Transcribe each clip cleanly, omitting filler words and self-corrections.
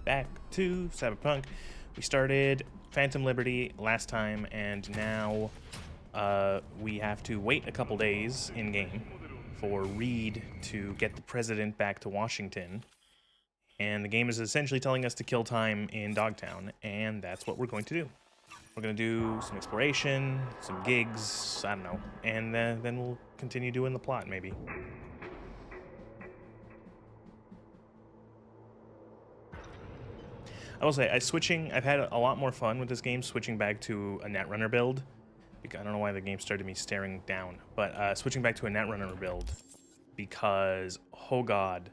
back to Cyberpunk. We started Phantom Liberty last time, and now we have to wait a couple days in-game for Reed to get the president back to Washington. And the game is essentially telling us to kill time in Dogtown, and that's what we're going to do. We're going to do some exploration, some gigs, I don't know, and then we'll continue doing the plot, maybe. I will say, I've had a lot more fun with this game switching back to a Netrunner build. I don't know why the game started me staring down, but switching back to a Netrunner build because, oh god,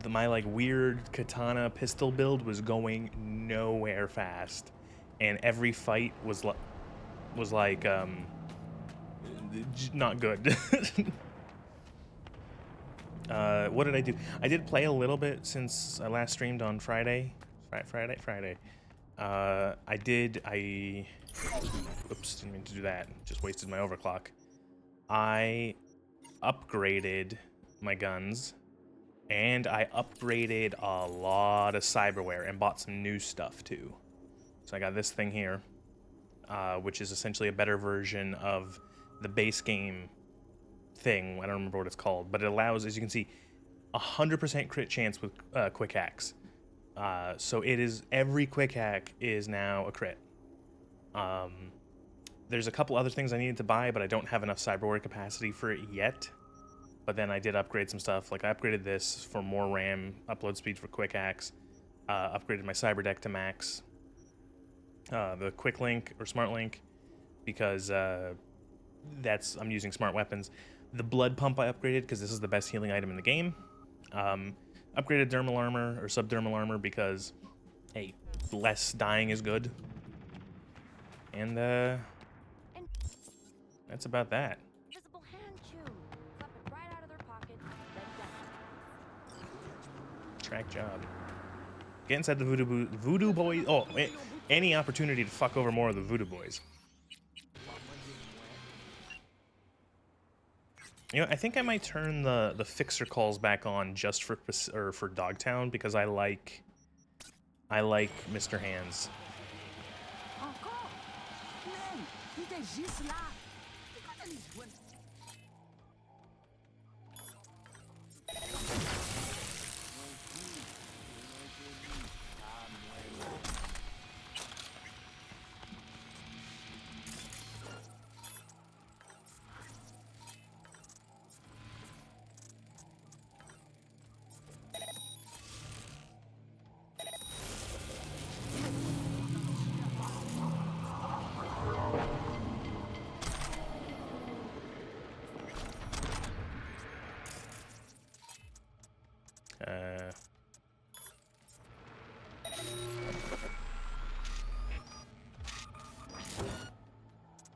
my like weird katana pistol build was going nowhere fast, and every fight was like not good. What did I do? I did play a little bit since I last streamed on Friday. Friday. Oops, didn't mean to do that. Just wasted my overclock. I upgraded my guns, and I upgraded a lot of cyberware and bought some new stuff too. So I got this thing here, which is essentially a better version of the base game thing. I don't remember what it's called, but it allows, as you can see, 100% crit chance with quick hacks. So it is, every quick hack is now a crit. There's a couple other things I needed to buy, but I don't have enough cyberware capacity for it yet. But then I did upgrade some stuff. Like I upgraded this for more RAM, upload speed for quick hacks, upgraded my cyber deck to max, the quick link or smart link, because I'm using smart weapons. The blood pump I upgraded because this is the best healing item in the game. Upgraded dermal armor or subdermal armor because, hey, less dying is good. And that's about that. Track job. Get inside the Voodoo Boys. Oh, any opportunity to fuck over more of the Voodoo Boys. You know, I think I might turn the fixer calls back on just for Dogtown because I like Mr. Hands.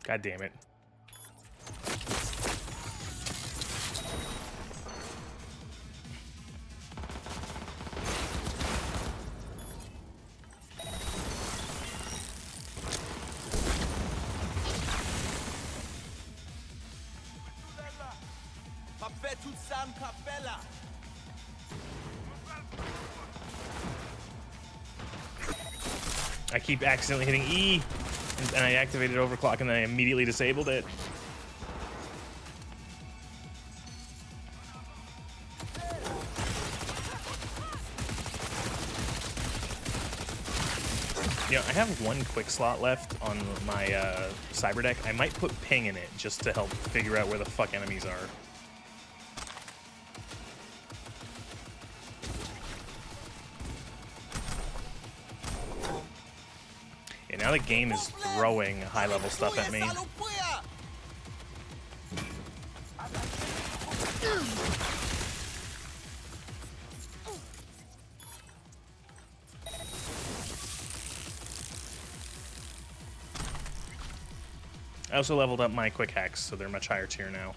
God damn it. I keep accidentally hitting E, and I activated overclock, and then I immediately disabled it. You know, I have one quick slot left on my cyber deck. I might put ping in it just to help figure out where the fuck enemies are. Now the game is throwing high-level stuff at me. I also leveled up my quick hacks, so they're much higher tier now.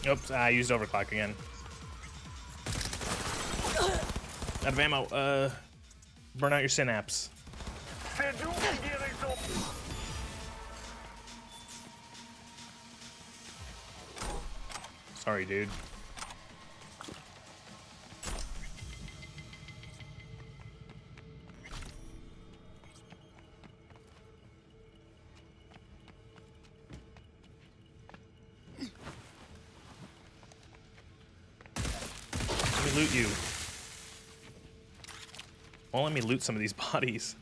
Oops, I used overclock again. Out of ammo. Burn out your synapse. Sorry, dude. Let me loot you. Won't let me loot some of these bodies.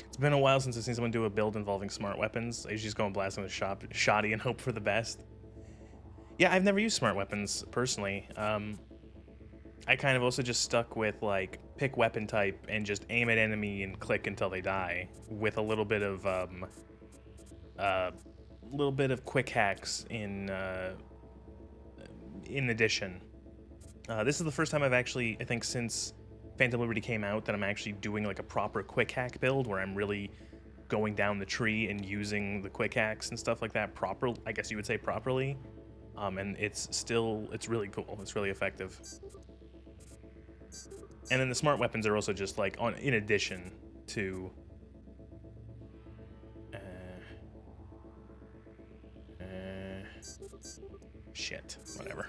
It's been a while since I've seen someone do a build involving smart weapons. I usually just go and blast on the shoddy and hope for the best. Yeah, I've never used smart weapons personally. I kind of also just stuck with like pick weapon type and just aim at enemy and click until they die, with a little bit of quick hacks in addition. This is the first time I've actually, I think since Phantom Liberty came out, that I'm actually doing like a proper quick hack build where I'm really going down the tree and using the quick hacks and stuff like that properly, I guess you would say properly. And it's really cool. It's really effective. And then the smart weapons are also just like in addition to shit, whatever.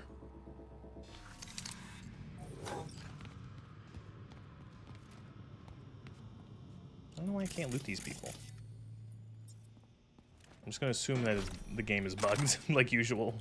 I don't know why I can't loot these people. I'm just gonna assume that the game is bugged, like usual.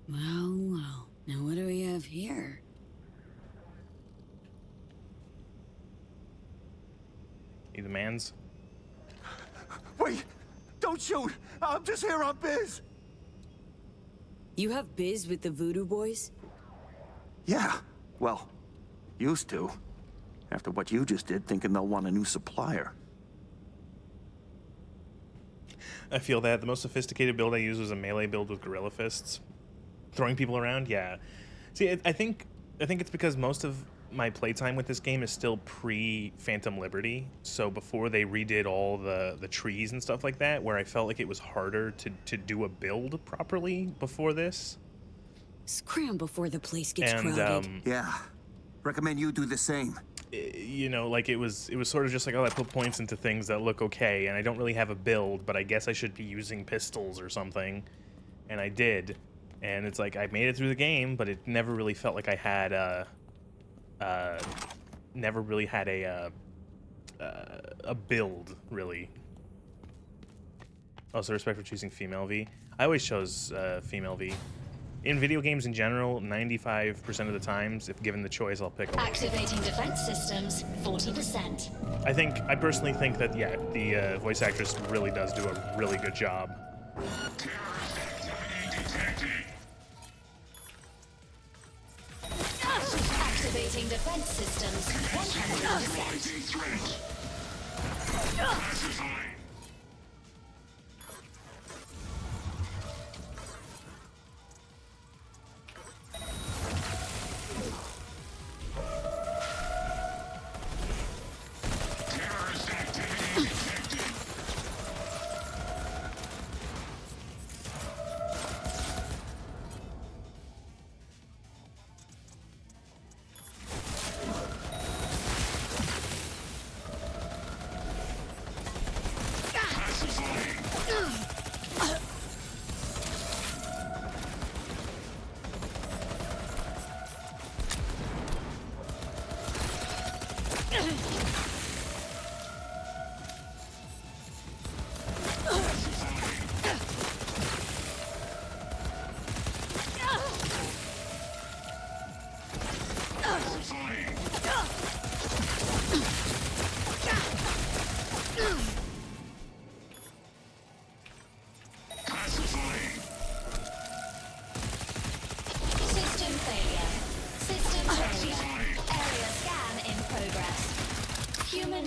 Well. Now what do we have here? You the mans? Wait! Don't shoot! I'm just here on biz! You have biz with the Voodoo Boys? Yeah, well, used to. After what you just did, thinking they'll want a new supplier. I feel that. The most sophisticated build I used was a melee build with gorilla fists. Throwing people around, yeah. See, I think it's because most of my playtime with this game is still pre-Phantom Liberty, so before they redid all the trees and stuff like that, where I felt like it was harder to do a build properly before this. Scram before the place gets crowded. Yeah, recommend you do the same. You know, like it was sort of just like, oh, I put points into things that look okay, and I don't really have a build, but I guess I should be using pistols or something, and I did. And it's like, I made it through the game, but it never really felt like I had a build, really. Also, respect for choosing female V. I always chose female V. In video games in general, 95% of the times, if given the choice, I'll pick a Activating defense systems, 40%. I personally think that, yeah, the voice actress really does do a really good job. Activating defense systems, 100%.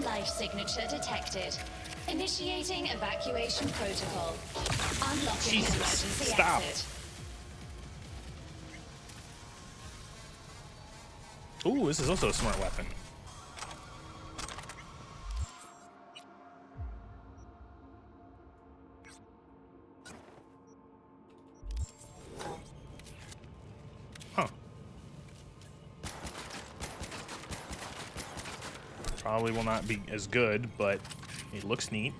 life signature detected. Initiating evacuation protocol. Unlocking Jesus, emergency stop. exit. Ooh, this is also a smart weapon. Huh. Probably will not be as good, but it looks neat.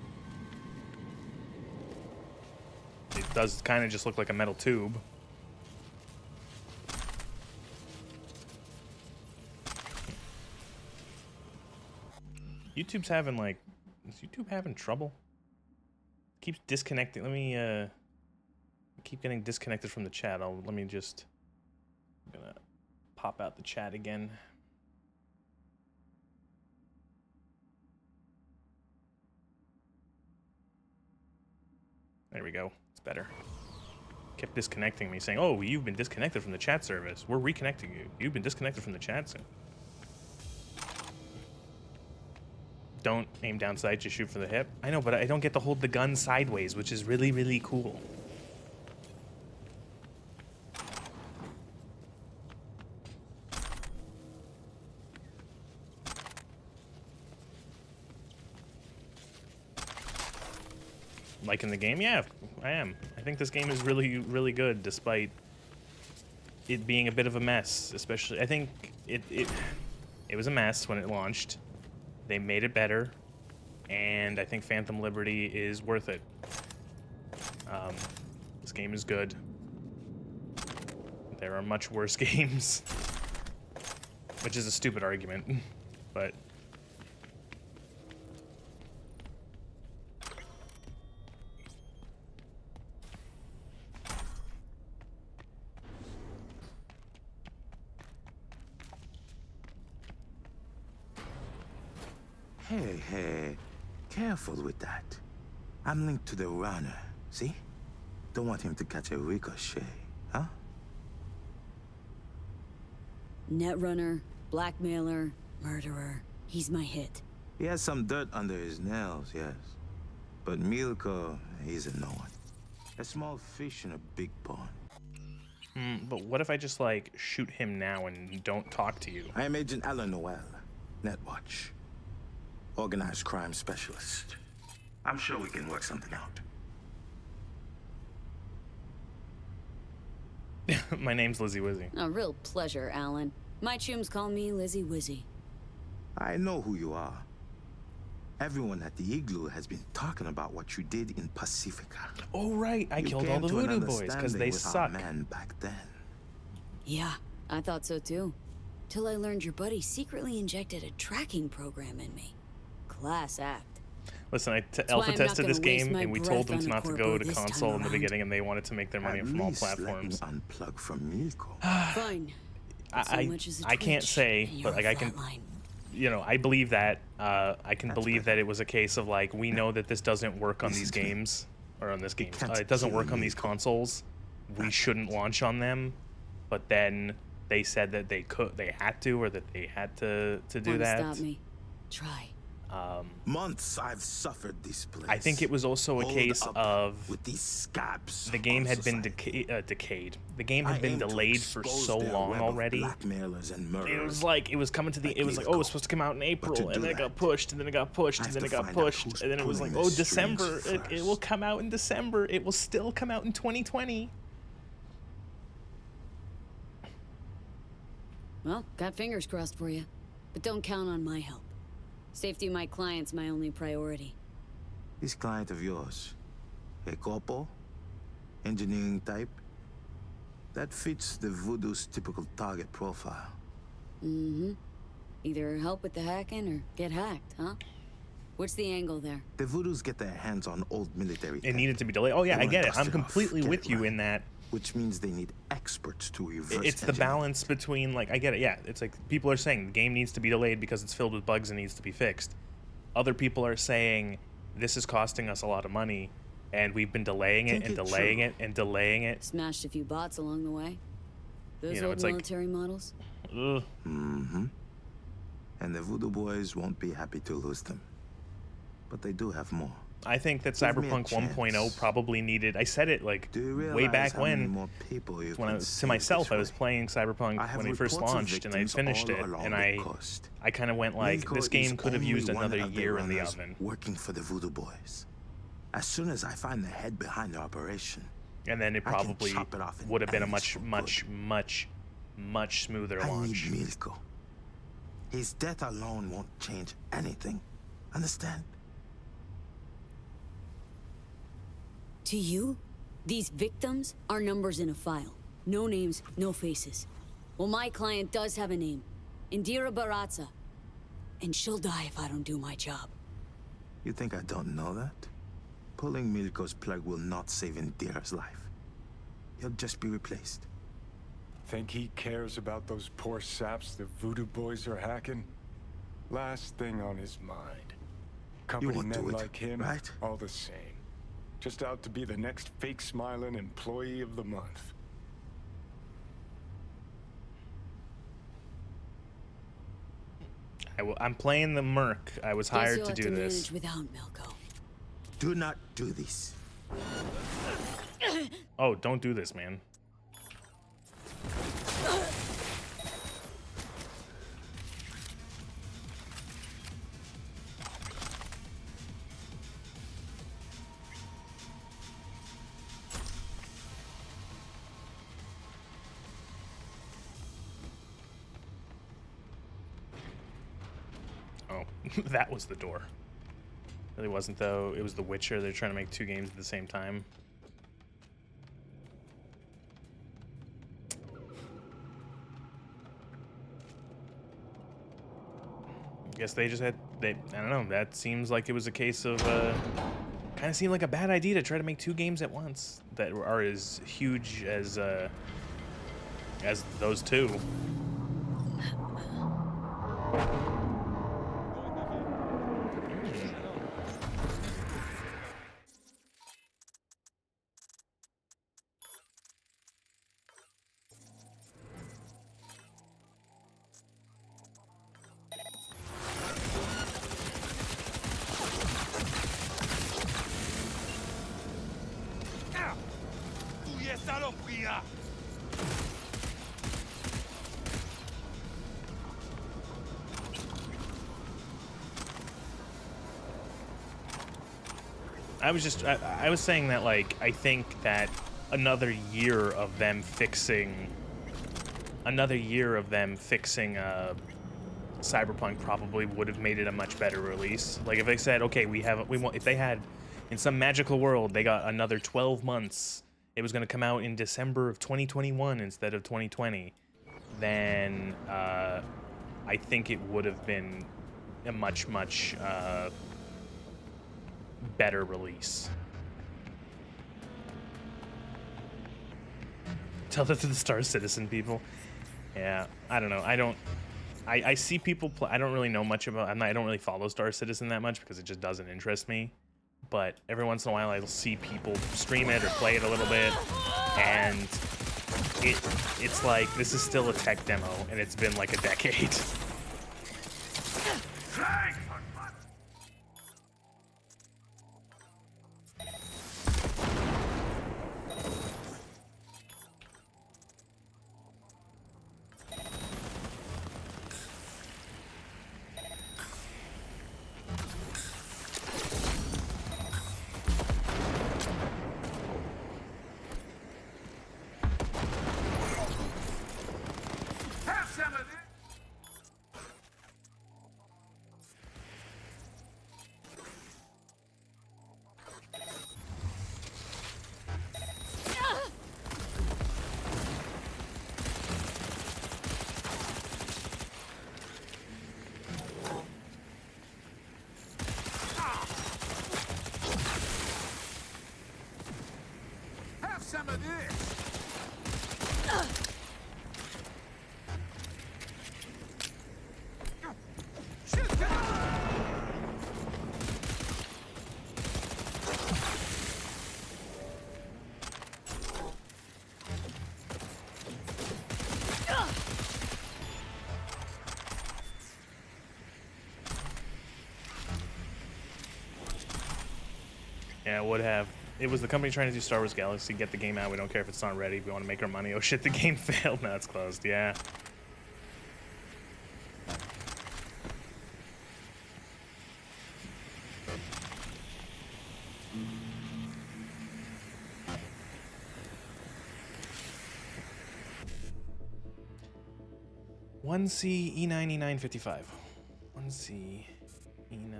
It does kind of just look like a metal tube. YouTube's having like, is YouTube having trouble? Keeps disconnecting. Let me keep getting disconnected from the chat. Let me just, I'm gonna pop out the chat again. There we go. It's better. Kept disconnecting me, saying, "Oh, you've been disconnected from the chat service. We're reconnecting you. You've been disconnected from the chat service." Don't aim down sight, just shoot for the hip. I know, but I don't get to hold the gun sideways, which is really, really cool. Liking the game? Yeah, I am. I think this game is really, really good, despite it being a bit of a mess. Especially, I think it was a mess when it launched. They made it better, and I think Phantom Liberty is worth it. This game is good. There are much worse games, which is a stupid argument, but... Hey, careful with that. I'm linked to the runner, see? Don't want him to catch a ricochet, huh? Netrunner, blackmailer, murderer. He's my hit. He has some dirt under his nails, yes. But Milko, he's a no one. A small fish in a big pond. But what if I just, like, shoot him now and don't talk to you? I am Agent Alan Noel, Netwatch. Organized crime specialist. I'm sure we can work something out. My name's Lizzie Wizzy. A real pleasure, Alan. My chums call me Lizzie Wizzy. I know who you are. Everyone at the Igloo has been talking about what you did in Pacifica. Oh, right. I killed all the Voodoo Boys because they suck. Man back then. Yeah, I thought so too. Till I learned your buddy secretly injected a tracking program in me. Class act. Listen, I why alpha I'm tested not this gonna waste game, my and we breath told them on a not to corpo go to this time console in the around. beginning, and they wanted to make their money from all platforms. Let me unplug from Milko. Fine. I can't say, but like I can, you know, I believe that. I can believe that it was a case of like, we know that this doesn't work on these games, or on this game. It doesn't work on these consoles. We shouldn't launch on them. But then they said that they had to, or that they had to do that. Stop me. Try. Months I've suffered this place. I think it was also a case of with these scabs. the game had been decayed. The game had been delayed for so long already. It was like it was coming to the. It was like, oh, it was supposed to come out in April, and then it got pushed, and then it got pushed, and then it got pushed, and then it was like, oh, December. It will come out in December. It will still come out in 2020. Well, got fingers crossed for you. But don't count on my help. Safety of my client's my only priority. This client of yours, a corpo, engineering type, that fits the Voodoo's typical target profile. Mm-hmm. Either help with the hacking or get hacked, huh? What's the angle there? The Voodoos get their hands on old military It needed to be delayed. Oh yeah, I get it. I'm completely Get with it you right. in that. Which means they need experts to reverse It's the engineer. balance between, like, I get it, yeah. It's like people are saying the game needs to be delayed because it's filled with bugs and needs to be fixed. Other people are saying this is costing us a lot of money, and we've been delaying it and delaying it and delaying it. Smashed a few bots along the way. Those You know, old it's like- military models? Ugh. Mm-hmm. And the Voodoo Boys won't be happy to lose them. But they do have more. I think that Give me a Cyberpunk 1.0 chance. probably needed. I said it like Do you realize way back how many when. more people you When I can was to save myself, this I was way? playing Cyberpunk I have when it first reports of launched, and I victims finished all it, along and the coast. I kind of went like, Milko this game is could have only used one another of the year in the runners oven. working for the Voodoo Boys. As soon as I find the head behind the operation, And then it I can probably chop it off in would have been a ends for much smoother I launch. need Milko. His death alone won't change anything. Understand? To you, these victims are numbers in a file. No names, no faces. Well, my client does have a name. Indira Baratza. And she'll die if I don't do my job. You think I don't know that? Pulling Milko's plug will not save Indira's life. He'll just be replaced. Think he cares about those poor saps the Voodoo Boys are hacking? Last thing on his mind. Company won't do men it, like him, right? all the same. Just out to be the next fake-smiling employee of the month. I'm playing the Merc. I was Guess hired you'll to have do to this. manage without Milko. Do not do this. Oh, don't do this, man. Oh, that was the door. Really wasn't, though. It was The Witcher. They're trying to make two games at the same time. Guess they just had, I don't know, that seems like it was a case of, kind of seemed like a bad idea to try to make two games at once that are as huge as those two. I was saying that, like, I think that another year of them fixing Cyberpunk probably would have made it a much better release. Like, if they said, okay, if they had, in some magical world, they got another 12 months, it was going to come out in December of 2021 instead of 2020, then I think it would have been a much better release. Tell that to the Star Citizen people. Yeah, I don't know. I see people play. I don't really know much about. I don't really follow Star Citizen that much because it just doesn't interest me. But every once in a while, I'll see people stream it or play it a little bit, and it's like this is still a tech demo, and it's been like a decade. Yeah, it would have. It was the company trying to do Star Wars Galaxy, get the game out. We don't care if it's not ready. We want to make our money. Oh shit, the game failed. Now it's closed. Yeah. One C E9 E9 55. One C E9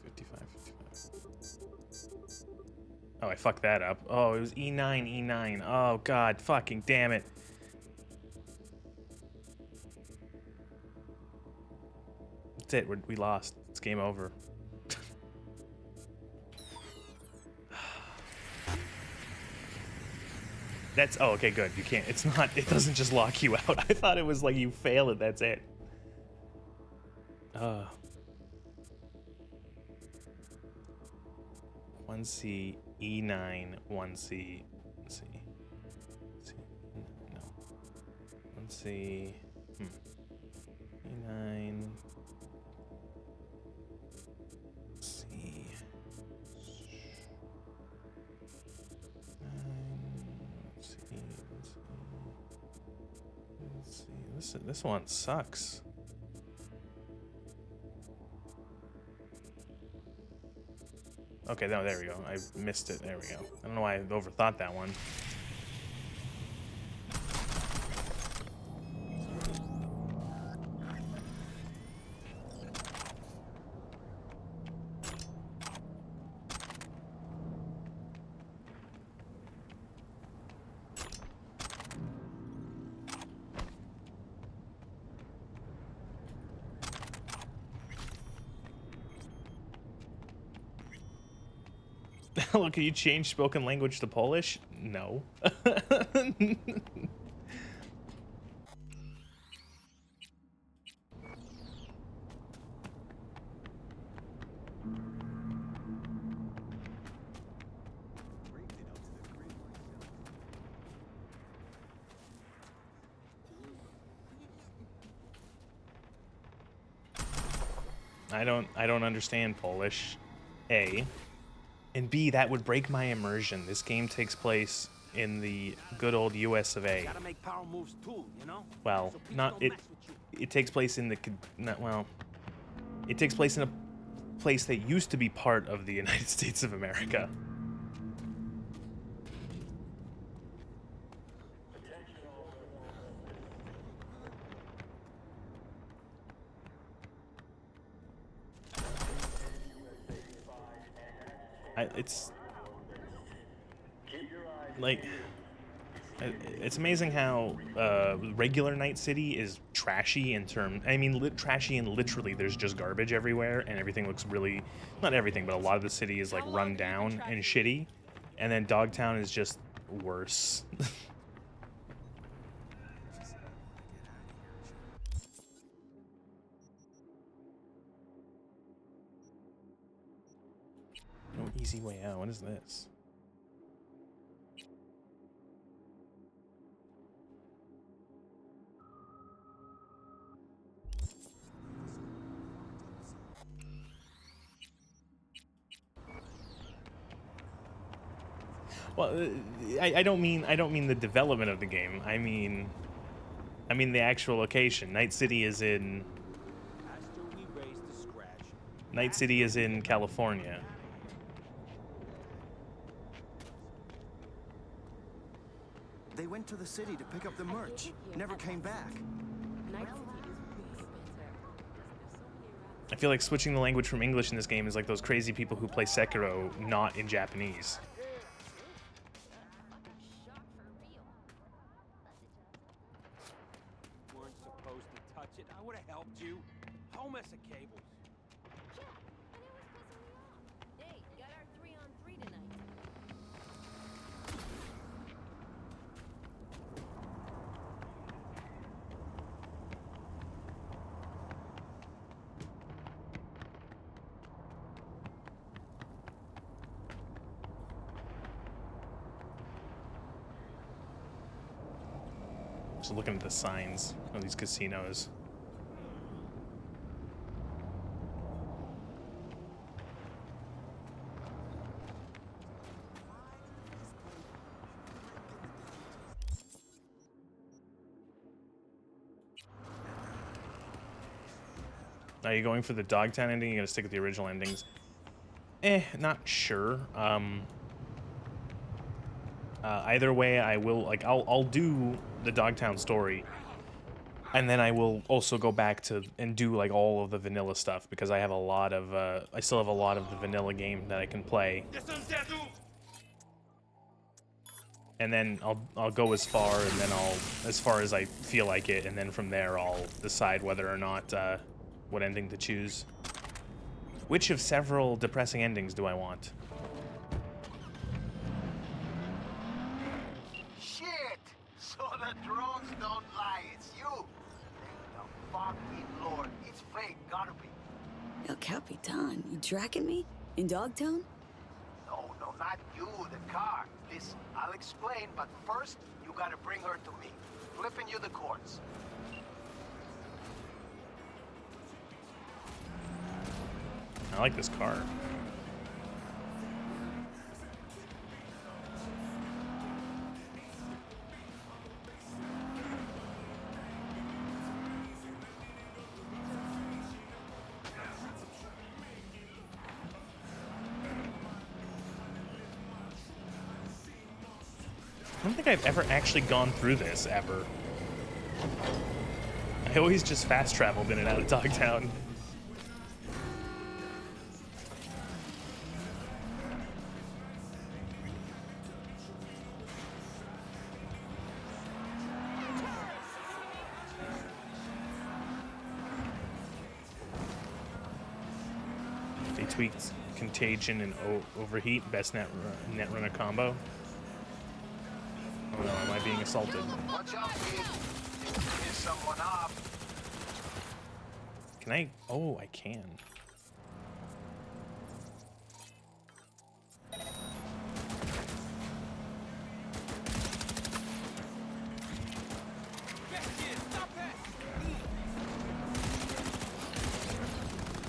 55 55. Oh, I fucked that up. Oh, it was E9 E9. Oh god, fucking damn it. That's it. We lost. It's game over. That's, oh, okay, good. You can't, it's not, it doesn't just lock you out. I thought it was like you fail it, that's it. 1C, E9, 1C, C, no. 1C, E9, C. Let's see. This one sucks. Okay, no, there we go. I missed it. There we go. I don't know why I overthought that one. Look, can you change spoken language to Polish? No. I don't understand Polish. A. And B, that would break my immersion. This game takes place in the good old US of A. Gotta make power moves too, you know? Well, So not please it. don't mess with you. It takes place in the well. It takes place in a place that used to be part of the United States of America. It's like it's amazing how regular Night City is trashy in terms. I mean, trashy and literally there's just garbage everywhere, and everything looks really, not everything, but a lot of the city is like run down and shitty, and then Dogtown is just worse. No easy way out. What is this? Well, I don't mean the development of the game. I mean the actual location. Night City is in California. They went to the city to pick up the merch. Never came back. I feel like switching the language from English in this game is like those crazy people who play Sekiro not in Japanese. Weren't supposed to touch it. I would have helped you. Whole mess of cables. Hey, got our 3-on-3 tonight. Just looking at the signs of these casinos. Are you going for the Dogtown ending? You gonna stick with the original endings? Not sure. Either way, I will, like, I'll do the Dogtown story, and then I will also go back to and do like all of the vanilla stuff, because I have a lot of I still have a lot of the vanilla game that I can play. And then I'll go as far, and then as far as I feel like it, and then from there I'll decide whether or not what ending to choose. Which of several depressing endings do I want? Shit! So the drones don't lie, it's you! Thank the fucking Lord. It's fake, gotta be. El Capitan, you tracking me? In Dogtown? No, not you, the car. Listen, I'll explain, but first, you gotta bring her to me. Flipping you the cords. I like this car. I don't think I've ever actually gone through this, ever. I always just fast traveled in and out of Dogtown. They tweaked Contagion and Overheat, best net runner combo. Oh no, am I being assaulted? Watch out, kid. There's someone up. Can I? Oh, I can.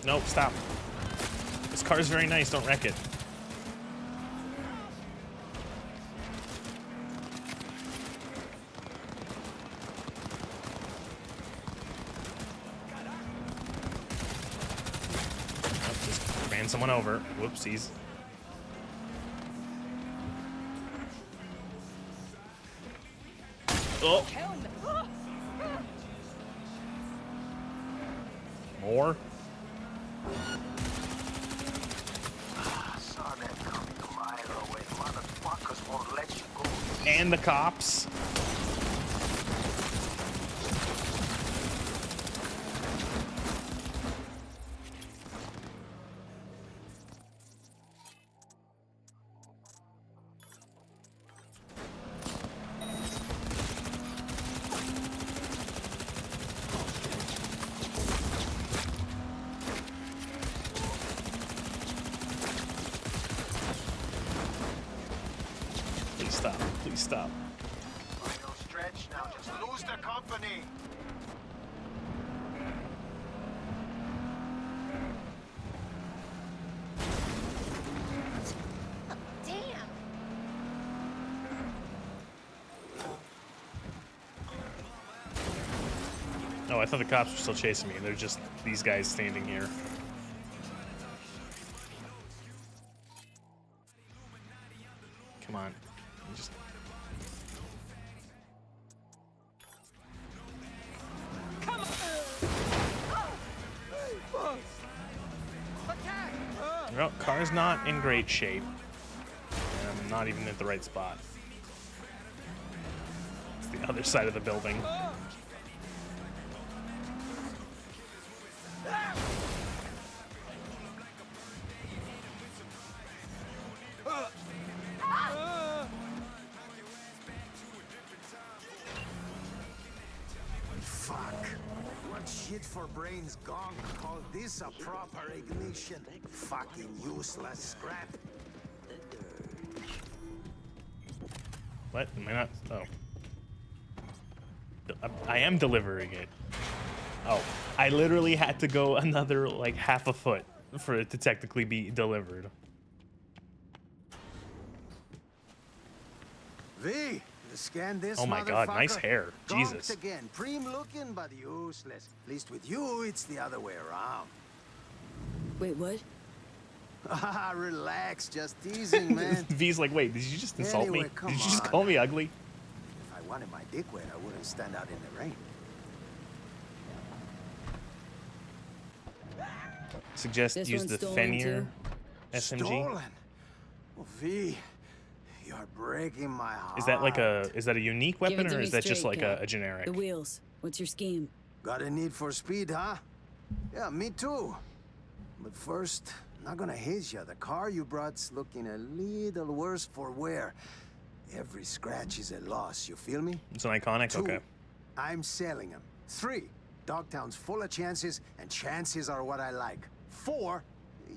Nope, stop. This car's very nice, don't wreck it. Someone over. Whoopsies. Oh. More. Saw that coming a mile away. Motherfuckers won't let you go. And the cops. Please stop. Final stretch now. Just lose the company. Damn. Oh, I thought the cops were still chasing me. They're just these guys standing here. Come on. Just... Well, car's not in great shape. And I'm not even at the right spot. It's the other side of the building. For brains gone, call this a proper ignition. Fucking useless scrap. What? Am I not? Oh. I am delivering it. Oh. I literally had to go another, like, half a foot for it to technically be delivered. V, Scan this. Oh my God, nice motherfucker. hair. Conked Jesus. again. Prim looking, but useless. At least with you, it's the other way around. Wait, what? Ah, relax. Just teasing, man. V's like, wait, did you just insult me? Anyway, come Did you just on. call me ugly? If I wanted my dick wet, I wouldn't stand out in the rain. Suggest This use one's the stolen Fenrir too? SMG. Stolen? Oh, V, you're breaking my heart. Is that like is that a unique Give it weapon to or me is that just straight, like Cap. a generic? The wheels. What's your scheme? Got a need for speed, huh? Yeah, me too. But first, not gonna haze you. The car you brought's looking a little worse for wear. Every scratch is a loss, you feel me? It's an iconic? 2, Okay. I'm selling them. 3, Dogtown's full of chances, and chances are what I like. 4,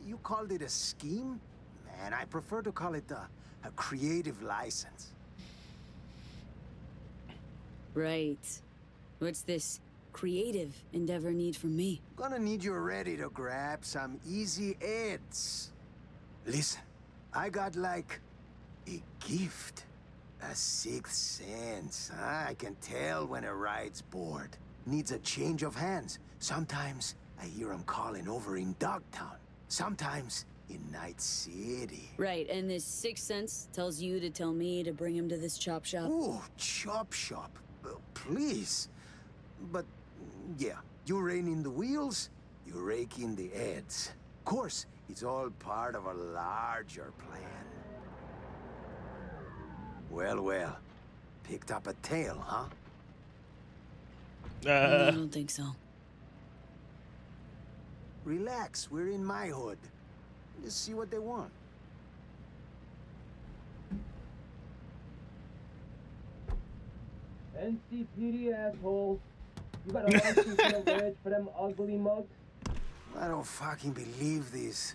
you called it a scheme? Man, I prefer to call it a creative license. Right. What's this creative endeavor need from me? Gonna need you ready to grab some easy ads. Listen, I got like a gift. A sixth sense. Huh? I can tell when a ride's bored. Needs a change of hands. Sometimes I hear him calling over in Dogtown. Sometimes in Night City. Right, and this sixth sense tells you to tell me to bring him to this chop shop. Ooh, chop shop. Please. But, yeah, you rein in the wheels, you rake in the ads. Of course, it's all part of a larger plan. Well, well. Picked up a tail, huh? No, I don't think so. Relax, we're in my hood. Let's see what they want. NCPD assholes. You got a license to rich for them ugly mugs? I don't fucking believe this.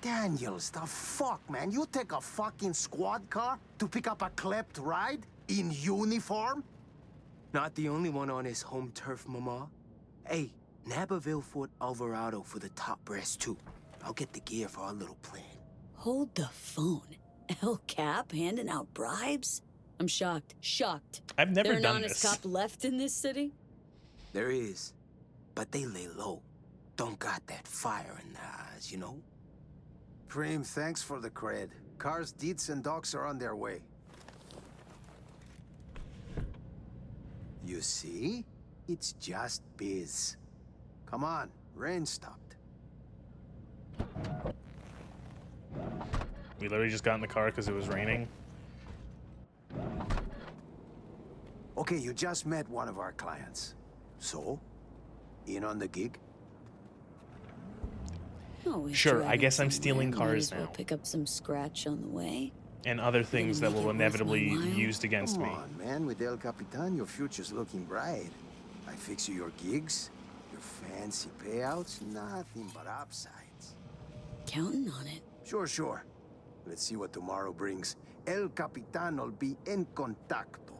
Daniels, the fuck, man? You take a fucking squad car to pick up a klept ride in uniform? Not the only one on his home turf, mama. Hey, nab a Vilfort Alvarado for the top brass too. I'll get the gear for our little plan. Hold the phone. El Cap handing out bribes? I'm shocked. Shocked. I've never There an done honest this. cop left in this city? There is, but they lay low. Don't got that fire in their eyes, you know? Prim, thanks for the cred. Cars, deeds, and docs are on their way. You see? It's just biz. Come on, rain stopped. We literally just got in the car because it was raining. Okay, you just met one of our clients. So? In on the gig? Oh, if Sure, you're I having guess I'm some stealing win, might cars as well now. pick up some scratch on the way. And other things that make will it worth inevitably my while? used against Come me. on, man. With El Capitan, your future's looking bright. I fix you your gigs, your fancy payouts, nothing but upsides. Counting on it. Sure, sure. Let's see what tomorrow brings. El Capitan will be en contacto.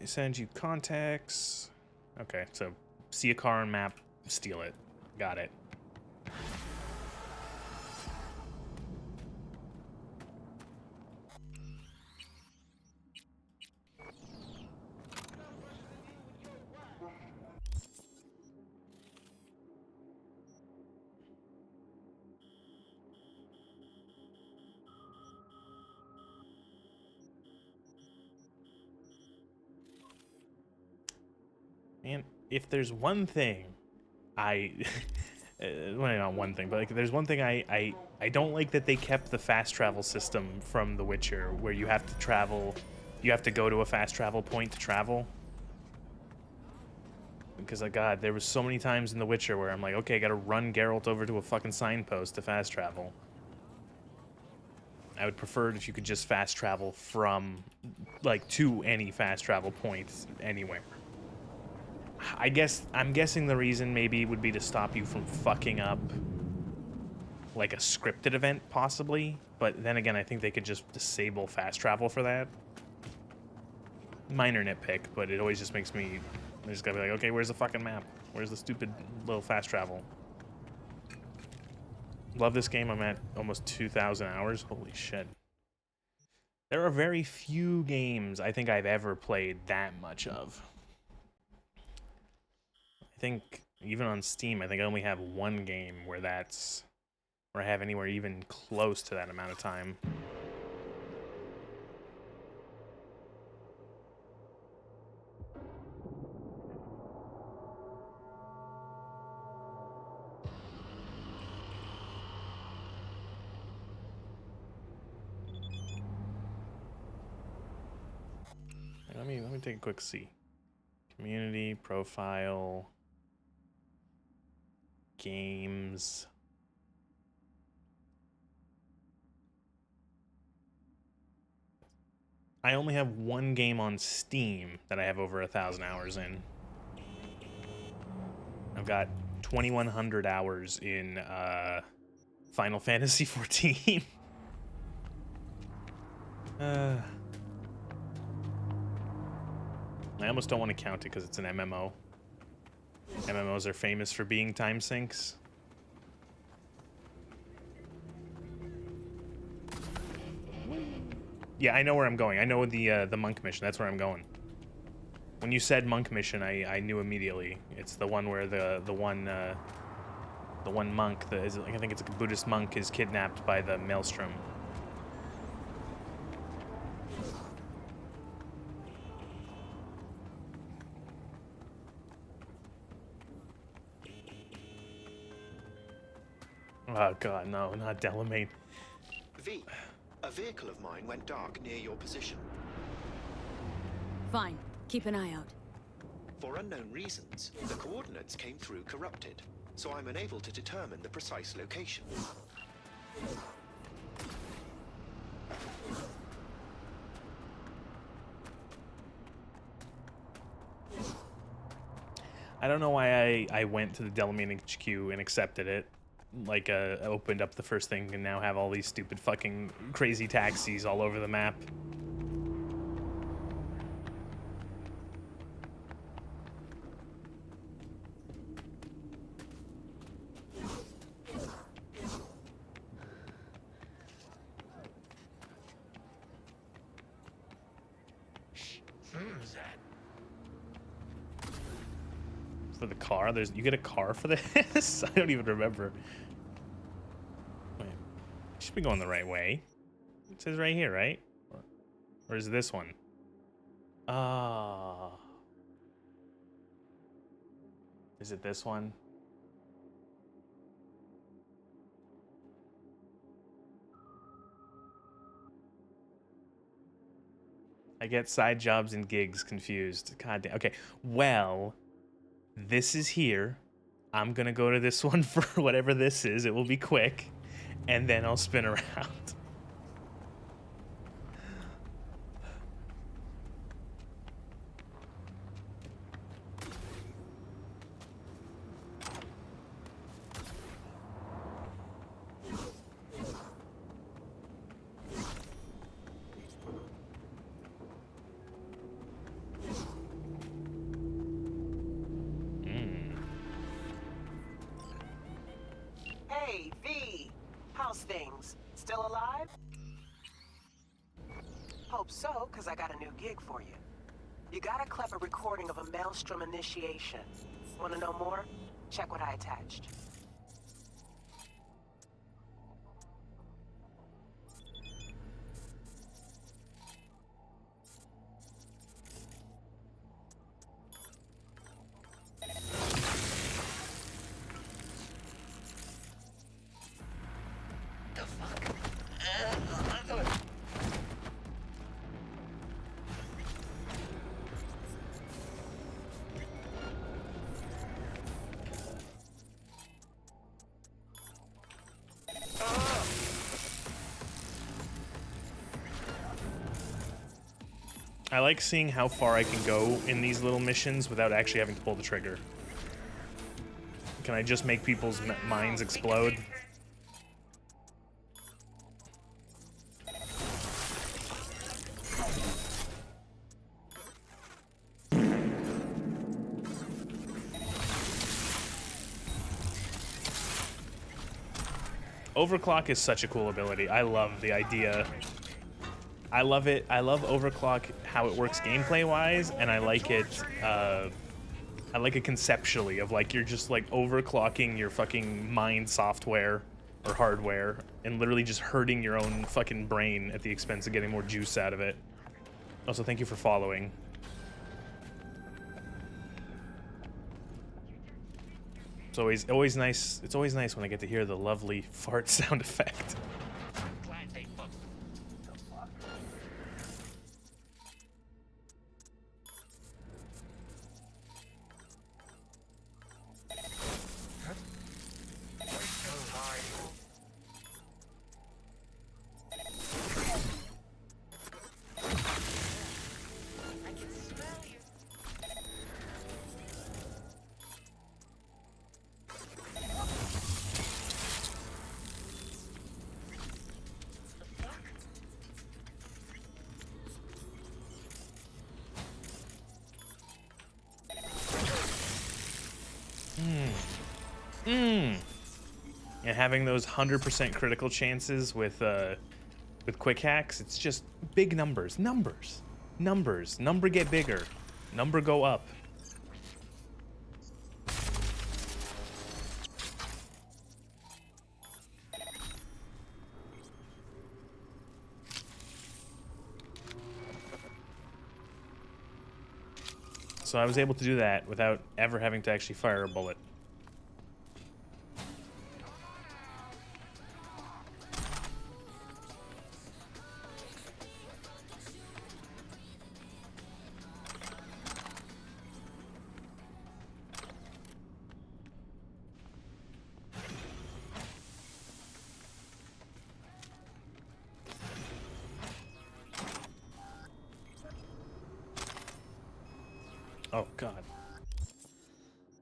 Send you contacts. Okay, so see a car on map, steal it. Got it. And if there's one thing well, not one thing, but like there's one thing I don't like that they kept the fast travel system from The Witcher, where you have to travel, you have to go to a fast travel point to travel. Because, like, God, there was so many times in The Witcher where I'm like, okay, I gotta run Geralt over to a fucking signpost to fast travel. I would prefer it if you could just fast travel from, like, to any fast travel points anywhere. I'm guessing the reason maybe would be to stop you from fucking up, like, a scripted event, possibly. But then again, I think they could just disable fast travel for that. Minor nitpick, but it always just makes me... I just gotta be like, okay, where's the fucking map? Where's the stupid little fast travel? Love this game. I'm at almost 2,000 hours. Holy shit. There are very few games I think I've ever played that much of. I think even on Steam, I think I only have one game where I have anywhere even close to that amount of time. Let me take a quick see. Community, profile, games. I only have one game on Steam that I have over 1,000 hours in. I've got 2,100 hours in Final Fantasy XIV. I almost don't want to count it because it's an MMO. MMOs are famous for being time sinks. Yeah, I know where I'm going. I know the monk mission. That's where I'm going. When you said monk mission, I knew immediately. It's the one where the one monk, I think it's a Buddhist monk, is kidnapped by the Maelstrom. Oh god, no, not Delamain. V, a vehicle of mine went dark near your position. Fine. Keep an eye out. For unknown reasons, the coordinates came through corrupted, so I'm unable to determine the precise location. I don't know why I went to the Delamain HQ and accepted it. Like, opened up the first thing and now have all these stupid fucking crazy taxis all over the map. For the car? You get a car for this? I don't even remember. Wait. You should be going the right way. It says right here, right? Or is it this one? Ah. Is it this one? I get side jobs and gigs confused. God damn. Okay. Well, this is here. I'm gonna go to this one for whatever this is. It will be quick. And then I'll spin around. Hey, V. How's things? Still alive? Hope so, because I got a new gig for you. You got a clever recording of a Maelstrom initiation. Want to know more? Check what I attached. I like seeing how far I can go in these little missions without actually having to pull the trigger. Can I just make people's minds explode? Overclock is such a cool ability. I love the idea I love it. I love Overclock, how it works gameplay-wise, and I like it conceptually of like you're just like overclocking your fucking mind software or hardware and literally just hurting your own fucking brain at the expense of getting more juice out of it. Also, thank you for following. It's always nice. It's always nice when I get to hear the lovely fart sound effect. And having those 100% critical chances with quick hacks, it's just big numbers. Number get bigger. Number go up. So I was able to do that without ever having to actually fire a bullet. Oh god.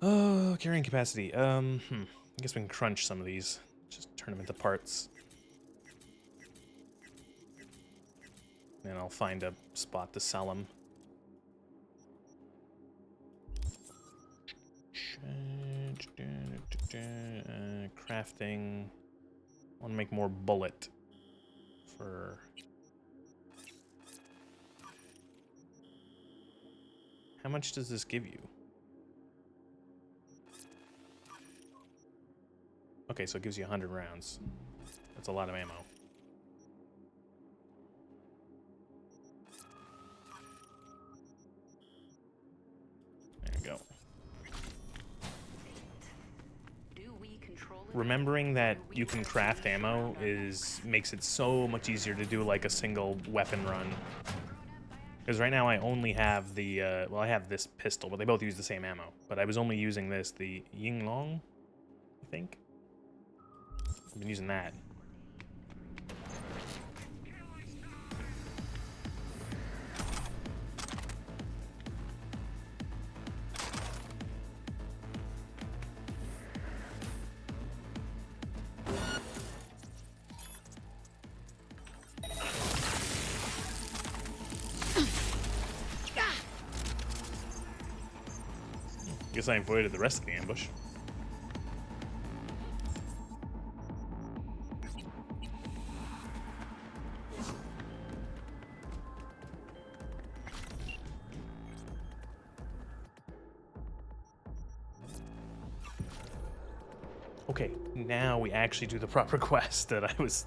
Oh, carrying capacity. I guess we can crunch some of these. Just turn them into parts. And I'll find a spot to sell them. Crafting. I want to make more bullet for... How much does this give you? Okay, so it gives you 100 rounds. That's a lot of ammo. There we go. Remembering that you can craft ammo makes it so much easier to do like a single weapon run. Because right now I only have the, well, I have this pistol, but they both use the same ammo. But I was only using this, the Yinglong, I think? I've been using that. Guess I avoided the rest of the ambush. Okay, now we actually do the proper quest that I was...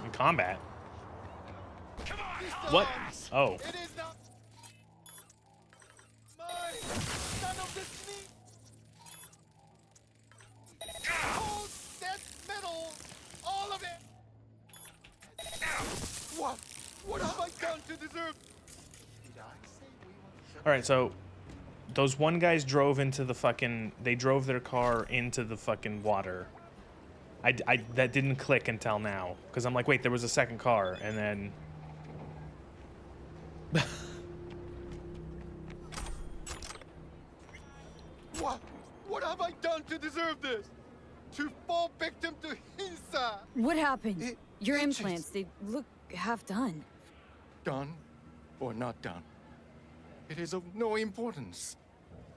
in combat. What? Oh. It is not mine. None of this meat. Cold, dead metal. All of it. What? What have I done to deserve? Did I say we were... Alright, so those one guys drove into the fucking... They drove their car into the fucking water. That didn't click until now. Because I'm like, wait, there was a second car, and then... done to deserve this? To fall victim to Hinsa? What happened? Your it implants, they look half done. Done or not done? It is of no importance.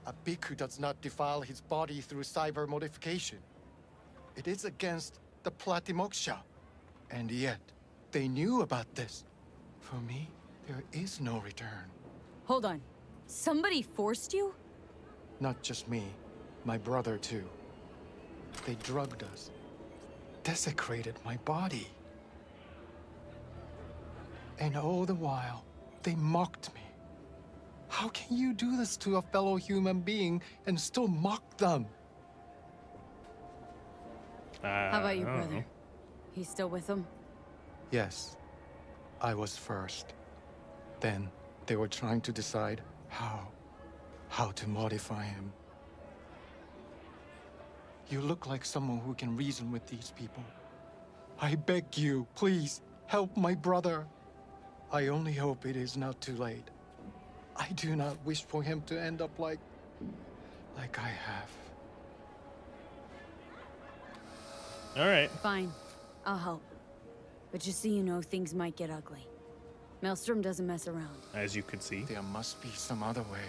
A bhikkhu does not defile his body through cyber modification. It is against the Pratimoksha. And yet, they knew about this. For me, there is no return. Hold on. Somebody forced you? Not just me, my brother too. They drugged us, desecrated my body. And all the while, they mocked me. How can you do this to a fellow human being and still mock them? How about your brother? He's still with them? Yes, I was first. Then they were trying to decide how to modify him. You look like someone who can reason with these people. I beg you, please, help my brother. I only hope it is not too late. I do not wish for him to end up like I have. All right. Fine. I'll help. But just so you know, things might get ugly. Maelstrom doesn't mess around. As you could see. There must be some other way.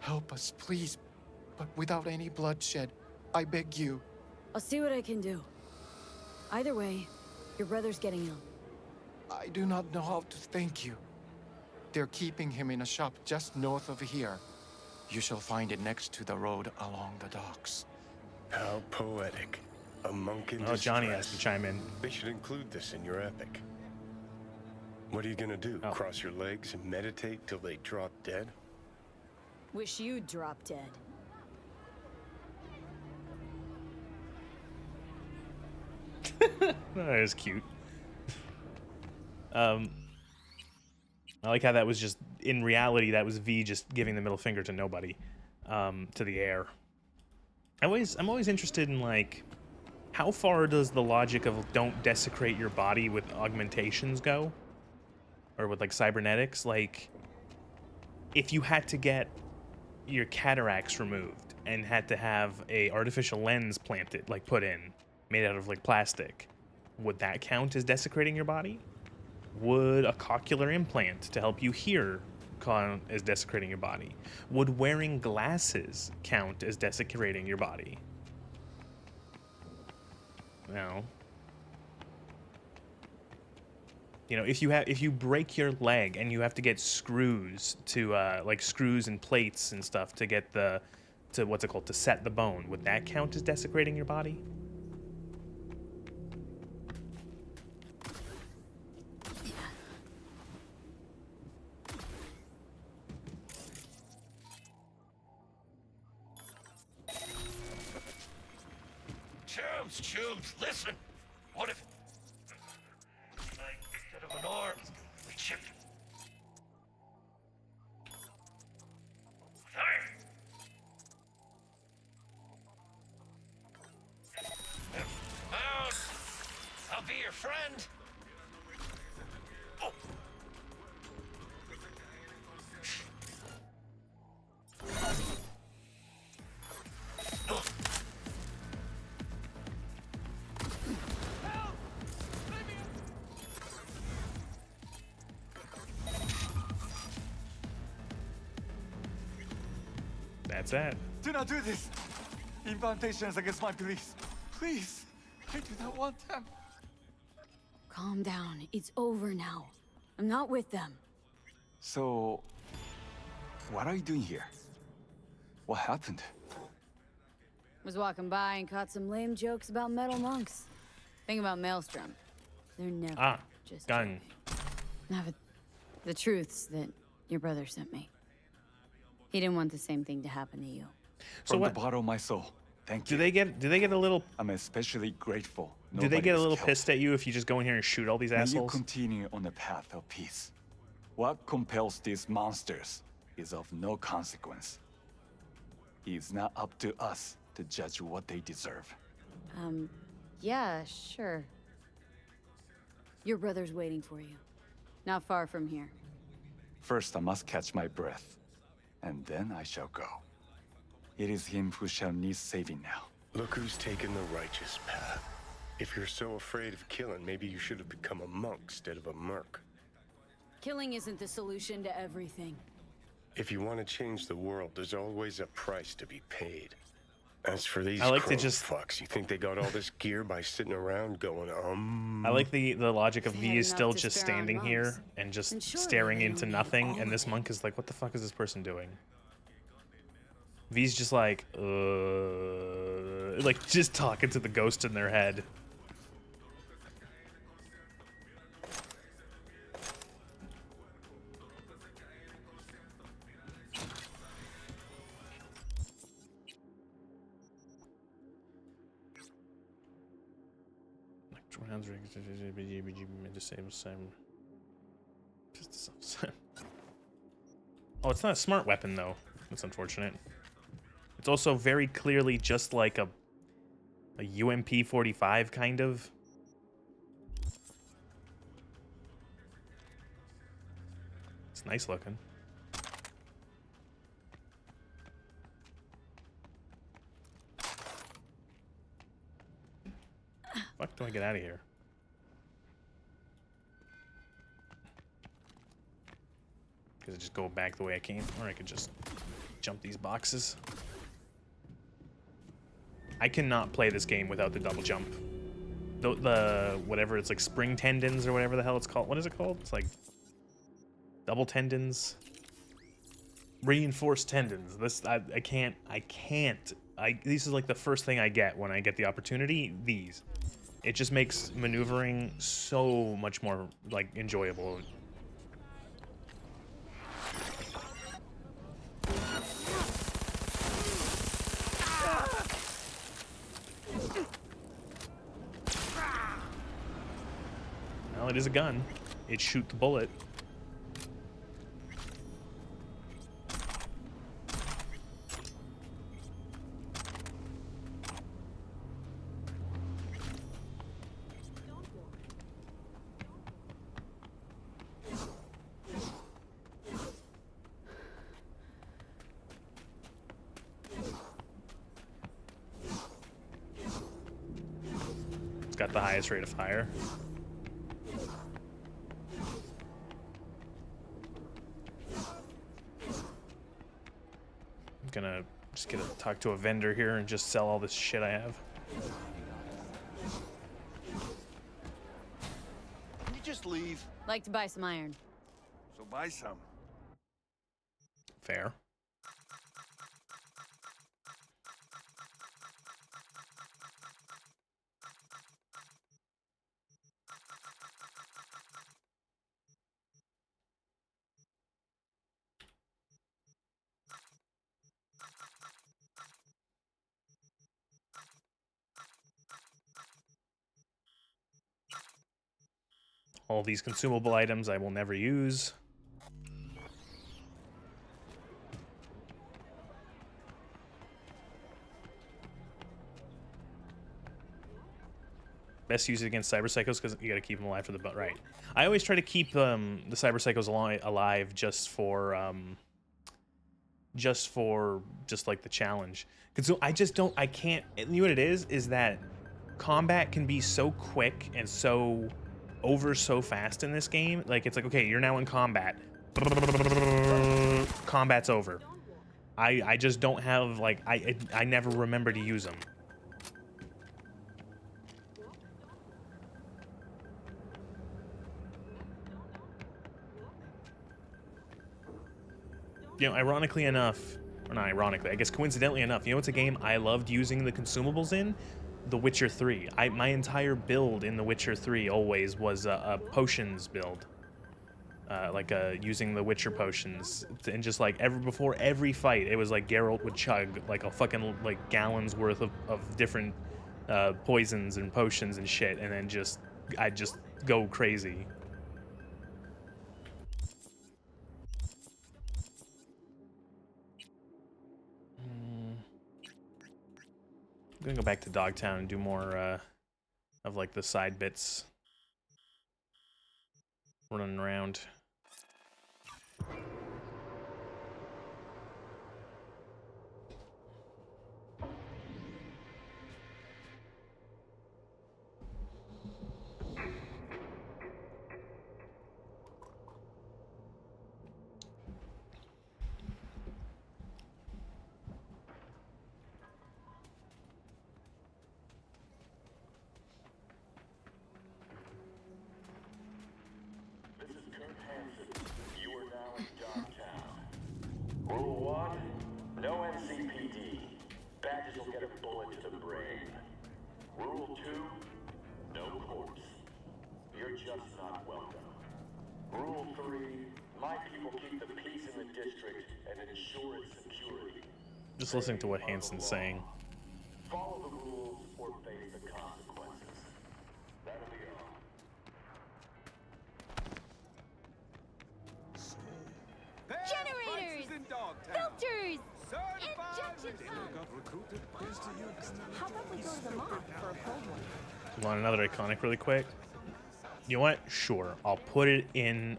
Help us, please, but without any bloodshed. I beg you. I'll see what I can do. Either way, your brother's getting ill. I do not know how to thank you. They're keeping him in a shop just north of here. You shall find it next to the road along the docks. How poetic. A monk in Oh, distress. Johnny has to chime in. They should include this in your epic. What are you gonna do? Oh. Cross your legs and meditate till they drop dead? Wish you'd drop dead. That is cute. I like how that was just, in reality, that was V just giving the middle finger to nobody, to the air. I'm always interested in, like, how far does the logic of don't desecrate your body with augmentations go? Or with, like, cybernetics? Like, if you had to get your cataracts removed and had to have a artificial lens planted, like, put in, made out of, like, plastic, would that count as desecrating your body? Would a cochlear implant to help you hear count as desecrating your body? Would wearing glasses count as desecrating your body? No. You know, if you break your leg and you have to get screws to like screws and plates and stuff to get to what's it called, to set the bone, would that count as desecrating your body? Chubs, listen. What if, like, instead of an arm, we chipped it? Sorry. Out. I'll be your friend. Oh. That's that. Do not do this! Incantations against my beliefs. Please! I do not want them. Calm down. It's over now. I'm not with them. So, what are you doing here? What happened? Was walking by and caught some lame jokes about metal monks. Think about Maelstrom. They're never just gun. Now, but the truth's that your brother sent me. He didn't want the same thing to happen to you. So From what? the bottom of my soul, thank Do you. they get a little? I'm especially grateful. Do they get a Nobody little was killed. pissed at you if you just go in here and shoot all these May you assholes? continue on the path of peace. What compels these monsters is of no consequence. It's not up to us to judge what they deserve. Yeah, sure. Your brother's waiting for you. Not far from here. First, I must catch my breath, and then I shall go. It is him who shall need saving now. Look who's taken the righteous path. If you're so afraid of killing, maybe you should have become a monk instead of a merc. Killing isn't the solution to everything. If you want to change the world, there's always a price to be paid. As for these I like to crow just fucks, you think they got all this gear by sitting around going, I like the logic of They had V is enough still to just spare on standing here monks. and just And surely staring they into don't need nothing, all and this of it. monk is like, what the fuck is this person doing? V's just like just talking to the ghost in their head. Oh, it's not a smart weapon though. That's unfortunate. It's also very clearly just like a UMP-45 kind of. It's nice looking. Fuck do I get out of here? Because I just go back the way I came, or I could just jump these boxes. I cannot play this game without the double jump. The whatever, it's like spring tendons or whatever the hell it's called. What is it called? It's like double tendons, reinforced tendons. This I can't. This is like the first thing I get when I get the opportunity. These. It just makes maneuvering so much more like enjoyable. Well, it is a gun. It shoot the bullet. It's got the highest rate of fire. I'm gonna just talk to a vendor here and just sell all this shit I have. Can you just leave? Like to buy some iron. So buy some. Fair. All these consumable items I will never use. Best use it against cyber psychos because you got to keep them alive for the butt. Right. I always try to keep the cyber psychos alive just like the challenge. Because I can't. You know what it is that combat can be so quick and so fast in this game. Like it's like, okay, you're now in combat. Combat's over. I just don't have like I never remember to use them. You know, ironically enough, or not ironically, I guess coincidentally enough, you know what's a game I loved using the consumables in? The Witcher 3. My entire build in The Witcher 3 always was a potions build. Using the Witcher potions. And just like before every fight, it was like Geralt would chug like a fucking like gallons worth of different poisons and potions and shit, and then I'd just go crazy. I'm gonna go back to Dogtown and do more of like the side bits. Running around. savages will get a bullet to the brain. Rule 2, no corpse. You're just not welcome. Rule 3, my people keep the peace in the district and ensure its security. Just listening to what Hansen's saying. Follow the rules or face the consequences. That'll be all. Generators! Filters! Injection How about we go to the mall for a cold one? You want another iconic really quick? You know what? Sure. I'll put it in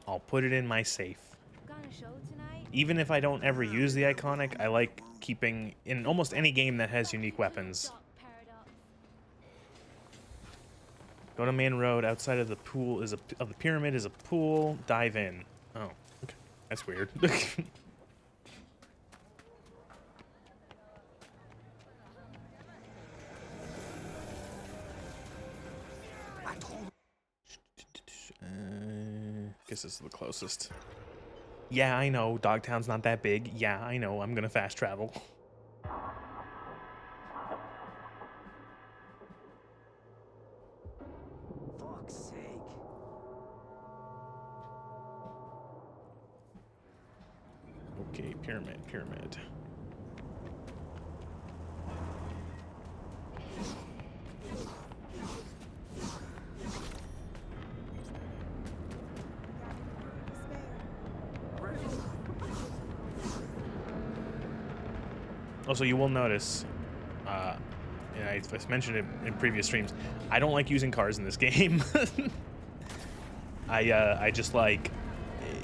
my safe. Gonna show tonight? Even if I don't ever use the iconic, I like keeping in almost any game that has unique weapons. Go to main road. Outside of the pool of the pyramid is a pool. Dive in. Oh, okay. That's weird. Guess this is the closest. Yeah, I know. Dogtown's not that big. Yeah, I know. I'm gonna fast travel. Fuck's sake. Okay, pyramid. Also, you will notice, and I've mentioned it in previous streams, I don't like using cars in this game. I just like,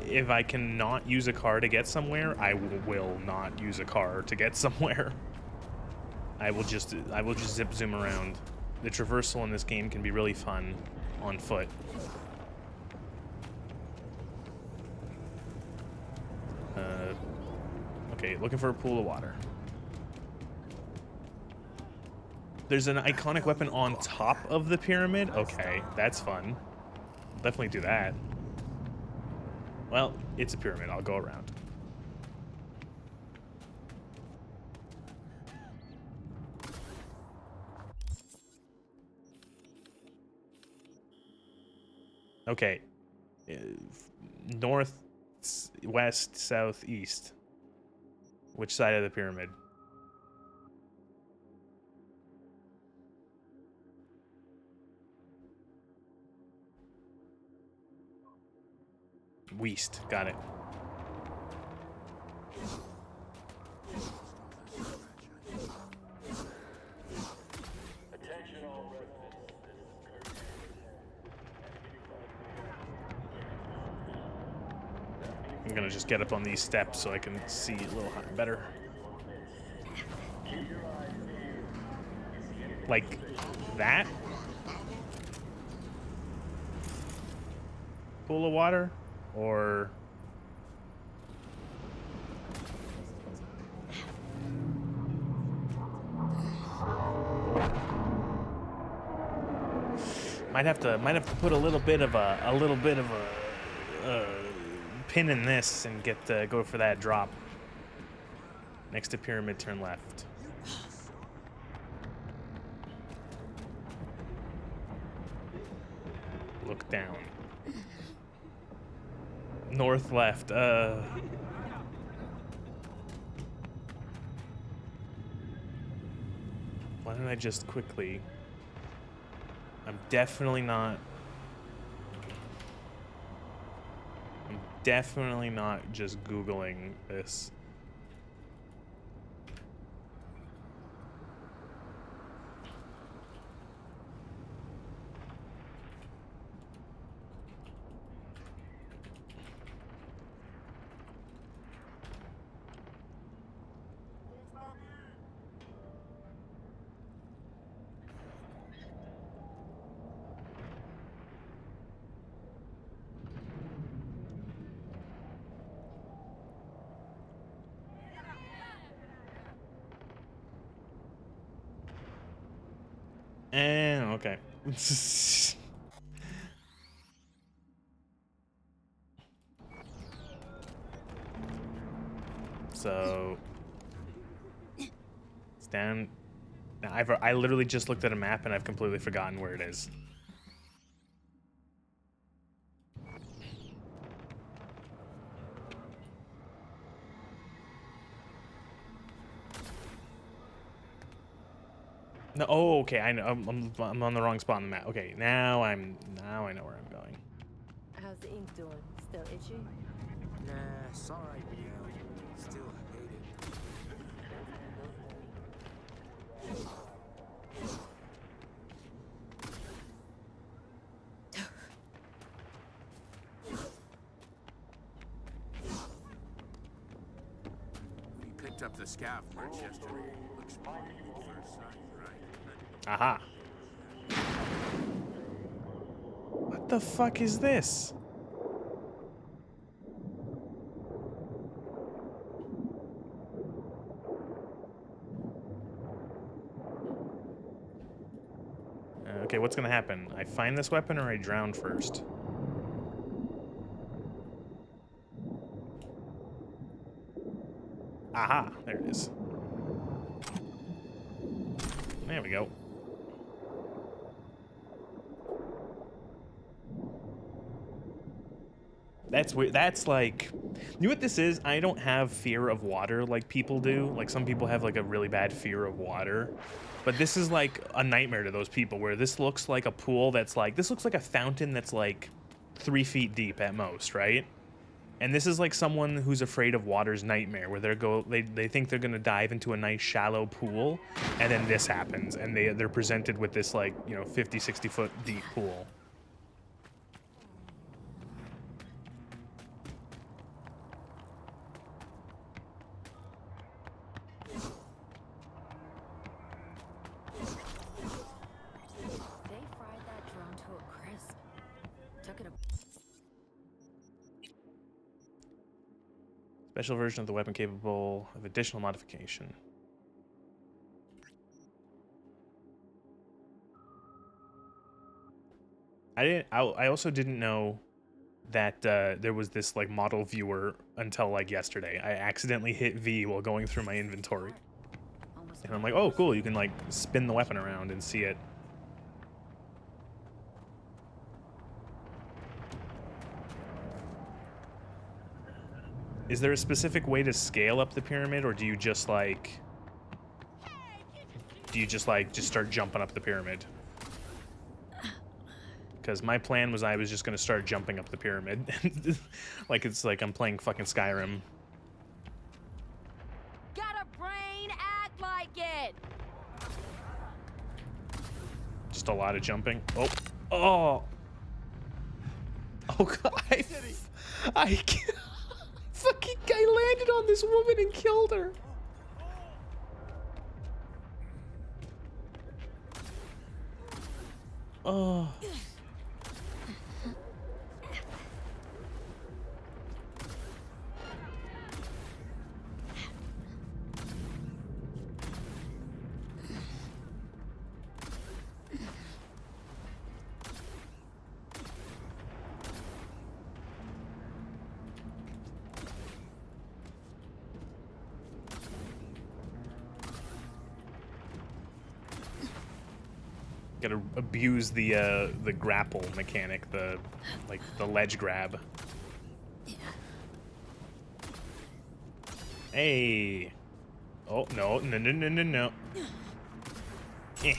if I cannot use a car to get somewhere, I will not use a car to get somewhere. I will just zip zoom around. The traversal in this game can be really fun on foot. Okay, looking for a pool of water. There's an iconic weapon on top of the pyramid? Okay, that's fun. I'll definitely do that. Well, it's a pyramid. I'll go around. Okay. North, west, south, east. Which side of the pyramid? West. Got it. Attention all residents. I'm gonna just get up on these steps so I can see a little better. Like that? Pool of water? Or... Might have to put a little bit of a pin in this and go for that drop. Next to pyramid, turn left. Look down. North left. Why don't I just quickly... I'm definitely not just Googling this. Okay. So it's down I literally just looked at a map and I've completely forgotten where it is. No, oh, okay. I know. I'm on the wrong spot on the map. Okay, now I know where I'm going. How's the ink doing? Still itchy? Nah, it's alright now. Still hate it. We picked up the scav merch yesterday. Looks fine at first sight, right? Aha. What the fuck is this? Okay, what's gonna happen? I find this weapon or I drown first? Aha, there it is. There we go. That's weird. That's like, you know what this is? I don't have fear of water like people do. Like some people have like a really bad fear of water. But this is like a nightmare to those people where this looks like a pool that's like, this looks like a fountain that's like 3 feet deep at most, right? And this is like someone who's afraid of water's nightmare where they think they're gonna dive into a nice shallow pool and then this happens and they're presented with this like, you know, 50, 60 foot deep pool. Special version of the weapon capable of additional modification. I also didn't know that there was this like model viewer until like yesterday. I accidentally hit V while going through my inventory. And I'm like, oh cool, you can like spin the weapon around and see it. Is there a specific way to scale up the pyramid, or do you just like just start jumping up the pyramid? Because my plan was I was just gonna start jumping up the pyramid. Like it's like I'm playing fucking Skyrim. Got a brain, act like it! Just a lot of jumping. Oh. Oh. Oh god. I fucking guy landed on this woman and killed her. Oh. Gotta abuse the grapple mechanic, the ledge grab. Hey. Oh no. Eh.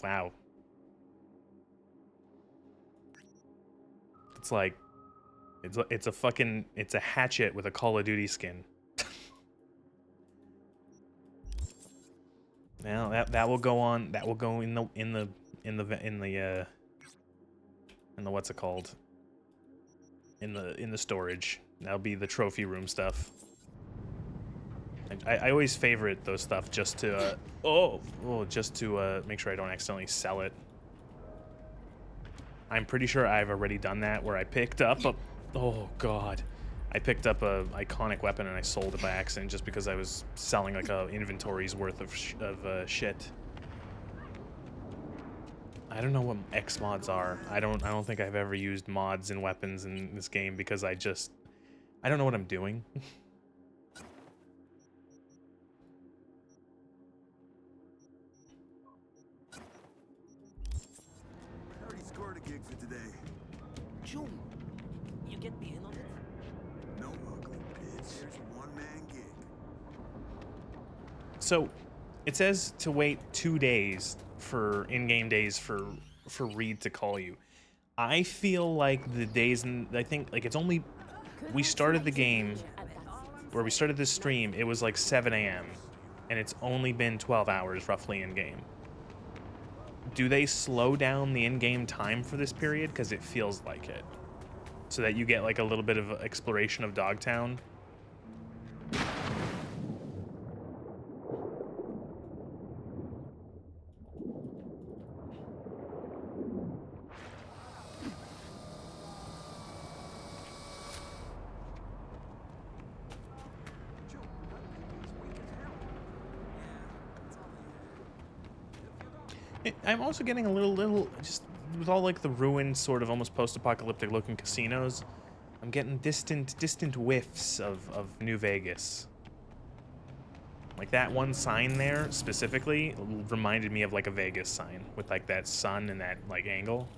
Wow. It's like it's a hatchet with a Call of Duty skin. Now that will go on. That will go in the what's it called? In the storage. That'll be the trophy room stuff. I always favorite those stuff just to just to make sure I don't accidentally sell it. I'm pretty sure I've already done that where I picked up a oh god. I picked up a iconic weapon and I sold it by accident just because I was selling like a inventory's worth of shit. I don't know what X mods are. I don't think I've ever used mods in weapons in this game because I don't know what I'm doing. June, you get me in on it? No ugly bitch. Here's a one-man gig. So, it says to wait 2 days for in-game days for Reed to call you. I feel like the days, I think like it's only, we started the game, where we started this stream, it was like 7 a.m. and it's only been 12 hours roughly in-game. Do they slow down the in-game time for this period? Because it feels like it. So that you get like a little bit of exploration of Dogtown. I'm also getting a little, just with all like the ruined, sort of almost post-apocalyptic looking casinos, I'm getting distant whiffs of New Vegas. Like that one sign there specifically reminded me of like a Vegas sign with like that sun and that like angle.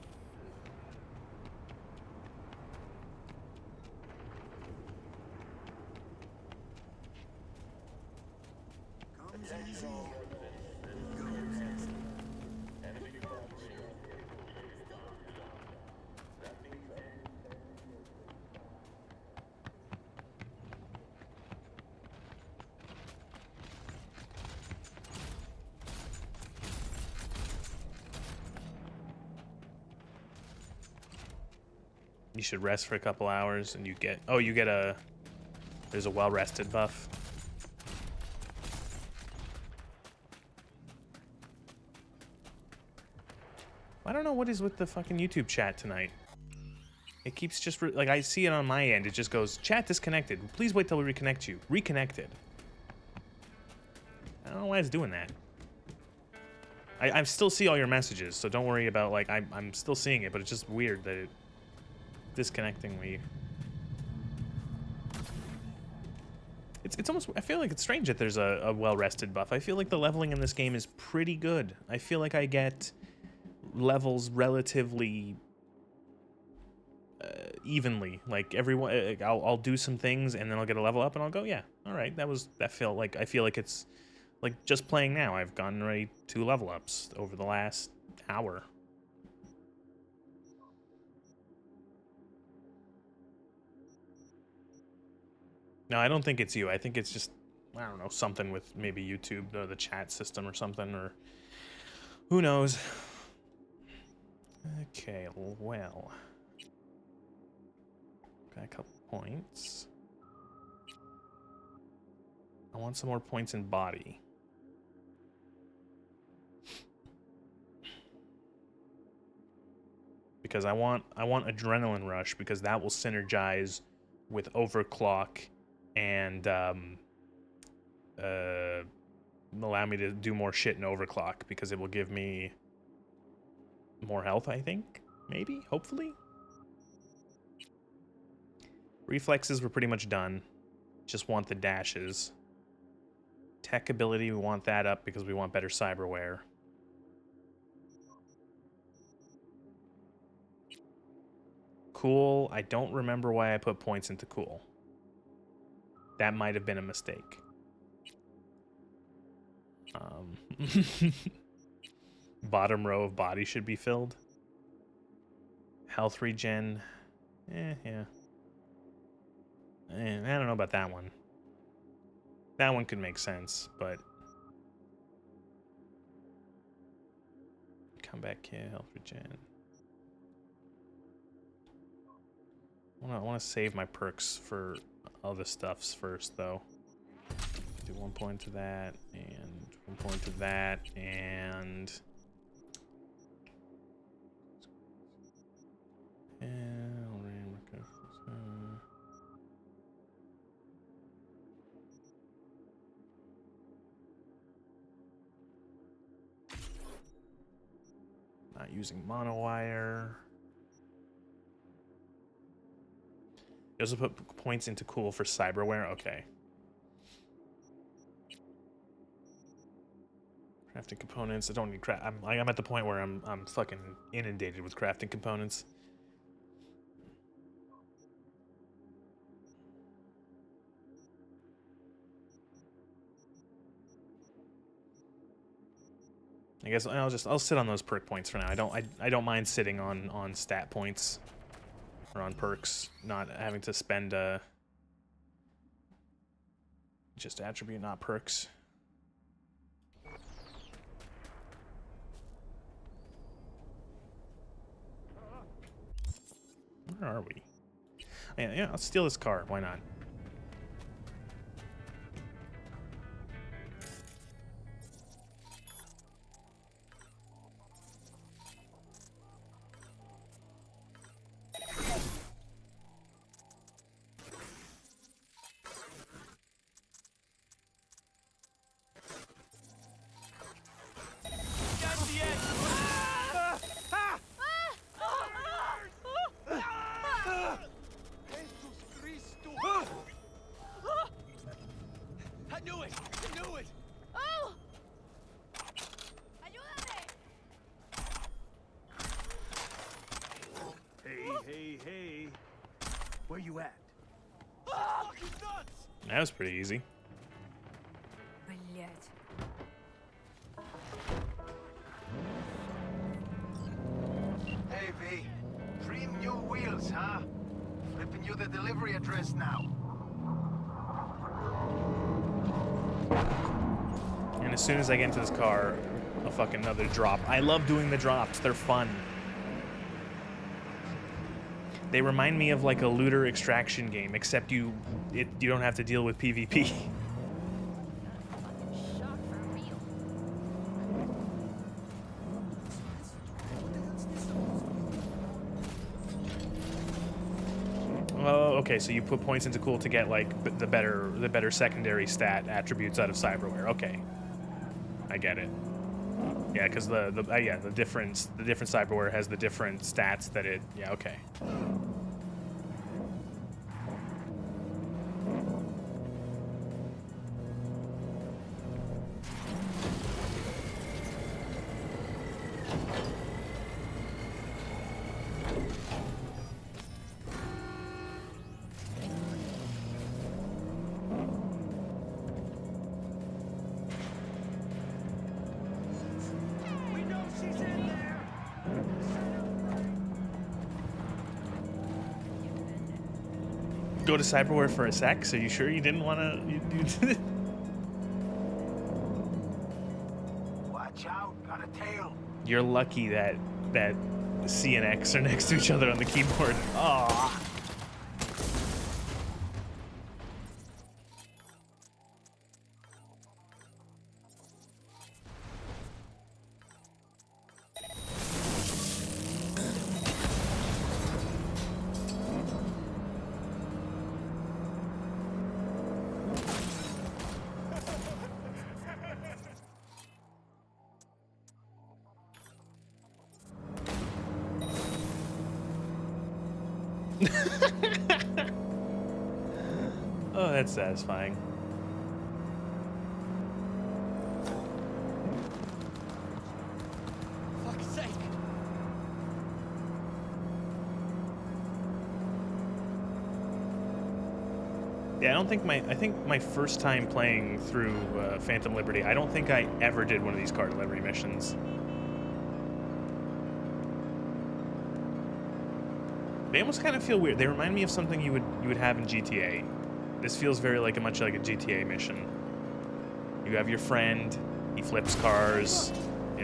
You should rest for a couple hours and you get, oh, you get a, there's a well-rested buff. I don't know what is with the fucking YouTube chat tonight. It keeps just, like, I see it on my end. It just goes, chat disconnected. Please wait till we reconnect you. Reconnected. I don't know why it's doing that. I still see all your messages, so don't worry about, like, I'm still seeing it, but it's just weird that it disconnecting me. It's almost, I feel like it's strange that there's a well-rested buff. I feel like the leveling in this game is pretty good. I feel like I get levels relatively evenly. Like everyone, I'll do some things and then I'll get a level up and I'll go, yeah, all right, that felt like, I feel like it's like just playing now. I've gotten already 2 level ups over the last hour. No, I don't think it's you. I think it's just, I don't know, something with maybe YouTube or the chat system or something, or who knows. Okay, well. Got a couple points. I want some more points in body. Because I want adrenaline rush, because that will synergize with overclock and allow me to do more shit in overclock, because it will give me more health, I think. Maybe, hopefully. Reflexes were pretty much done. Just want the dashes. Tech ability, we want that up because we want better cyberware. Cool, I don't remember why I put points into cool. That might have been a mistake. Bottom row of body should be filled. Health regen. Yeah. I don't know about that one. That one could make sense, but... Come back here, health regen. I want to save my perks for other stuffs first, though. Do 1 point to that, and 1 point to that, and... Not using monowire. You also put points into cool for cyberware. Okay. Crafting components. I don't need craft. I'm at the point where I'm fucking inundated with crafting components. I guess I'll sit on those perk points for now. I don't mind sitting on stat points or on perks, not having to spend just attribute, not perks. Where are we? Yeah, I'll steal this car. Why not? I knew it! I knew it! Oh! Ayúdame! Hey. Where you at? Fucking nuts! That was pretty easy. Блять. Hey, V. Dream new wheels, huh? Flipping you the delivery address now. And as soon as I get into this car, a fucking another drop. I love doing the drops. They're fun. They remind me of like a looter extraction game, except you don't have to deal with PvP. Oh, okay. So you put points into cool to get like the better secondary stat attributes out of cyberware. Okay, I get it. Yeah, because the different cyberware has the different stats that it. Yeah, okay. Go to cyberware for a sec? So you sure you didn't want to? Watch out, got a tail. You're lucky that C and X are next to each other on the keyboard. Aww. Oh, that's satisfying. Fuck's sake! Yeah, I think my first time playing through Phantom Liberty, I don't think I ever did one of these car delivery missions. They almost kind of feel weird. They remind me of something you would have in GTA. This feels very much like a GTA mission. You have your friend, he flips cars,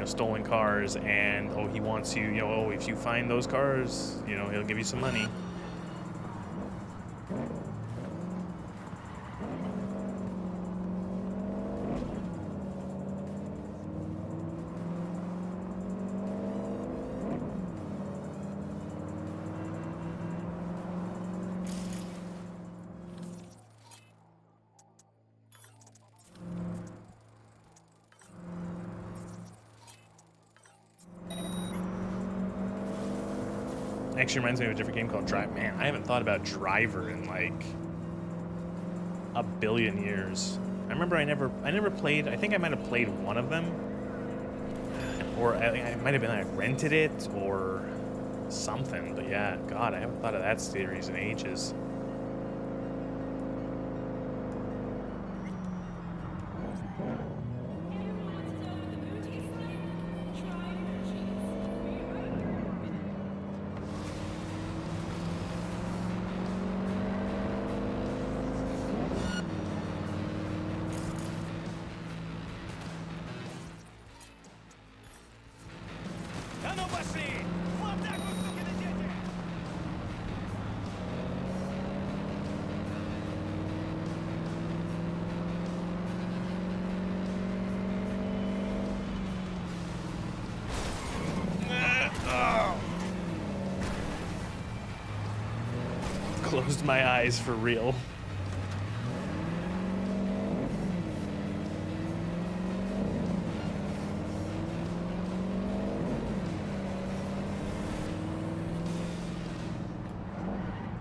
stolen cars, and he wants you, if you find those cars, he'll give you some money. Actually reminds me of a different game called Drive. Man, I haven't thought about Driver in like a billion years. I remember I never played. I think I might have played one of them, or I might have been like rented it or something. But yeah, God, I haven't thought of that series in ages. closed my eyes for real.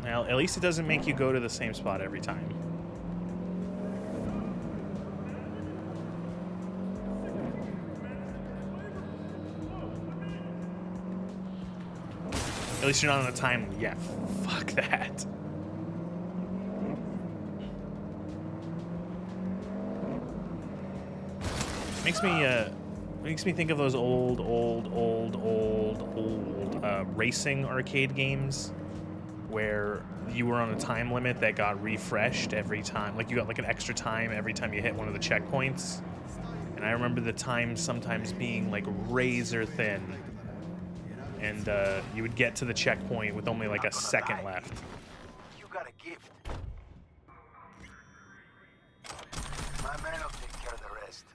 Well, at least it doesn't make you go to the same spot every time. At least you're not on a time. Yeah, fuck that. Makes me think of those old racing arcade games where you were on a time limit that got refreshed every time. Like you got like an extra time every time you hit one of the checkpoints. And I remember the time sometimes being like razor thin. And you would get to the checkpoint with only like a second left. You got a gift. My man will take care of the rest.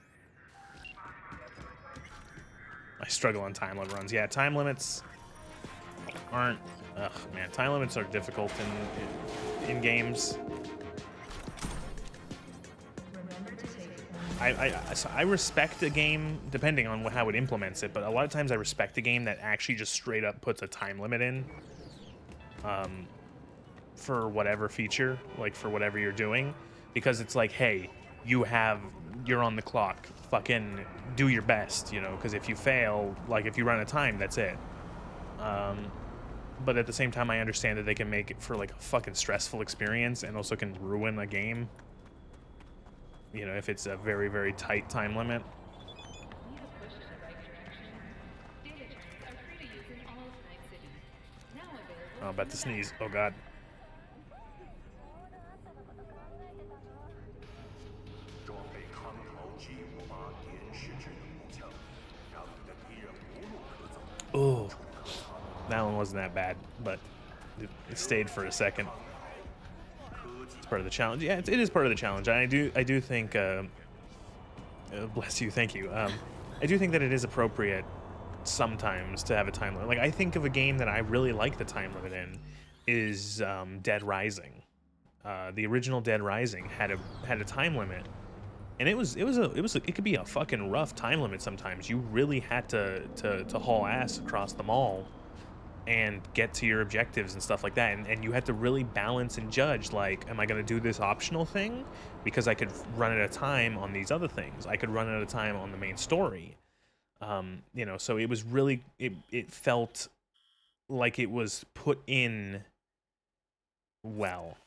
I struggle on time limit runs. Yeah, time limits aren't... Ugh, man, time limits are difficult in games. I respect a game, depending on how it implements it, but a lot of times I respect a game that actually just straight up puts a time limit in for whatever feature, like for whatever you're doing, because it's like, hey, you're on the clock, fucking do your best, you know, because if you fail, like if you run out of time, that's it. But at the same time, I understand that they can make it for like a fucking stressful experience and also can ruin a game. You know, if it's a very, very tight time limit. Oh, I'm about to sneeze. Oh, God. Oh, that one wasn't that bad, but it stayed for a second. It's part of the challenge. Yeah, it is part of the challenge. And I do think, bless you, thank you. I do think that it is appropriate sometimes to have a time limit. Like, I think of a game that I really like the time limit in is Dead Rising. The original Dead Rising had a time limit, and it could be a fucking rough time limit sometimes. You really had to haul ass across the mall and get to your objectives and stuff like that, and you had to really balance and judge, like, am I going to do this optional thing because I could run out of time on these other things, I could run out of time on the main story, you know. So it was really, it felt like it was put in well.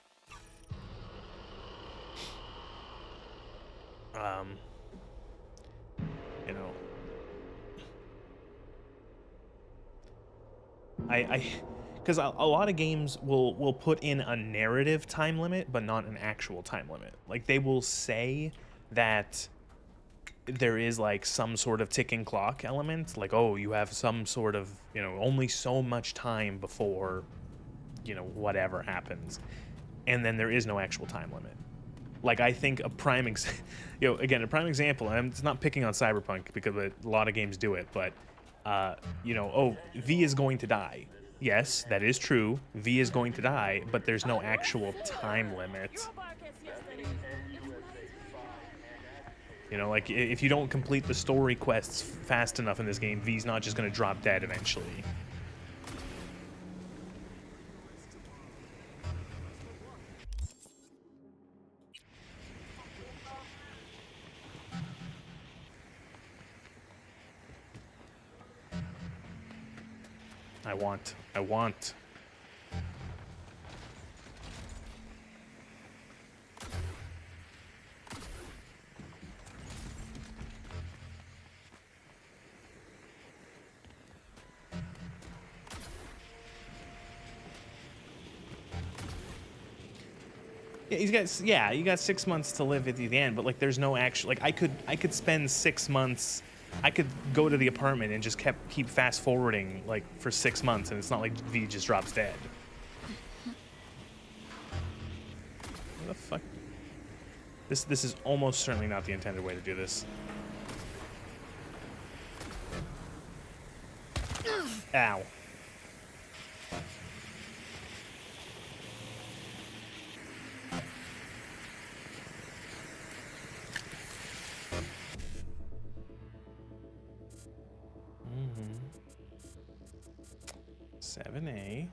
You know, because a lot of games will put in a narrative time limit, but not an actual time limit. Like, they will say that there is like some sort of ticking clock element, like, oh, you have some sort of, you know, only so much time before, you know, whatever happens, and then there is no actual time limit. Like, I think a prime example, and it's not picking on Cyberpunk because a lot of games do it, but you know, oh, V is going to die. Yes, that is true. V is going to die, but there's no actual time limit. You know, like, if you don't complete the story quests fast enough in this game, V's not just going to drop dead eventually. I want. Yeah, you got 6 months to live at the end, but like, there's no actual, like, I could spend 6 months. I could go to the apartment and just keep fast forwarding like for 6 months, and it's not like V just drops dead. What the fuck? This is almost certainly not the intended way to do this. Ow. 7A.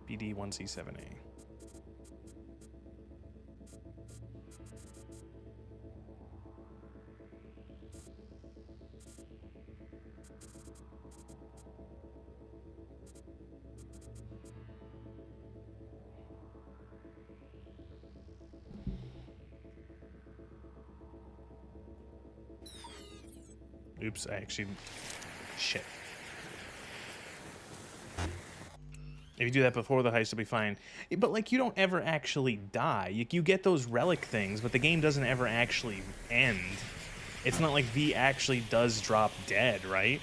BD 1C 7A. Oops, I actually... Shit. If you do that before the heist, it'll be fine. But, like, you don't ever actually die. You get those relic things, but the game doesn't ever actually end. It's not like V actually does drop dead, right?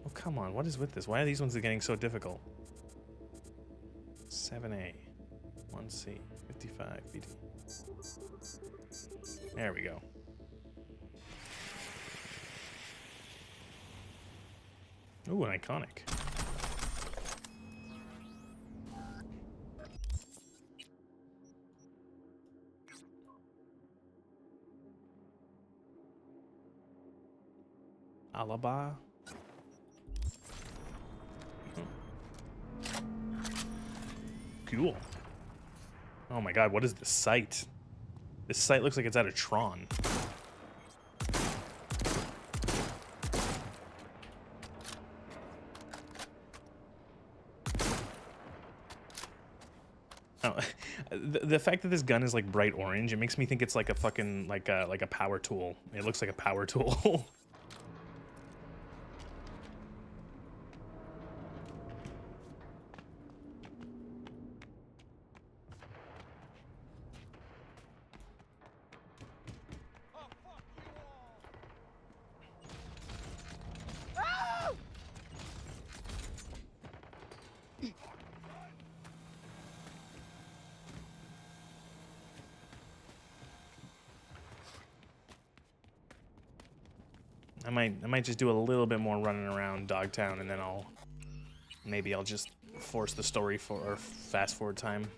Oh, come on. What is with this? Why are these ones getting so difficult? 7A. 1C. 55. BD. There we go. Ooh, an iconic. Alaba. Cool. Oh my god, what is this site? This site looks like it's out of Tron. Oh, the fact that this gun is like bright orange, it makes me think it's like a fucking like a power tool. It looks like a power tool. I might just do a little bit more running around Dogtown, and then maybe I'll just force the story or fast forward time.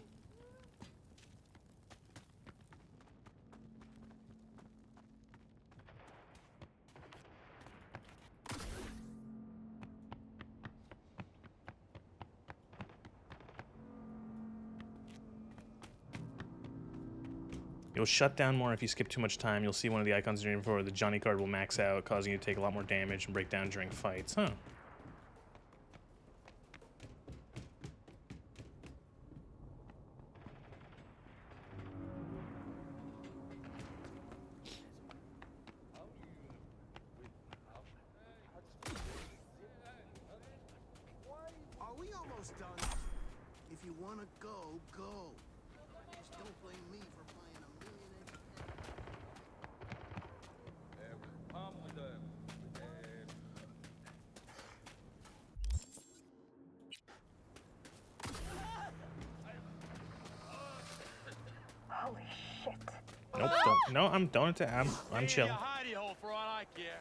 You'll shut down more if you skip too much time. You'll see one of the icons during before the Johnny card will max out, causing you to take a lot more damage and break down during fights. Huh. Are we almost done? If you wanna go, go. Just don't blame me for playing a million Holy shit. Nope. No, I'm chill. Hidey hole for all I care.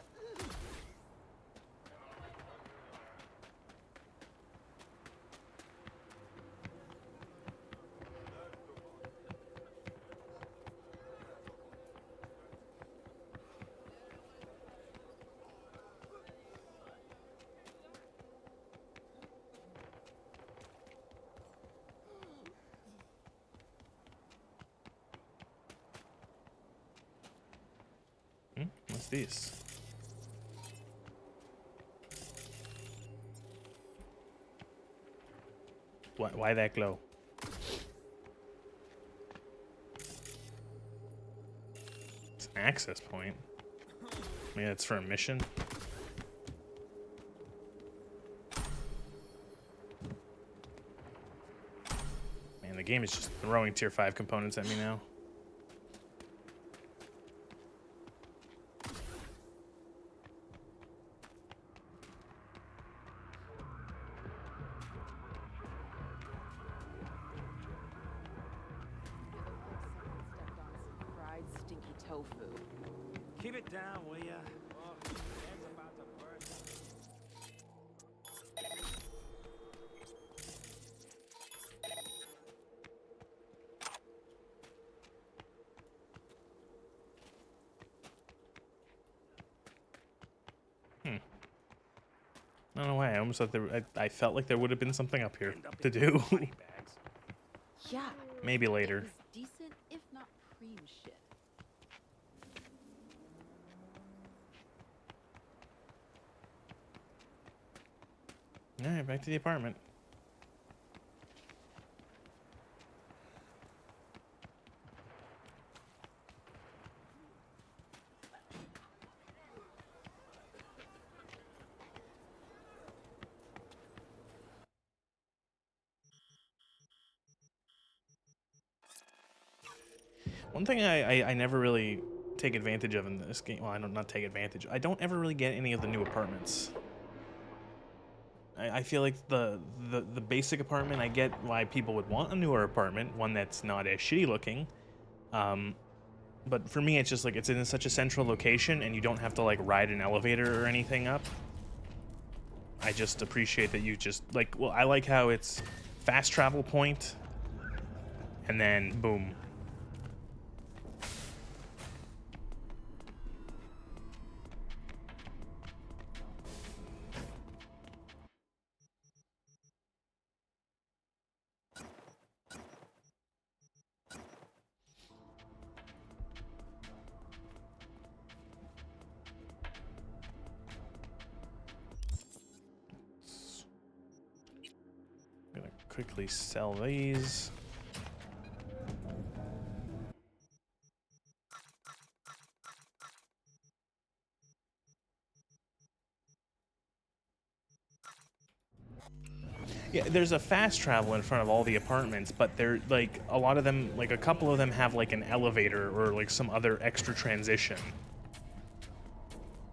What's this? Why that glow? It's an access point. Maybe it's for a mission. Man, the game is just throwing tier 5 components at me now. Keep it down, will ya? Oh, head's about to burst. don't know why. I almost thought I felt like there would have been something up here to do. Yeah. Maybe later. It was decent, if not cream shit. All right, back to the apartment. One thing I never really take advantage of in this game, well, I don't not take advantage. I don't ever really get any of the new apartments. I feel like the basic apartment, I get why people would want a newer apartment, one that's not as shitty looking. But for me, it's just like it's in such a central location, and you don't have to like ride an elevator or anything up. I just appreciate that you just like. Well, I like how it's fast travel point, and then boom. Quickly sell these. Yeah, there's a fast travel in front of all the apartments, but they're like a lot of them, like a couple of them have like an elevator or like some other extra transition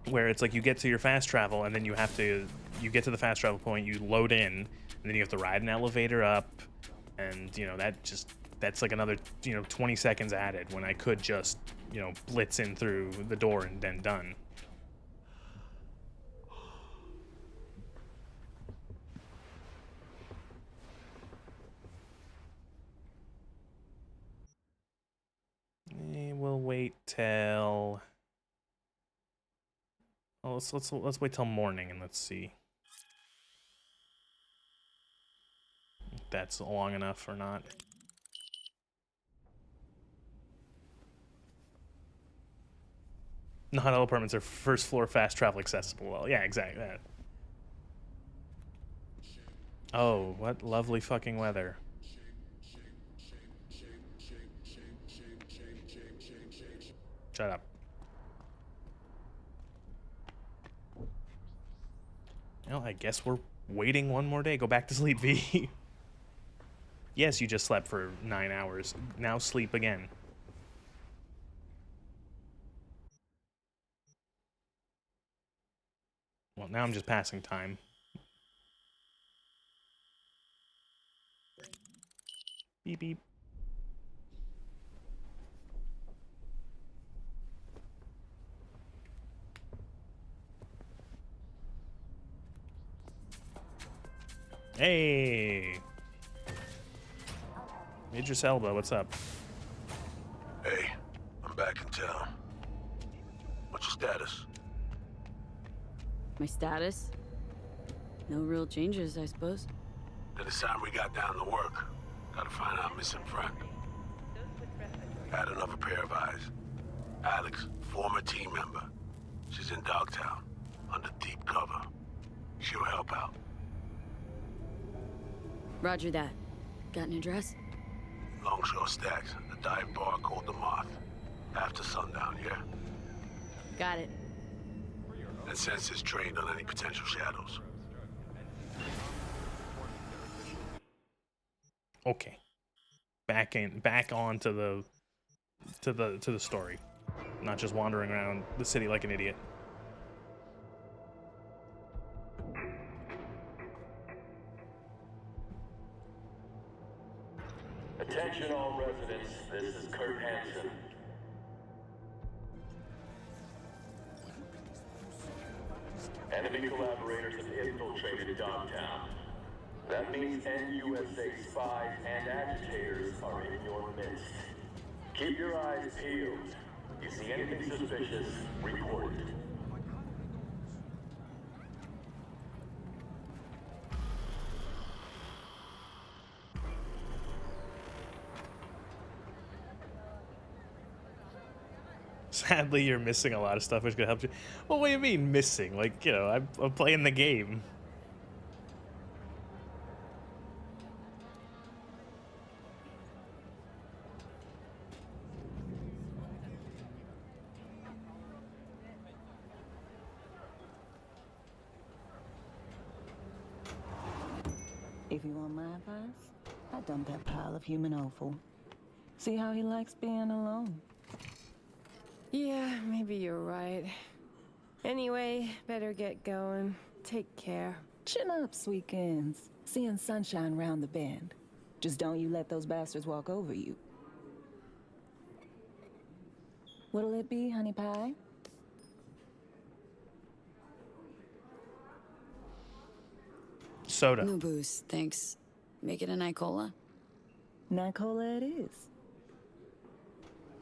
where it's like you get to your fast travel and then you get to the fast travel point, you load in, and then you have to ride an elevator up, and you know that's like another 20 seconds added when I could just blitz in through the door and then done. We'll wait till. Oh, let's wait till morning and let's see if that's long enough or not. Not all apartments are first floor fast travel accessible. Well, yeah, exactly that. Oh, what lovely fucking weather. Shut up. Well, I guess we're waiting one more day. Go back to sleep, V. Yes, you just slept for 9 hours. Now sleep again. Well, now I'm just passing time. Beep, beep. Hey! Idris Elba, what's up? Hey, I'm back in town. What's your status? My status? No real changes, I suppose. Then it's time we got down to work. Gotta find our missing friend. Had another pair of eyes. Alex, former team member. She's in Dogtown, under deep cover. She'll help out. Roger that. Got an address? Longshore Stacks, a dive bar called the Moth. After sundown, yeah? Got it. And sensors trained on any potential shadows. Okay. Back on to the story. Not just wandering around the city like an idiot. Attention all residents, this is Kurt Hansen. Enemy collaborators have infiltrated Dogtown. That means NUSA spies and agitators are in your midst. Keep your eyes peeled. You see anything suspicious, report it. Sadly, you're missing a lot of stuff which could help you. Well, what do you mean missing? Like, you know, I'm playing the game. If you want my advice, I dump that pile of human offal. See how he likes being alone. Yeah, maybe you're right. Anyway, better get going. Take care. Chin up, Sweekends. Seeing sunshine round the bend. Just don't you let those bastards walk over you. What'll it be, honey pie? Soda. No booze, thanks. Make it a Nicola. Nicola it is.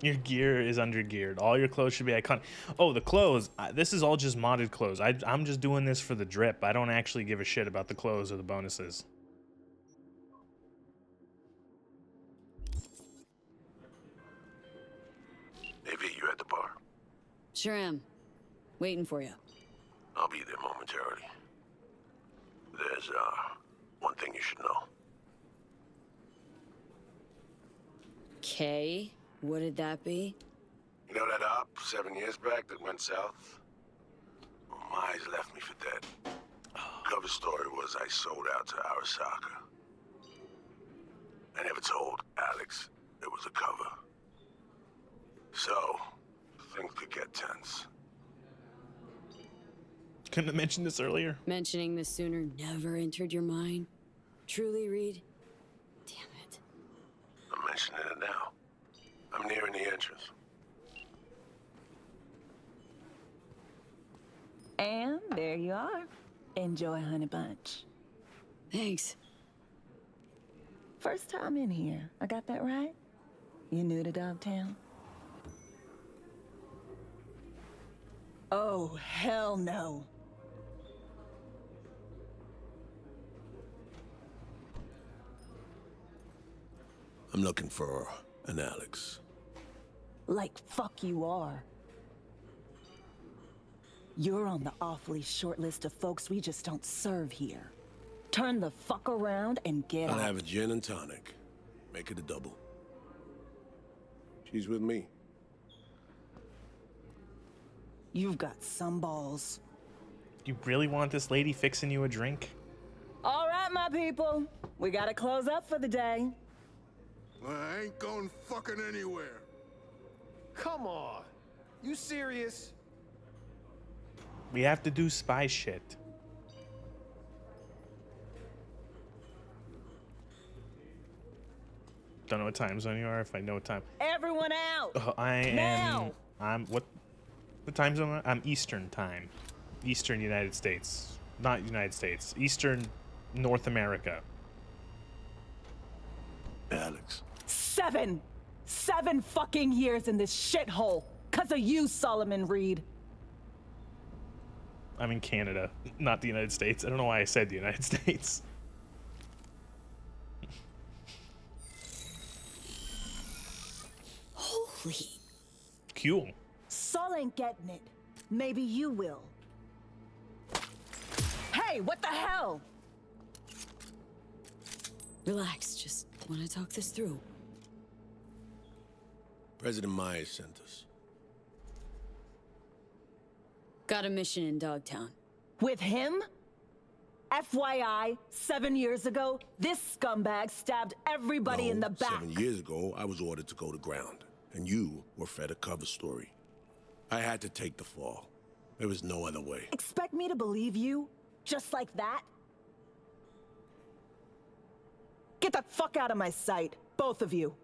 Your gear is under-geared. All your clothes should be iconic. Oh, the clothes. This is all just modded clothes. I'm just doing this for the drip. I don't actually give a shit about the clothes or the bonuses. Hey, V, you at the bar? Sure am. Waiting for you. I'll be there momentarily. There's, one thing you should know. Okay, what did that be? You know that op 7 years back that went south? Well, my eyes left me for dead. Cover story was I sold out to Arasaka. I never told Alex it was a cover. So, things could get tense. Couldn't have mentioned this earlier. Mentioning this sooner never entered your mind? Truly, Reed? Damn it. I'm mentioning it now. I'm nearing the entrance. And there you are. Enjoy, honey bunch. Thanks. First time in here. I got that right? You new to Dogtown? Oh, hell no. I'm looking for an Alex. Like fuck you are. You're on the awfully short list of folks we just don't serve here. Turn the fuck around and get I'll out. have a gin and tonic. Make it a double. She's with me. You've got some balls. You really want this lady fixing you a drink? All right, my people. We gotta close up for the day. I ain't going fucking anywhere. Come on. You serious? We have to do spy shit. Don't know what time zone you are. If I know what time. Everyone out! I am. Now! I'm what time zone? I'm Eastern time. Eastern United States. Not United States. Eastern North America. Alex. 7 fucking years in this shithole. 'Cause of you, Solomon Reed. I'm in Canada, not the United States. I don't know why I said the United States. Holy. Cool. Sol ain't getting it. Maybe you will. Hey, what the hell? Relax, just want to talk this through. President Myers sent us. Got a mission in Dogtown. With him? FYI, 7 years ago, this scumbag stabbed everybody in the back. 7 years ago, I was ordered to go to ground, and you were fed a cover story. I had to take the fall. There was no other way. Expect me to believe you? Just like that? Get the fuck out of my sight, both of you.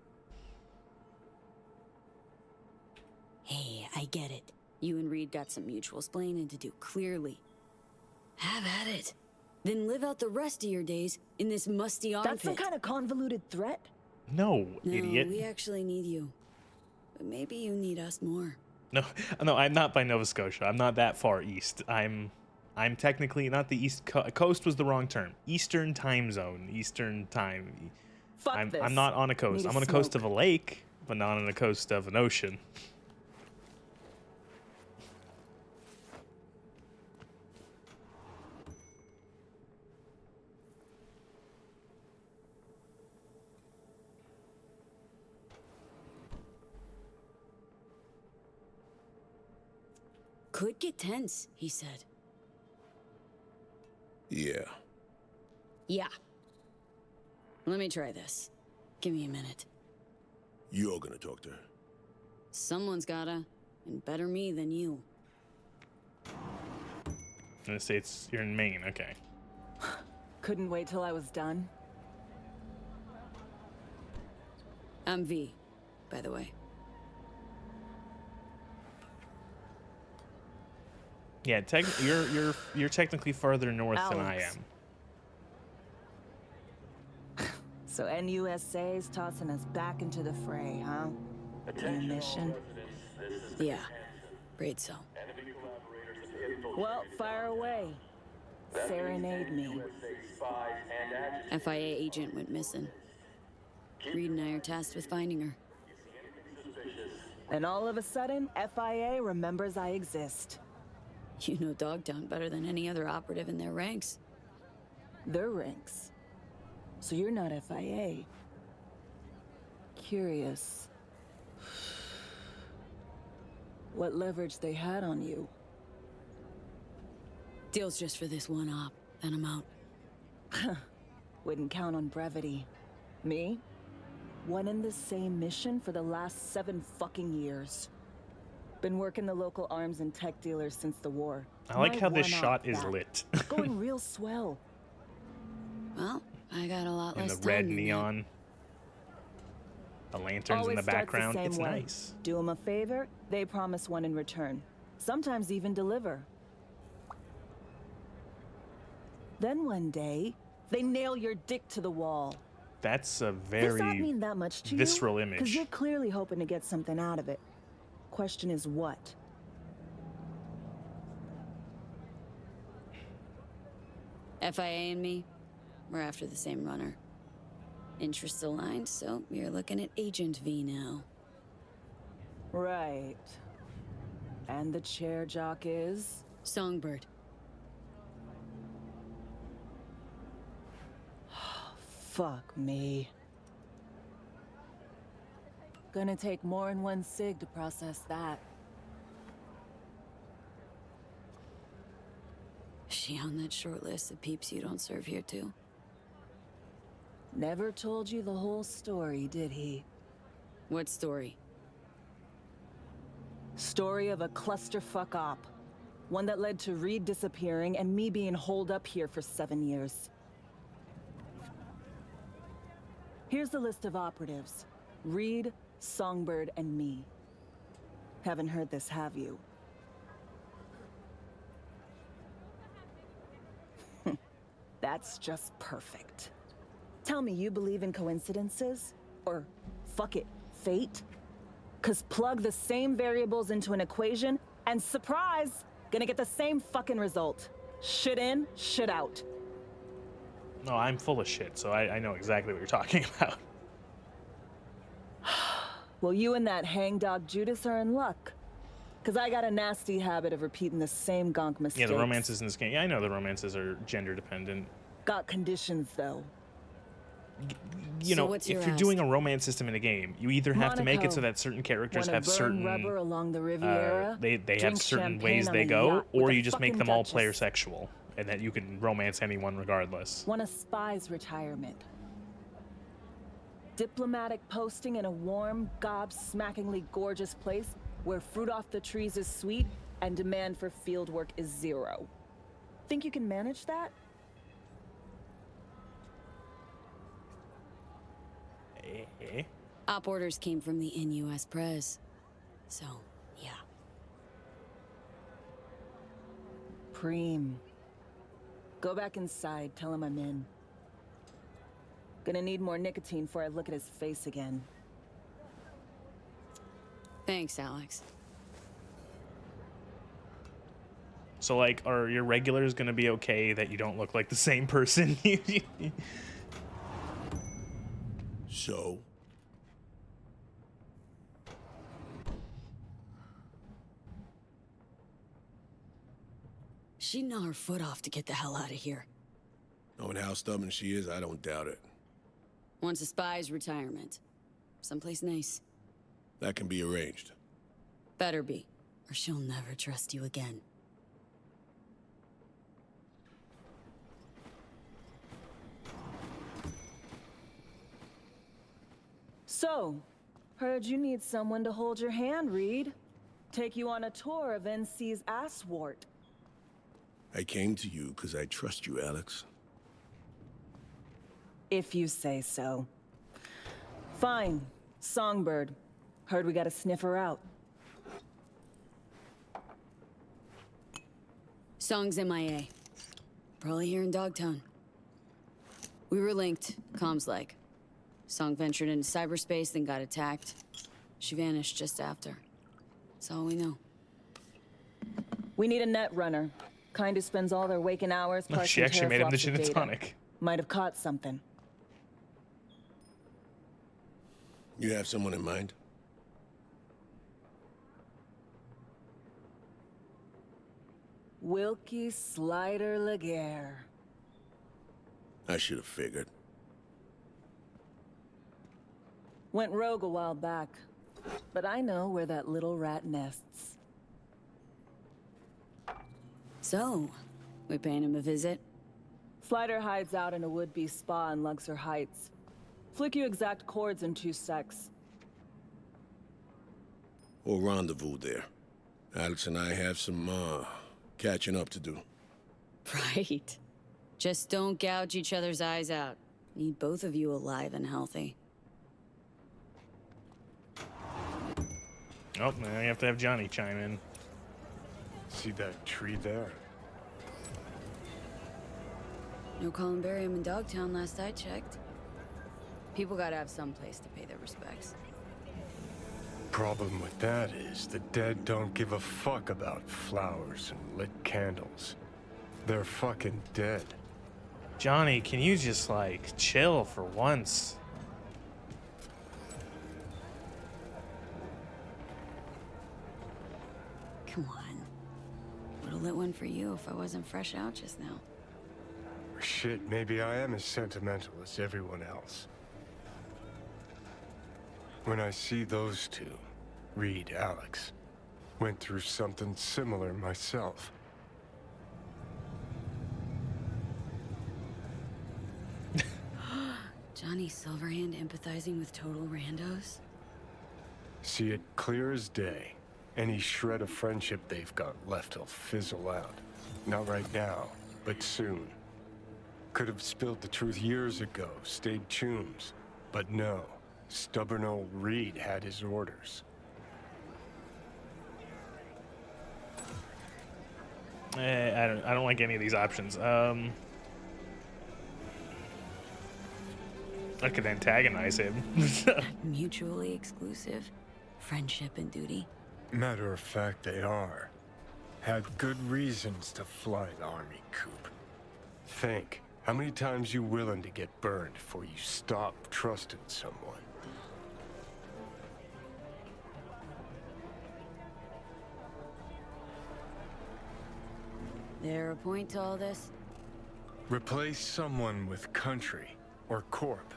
Hey, I get it. You and Reed got some mutual explaining to do, clearly. Have at it. Then live out the rest of your days in this musty armpit. That's some kind of convoluted threat? No, No, idiot. we actually need you. But maybe you need us more. No, I'm not by Nova Scotia. I'm not that far east. I'm technically not the east coast was the wrong term. Eastern time zone. Eastern time. Fuck this. I'm not on a coast. Need I'm on a coast of a lake, but not on a coast of an ocean. could get tense, he said. Yeah. Yeah. Let me try this. Give me a minute. You're gonna talk to her. Someone's gotta, and better me than you. I'm gonna say you're in Maine, okay. Couldn't wait till I was done. I'm V, by the way. Yeah, you're technically farther north than I Alex. am. So NUSA's tossing us back into the fray, huh? New mission? Yeah, afraid so. Well, fire away. Serenade me. FIA agent went missing. Reed and I are tasked with finding her. And all of a sudden, FIA remembers I exist. You know Dogtown better than any other operative in their ranks. Their ranks? So you're not FIA. Curious. What leverage they had on you? Deal's just for this one op, then I'm out. Wouldn't count on brevity. Me? One in the same mission for the last 7 fucking years. Been working the local arms and tech dealers since the war. I like Might how this one-up shot is that. lit. Going real swell. Well, I got a lot And less the red time than that. neon. The lanterns in the Always starts background. same It's way. nice. Do them a favor, they promise one in return. Sometimes even deliver. Then one day, they nail your dick to the wall. That's a Does that very mean that much to visceral you? Because image. you're clearly hoping to get something out of it. Question is what? FIA and me, we're after the same runner. Interests aligned, so you're looking at Agent V now. Right. And the chair jock is? Songbird. Fuck me. Gonna take more than one cig to process that. She on that short list of peeps you don't serve here too? Never told you the whole story, did he? What story? Story of a clusterfuck op. One that led to Reed disappearing and me being holed up here for 7 years. Here's the list of operatives. Reed, Songbird, and me. Haven't heard this, have you? That's just perfect. Tell me you believe in coincidences? Or, fuck it, fate? 'Cause plug the same variables into an equation, and surprise! Gonna get the same fucking result. Shit in, shit out. No, I'm full of shit, so I know exactly what you're talking about. Well, you and that hangdog Judas are in luck. 'Cause I got a nasty habit of repeating the same gonk mistakes. Yeah, the romances in this game. Yeah, I know the romances are gender dependent. Got conditions, though. You know, if you're doing a romance system in a game, you either have to make it so Monaco. that certain characters Wanna have burn certain rubber along the Riviera? they have Drink certain champagne ways on they a go, yacht with or a you just make fucking them all duchess. player sexual, and that you can romance anyone regardless. Want a spy's retirement. Diplomatic posting in a warm, gobsmackingly gorgeous place where fruit off the trees is sweet and demand for field work is 0. Think you can manage that? Op orders came from the NUS Press. So, yeah. Preem. Go back inside, tell him I'm in. Gonna need more nicotine before I look at his face again. Thanks, Alex. So, like, are your regulars gonna be okay that you don't look like the same person? So? She'd gnaw her foot off to get the hell out of here. Knowing how stubborn she is, I don't doubt it. Wants a spy's retirement. Someplace nice. That can be arranged. Better be. or she'll never trust you again. So, heard you need someone to hold your hand, Reed. Take you on a tour of NC's asswart. I came to you because I trust you, Alex. If you say so. Fine. Songbird. Heard we gotta sniff her out. Song's MIA. Probably here in Dogtown. We were linked, comms like. Song ventured into cyberspace, then got attacked. She vanished just after. That's all we know. We need a net runner. Kind who spends all their waking hours parsing She actually made him the teraflops of gin and data. tonic. Might have caught something. You have someone in mind? Wilkie Slider Laguerre. I should have figured. Went rogue a while back. But I know where that little rat nests. So, we paying him a visit? Slider hides out in a would-be spa in Luxor Heights. Flick you exact chords in 2 secs. We'll rendezvous there. Alex and I have some, catching up to do. Right. Just don't gouge each other's eyes out. Need both of you alive and healthy. Oh, now you have to have Johnny chime in. See that tree there? No columbarium in Dogtown last I checked. People gotta have some place to pay their respects. Problem with that is the dead don't give a fuck about flowers and lit candles. They're fucking dead. Johnny, can you just, like, chill for once? Come on. Would've lit one for you if I wasn't fresh out just now. Shit, maybe I am as sentimental as everyone else. When I see those two, Reed, Alex, went through something similar myself. Johnny Silverhand empathizing with total randos? See it clear as day. Any shred of friendship they've got left will fizzle out. Not right now, but soon. Could have spilled the truth years ago, stayed chooms. But no, stubborn old Reed had his orders. I don't like any of these options. I could antagonize him. Mutually exclusive. Friendship and duty. Matter of fact, they are. Had good reasons to fly the army coup. Think, how many times you willing to get burned before you stop trusting someone? There a point to all this? Replace someone with country or corp.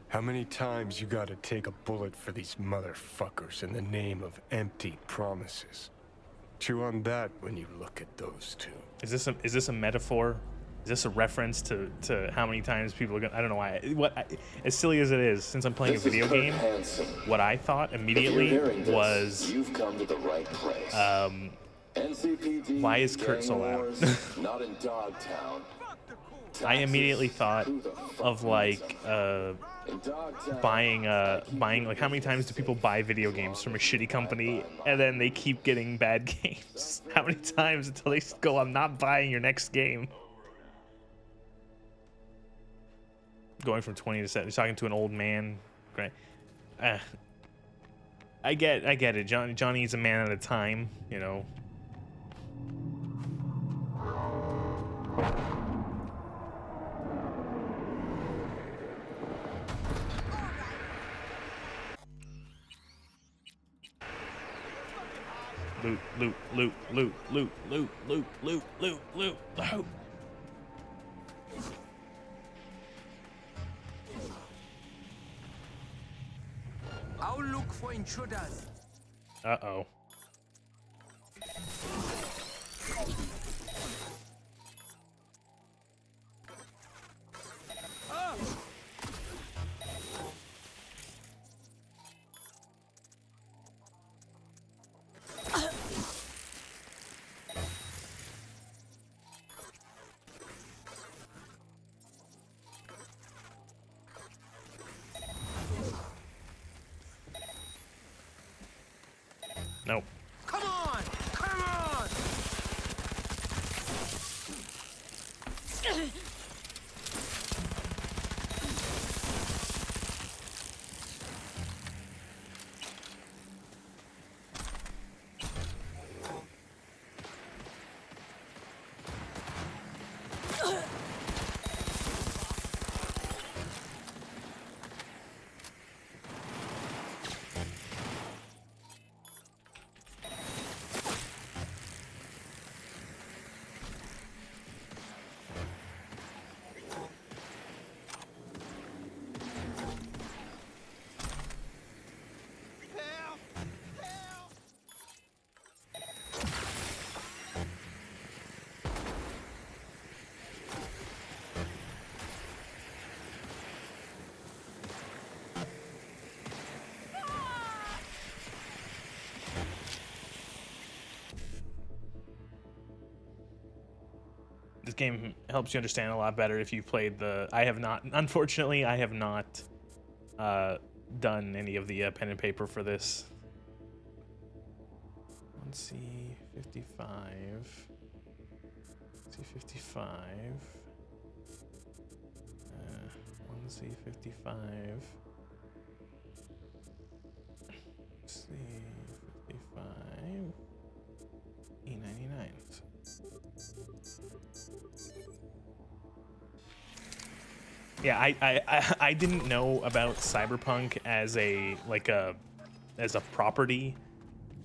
How many times you gotta take a bullet for these motherfuckers in the name of empty promises? Chew on that when you look at those two. Is this a metaphor? Is this a reference to how many times people are gonna? I don't know why. As silly as it is, since I'm playing a video game, what I thought immediately was, you've come to the right place. NCPD, why is Kurt so loud? Not in Dogtown. I immediately thought of like buying like how many times do people buy video games from a shitty company and then they keep getting bad games? How many times until they go, I'm not buying your next game? Going from 20 to 7. He's talking to an old man. Great. I get it. Johnny's a man at a time, you know. Loot, loot, loot, loot, loot, loot, loot, loot, loot, loot, loot. I'll look for intruders. Uh-oh. Nope. Come on! Come on! This game helps you understand a lot better if you played the. I have not. Unfortunately, I have not done any of the pen and paper for this. Let's see, 55. Let's see, 55. 1C55. C55. E99. Yeah, I didn't know about Cyberpunk as a property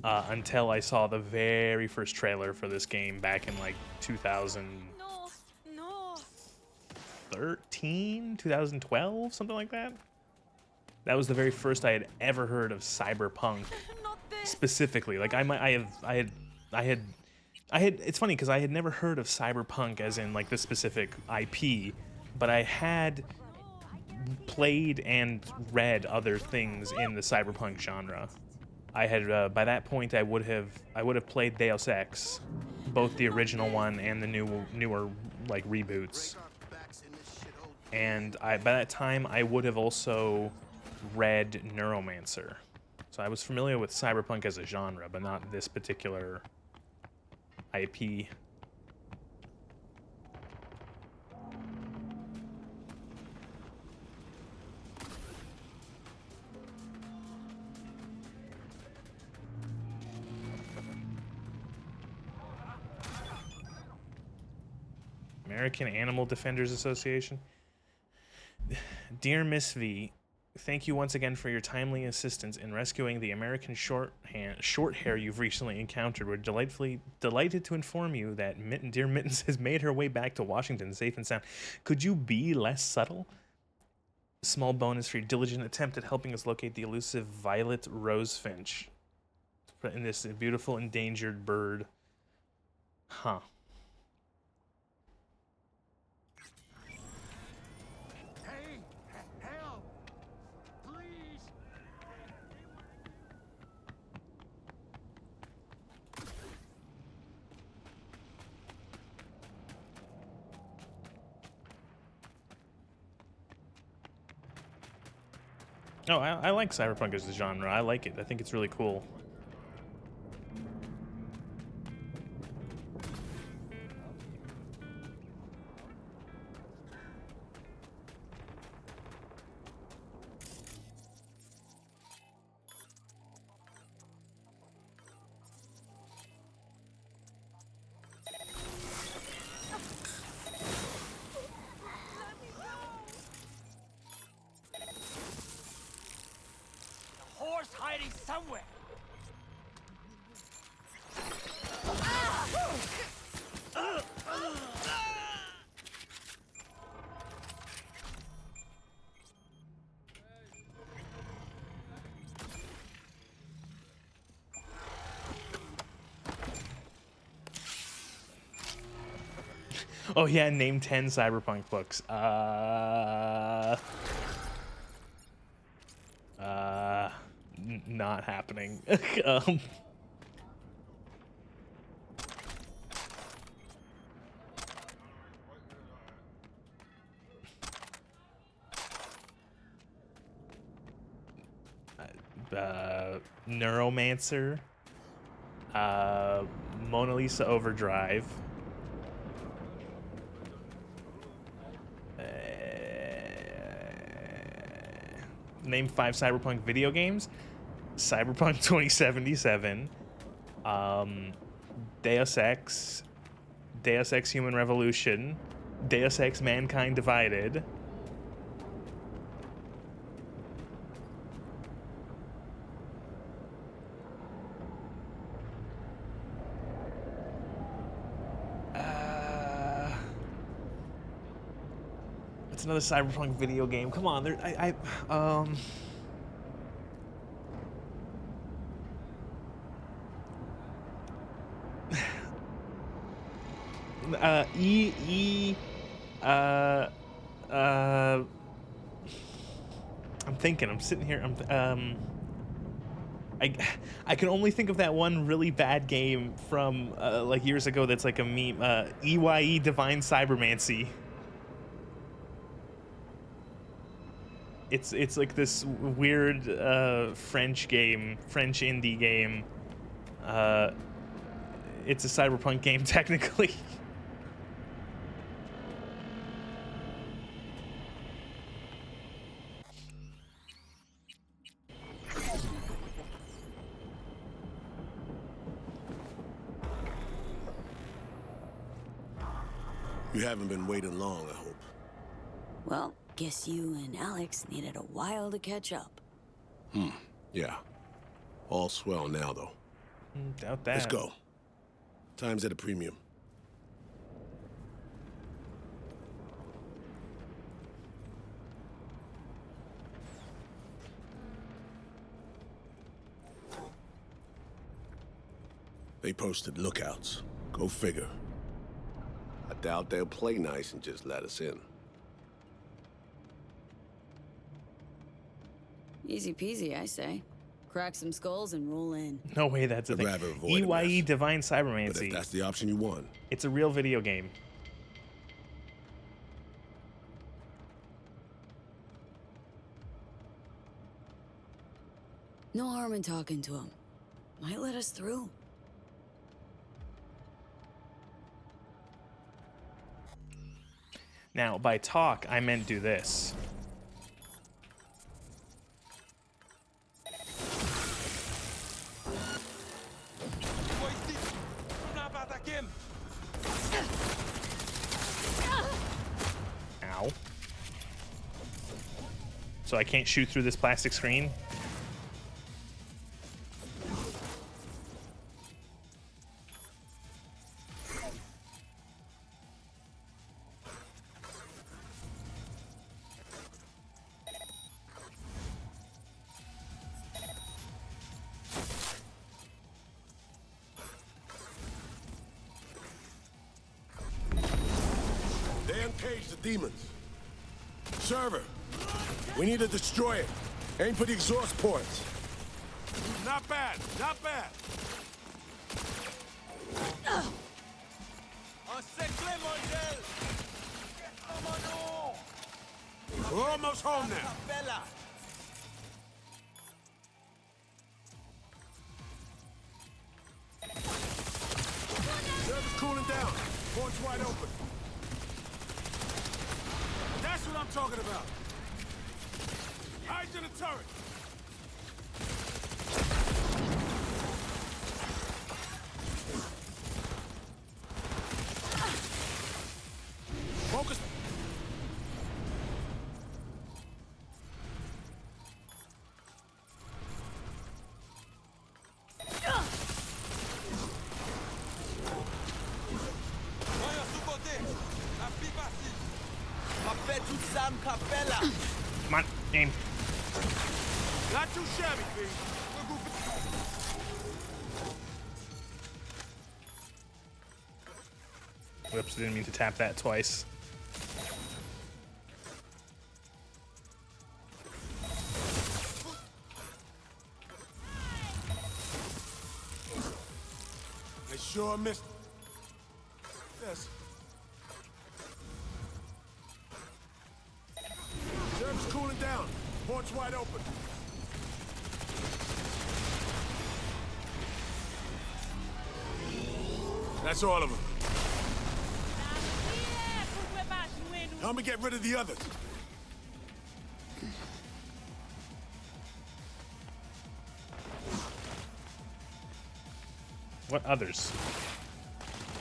until I saw the very first trailer for this game back in like 2013, 2012, something like that. That was the very first I had ever heard of Cyberpunk specifically. Like I had. It's funny because I had never heard of Cyberpunk as in like the specific IP, but I had played and read other things in the Cyberpunk genre. I had by that point I would have played Deus Ex, both the original one and the newer like reboots. And by that time I would have also read Neuromancer. So I was familiar with Cyberpunk as a genre, but not this particular IP. American Animal Defenders Association. Dear Miss V, thank you once again for your timely assistance in rescuing the American short hair you've recently encountered. We're delighted to inform you that dear Mittens has made her way back to Washington safe and sound. Could you be less subtle? Small bonus for your diligent attempt at helping us locate the elusive Violet Rosefinch in this beautiful endangered bird. Huh. Oh, I like Cyberpunk as a genre. I like it. I think it's really cool. Horse hiding somewhere. Oh yeah, name 10 Cyberpunk books. Not happening. Neuromancer, Mona Lisa Overdrive. Name 5 Cyberpunk video games. Cyberpunk 2077. Deus Ex. Deus Ex Human Revolution. Deus Ex Mankind Divided. It's another Cyberpunk video game. Come on, I'm thinking. I'm sitting here. I can only think of that one really bad game from like years ago. That's like a meme. EYE Divine Cybermancy. It's like this weird French game, French indie game. It's a Cyberpunk game technically. You haven't been waiting long, I hope. Well, guess you and Alex needed a while to catch up. Yeah. All swell now, though. Doubt that. Let's go. Time's at a premium. They posted lookouts. Go figure. I doubt they'll play nice and just let us in. Easy peasy, I say. Crack some skulls and roll in. No way that's a I'd thing. rather avoid a EYE mess. Divine But Cybermancy. if that's the option you want. It's a real video game. No harm in talking to him. Might let us through. Now, by talk, I meant do this. Ow. So I can't shoot through this plastic screen? They uncaged the demons. Server, we need to destroy it. Aim for the exhaust ports. Not bad, not bad. We're almost home now. Server's cooling down. Port's wide open. That's what I'm talking about. Eyes in the turret. Focus. Come on, aim. Not too shabby, B. Whoops, didn't mean to tap that twice. I sure missed. Yes. Server's cooling down. Port's wide open. That's all of them. Help me get rid of the others. What others?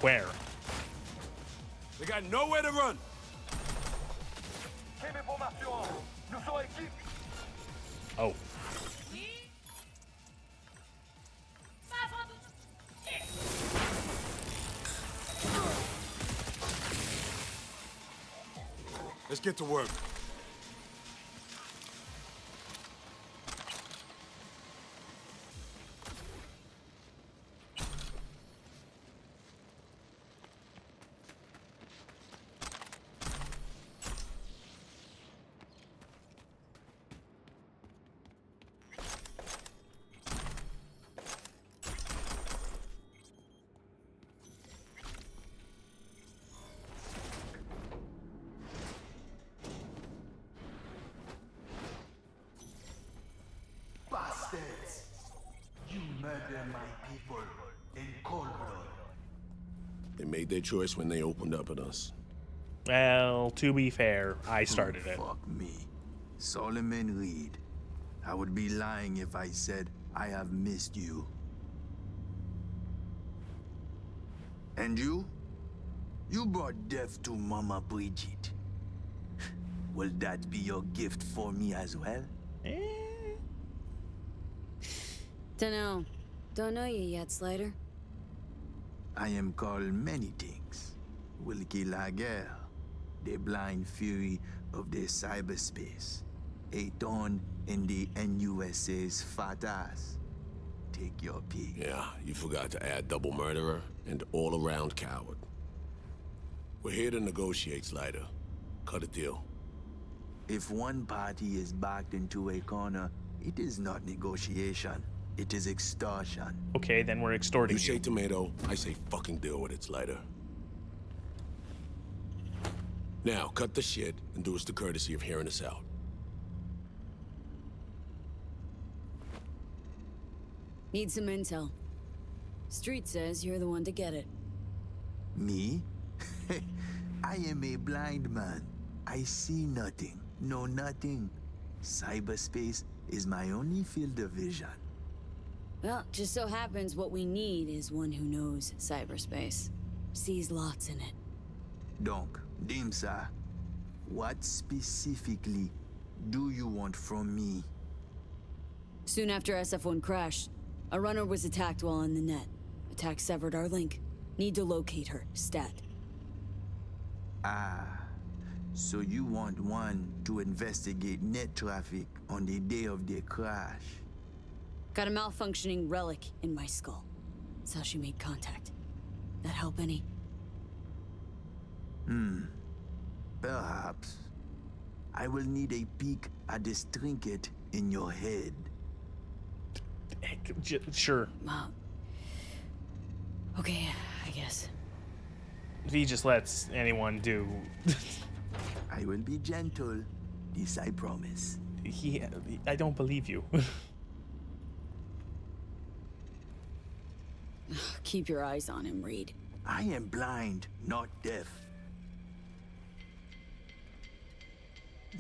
Where? They got nowhere to run. Oh. Let's get to work. Bastards! You murder my people in cold blood. They made their choice when they opened up at us. Well, to be fair, I started it. Fuck me. Solomon Reed. I would be lying if I said I have missed you. And you? You brought death to Mama Bridget. Will that be your gift for me as well? Dunno. Don't know you yet, Slider. I am called many things. Wilkie Laguerre, the blind fury of the cyberspace. A thorn in the NUSA's fat ass. Take your pick. Yeah, you forgot to add double murderer and all-around coward. We're here to negotiate, Slider. Cut a deal. If one party is backed into a corner, it is not negotiation. It is extortion. Okay, then we're extorting you. You say tomato, I say fucking deal with it, Slider. Now, cut the shit and do us the courtesy of hearing us out. Need some intel. Street says you're the one to get it. Me? I am a blind man. I see nothing, know nothing. Cyberspace is my only field of vision. Well, just so happens what we need is one who knows cyberspace. Sees lots in it. Donc, Dimsa, what specifically do you want from me? Soon after SF-1 crashed, a runner was attacked while on the net. Attack severed our link. Need to locate her, stat. Ah, so you want one to investigate net traffic on the day of the crash? Got a malfunctioning relic in my skull. That's how she made contact. That help any? Perhaps. I will need a peek at this trinket in your head. Sure. Okay, I guess. If he just lets anyone do... I will be gentle. This I promise. I don't believe you. Keep your eyes on him, Reed. I am blind, not deaf.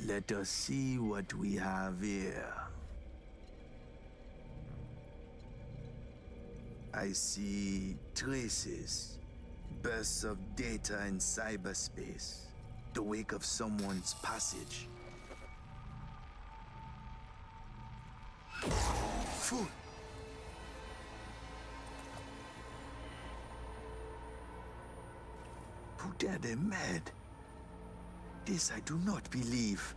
Let us see what we have here. I see traces, bursts of data in cyberspace, the wake of someone's passage. Fool! Who dare they mad? This I do not believe.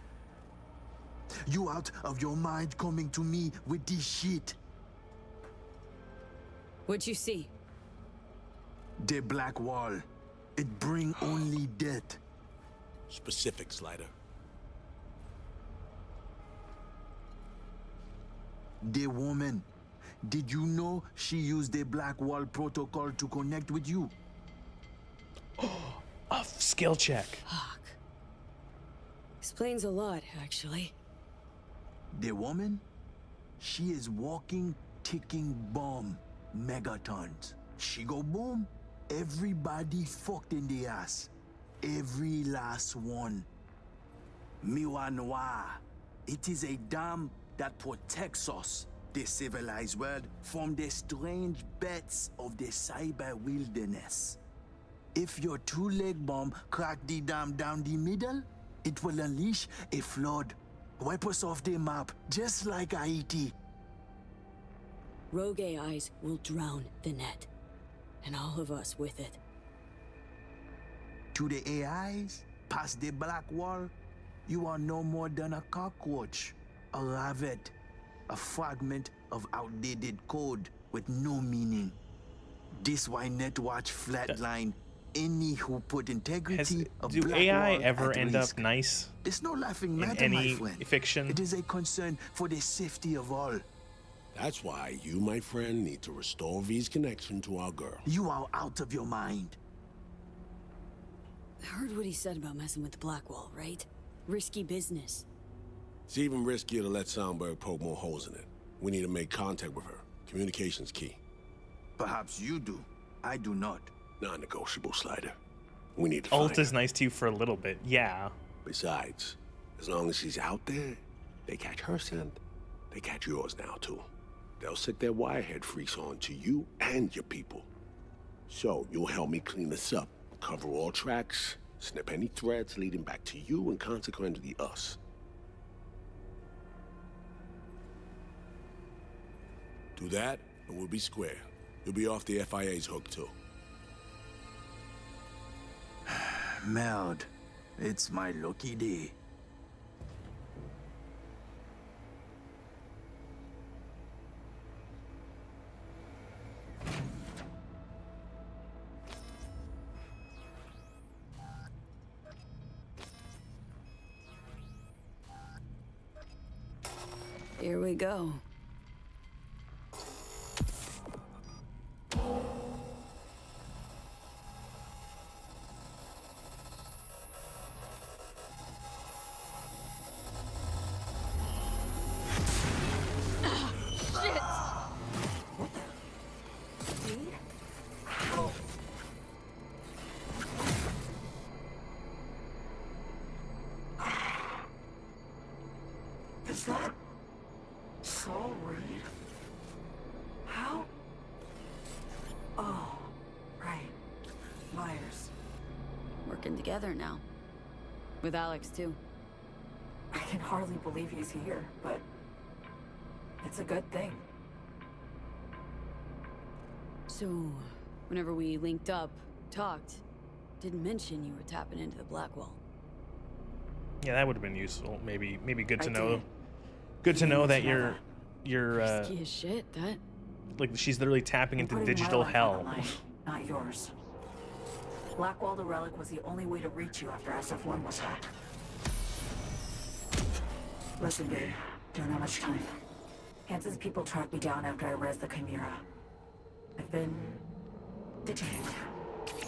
You out of your mind coming to me with this shit? What'd you see? The black wall. It bring only death. Specific, Slider. The woman. Did you know she used the black wall protocol to connect with you? A skill check. Fuck. Explains a lot, actually. The woman? She is walking, ticking bomb. Megatons. She go boom, Everybody fucked in the ass. Every last one. Miwa Noir. It is a dam that protects us, the civilized world, from the strange bets of the cyber wilderness. If your two-leg bomb crack the dam down the middle, it will unleash a flood. Wipe us off the map, just like Haiti. Rogue AIs will drown the net, and all of us with it. To the AIs, past the black wall, you are no more than a cockroach, a rabbit, a fragment of outdated code with no meaning. This why Netwatch flatline any who put integrity of do black AI wall ever at end risk. up nice? It's no laughing in matter, my any friend. fiction? It is a concern for the safety of all. That's why you, my friend, need to restore V's connection to our girl. You are out of your mind. I heard what he said about messing with the Blackwall, right? Risky business. It's even riskier to let Songbird poke more holes in it. We need to make contact with her. Communication's key. Perhaps you do. I do not. Non-negotiable, Slider. We need to Ult find is her. nice to you for a little bit, yeah. Besides, as long as she's out there, they catch her scent, they catch yours now, too. They'll sick their wirehead freaks on to you and your people. So, you'll help me clean this up, cover all tracks, snip any threads leading back to you and consequently us. Do that, and we'll be square. You'll be off the FIA's hook, too. Meld, it's my lucky day. Here we go. Is that Saul Reed? How? Oh, right. Myers. Working together now. With Alex, too. I can hardly believe he's here, but it's a good thing. So, whenever we linked up, talked, didn't mention you were tapping into the Blackwall. Yeah, that would have been useful. Maybe good to I know. did. Good to You know need that to know you're Risky as shit, that. like she's literally tapping into Putting my digital life on hell. the line, not yours. Blackwall the Relic was the only way to reach you after SF-1 was hacked. Listen, babe, don't have much time. Hansen's people tracked me down after I rezzed the Chimera. I've been detained.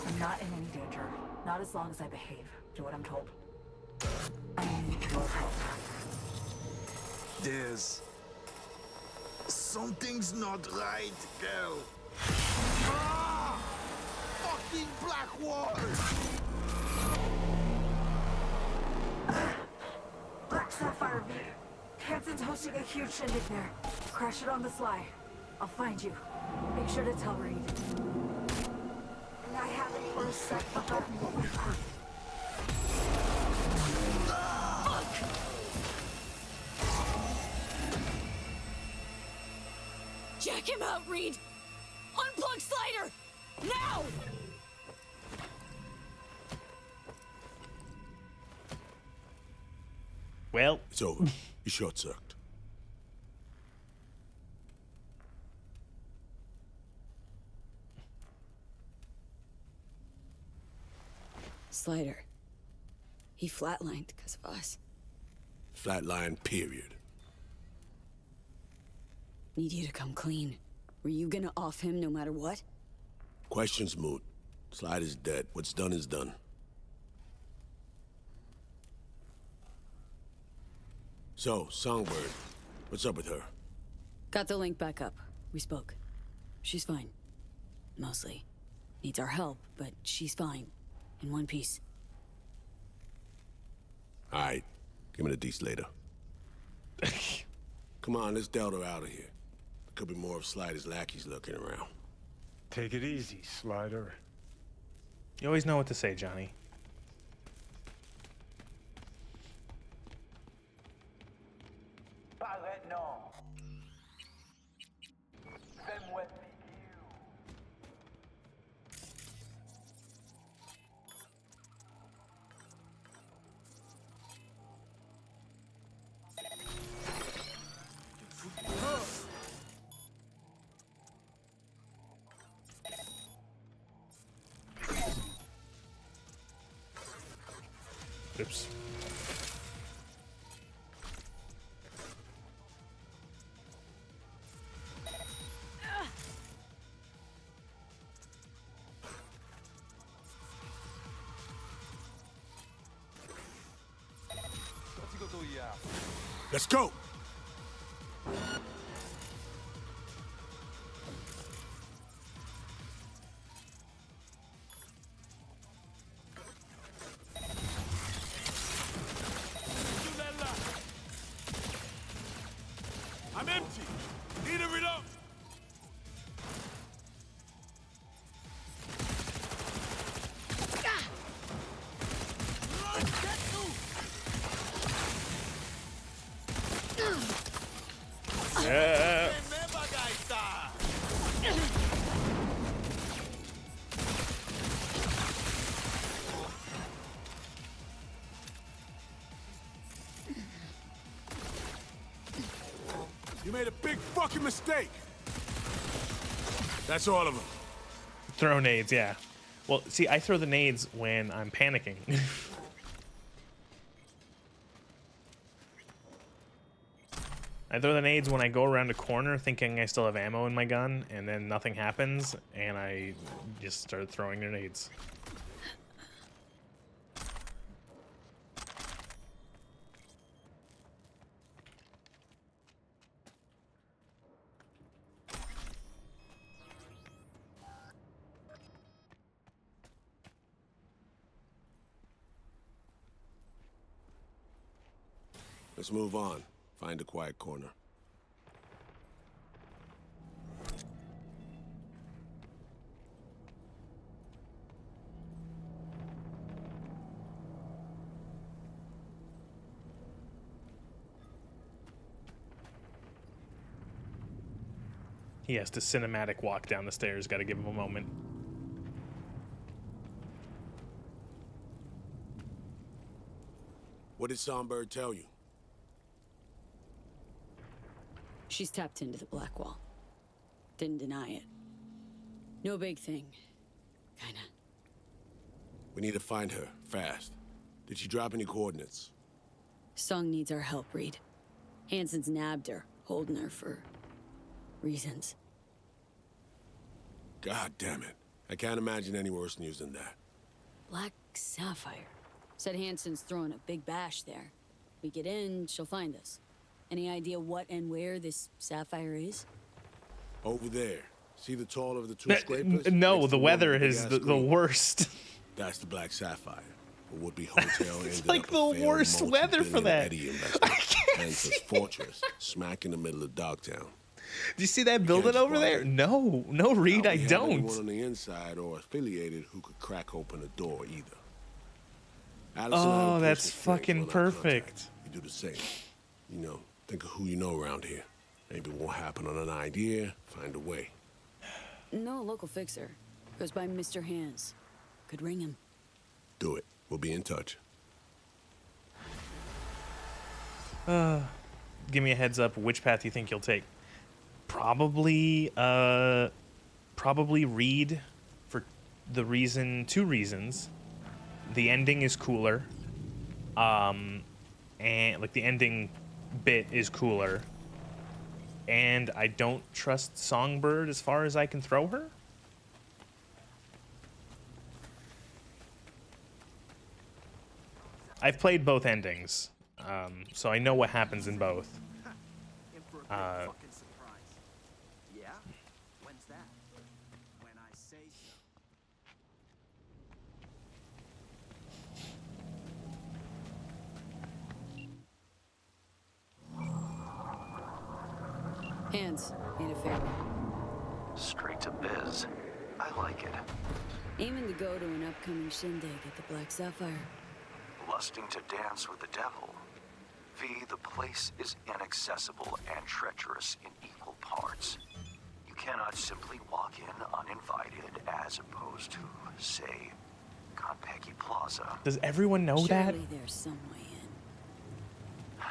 I'm not in any danger. Not as long as I behave. Do what I'm told. I need your help. There's... something's not right, girl. Ah! Fucking black wall! Black Sapphire V. Hansen's hosting a huge shindig there. Crash it on the sly. I'll find you. Make sure to tell Reed. And I haven't for a sec forgotten what we've heard. Jack him out, Reed! Unplug Slider! Now! Well, it's over. You short-circuited. Slider. He flatlined because of us. Flatline, period. Need you to come clean. Were you gonna off him no matter what? Question's moot. Slide is dead. What's done is done. So, Songbird, what's up with her? Got the link back up. We spoke. She's fine. Mostly. Needs our help, but she's fine. In one piece. All right, give me the deets later. Come on, let's Delta out of here. There could be more of Slider's lackeys lurking around. Take it easy, Slider. You always know what to say, Johnny. Oops. Let's go! I'm empty. Need a reload. Yeah. You made a big fucking mistake. That's all of them. Throw nades, yeah. Well, see, I throw the nades when I'm panicking. I throw the nades when I go around a corner thinking I still have ammo in my gun, and then nothing happens, and I just start throwing grenades. Let's move on. Find a quiet corner. He has to cinematic walk down the stairs, gotta give him a moment. What did Songbird tell you? She's tapped into the black wall. Didn't deny it. No big thing. Kinda. We need to find her, fast. Did she drop any coordinates? Song needs our help, Reed. Hansen's nabbed her, holding her for reasons. God damn it. I can't imagine any worse news than that. Black Sapphire. Said Hansen's throwing a big bash there. We get in, she'll find us. Any idea what and where this Sapphire is? Over there. See the taller of the two scrapers? No, Next the to weather one with is big-ass the screen. worst. That's the Black Sapphire. A would-be hotel It's ended like up the a failed worst weather for that. Eddie investment. Hansen's fortress, smack in the middle of Dogtown. Do you see that building over there? No, no, Reed, I We have don't. anyone on the inside or affiliated who could crack open a door either. Alice and I Oh, are that's personal friends, fucking well, our perfect. contacts. You do the same. You know, think of who you know around here. Maybe it won't happen on an idea. Find a way. No local fixer. Goes by Mr. Hands. Could ring him. Do it. We'll be in touch. Give me a heads up. Which path you think you'll take? Probably Reed for two reasons. The ending is cooler. And like the ending bit is cooler. And I don't trust Songbird as far as I can throw her. I've played both endings, so I know what happens in both. Hands, need a favor. Straight to biz. I like it. Aiming to go to an upcoming shindig at the Black Sapphire. Lusting to dance with the devil. V, the place is inaccessible and treacherous in equal parts. You cannot simply walk in uninvited as opposed to, say, Konpeki Plaza. Does everyone know that? Surely there's some way in.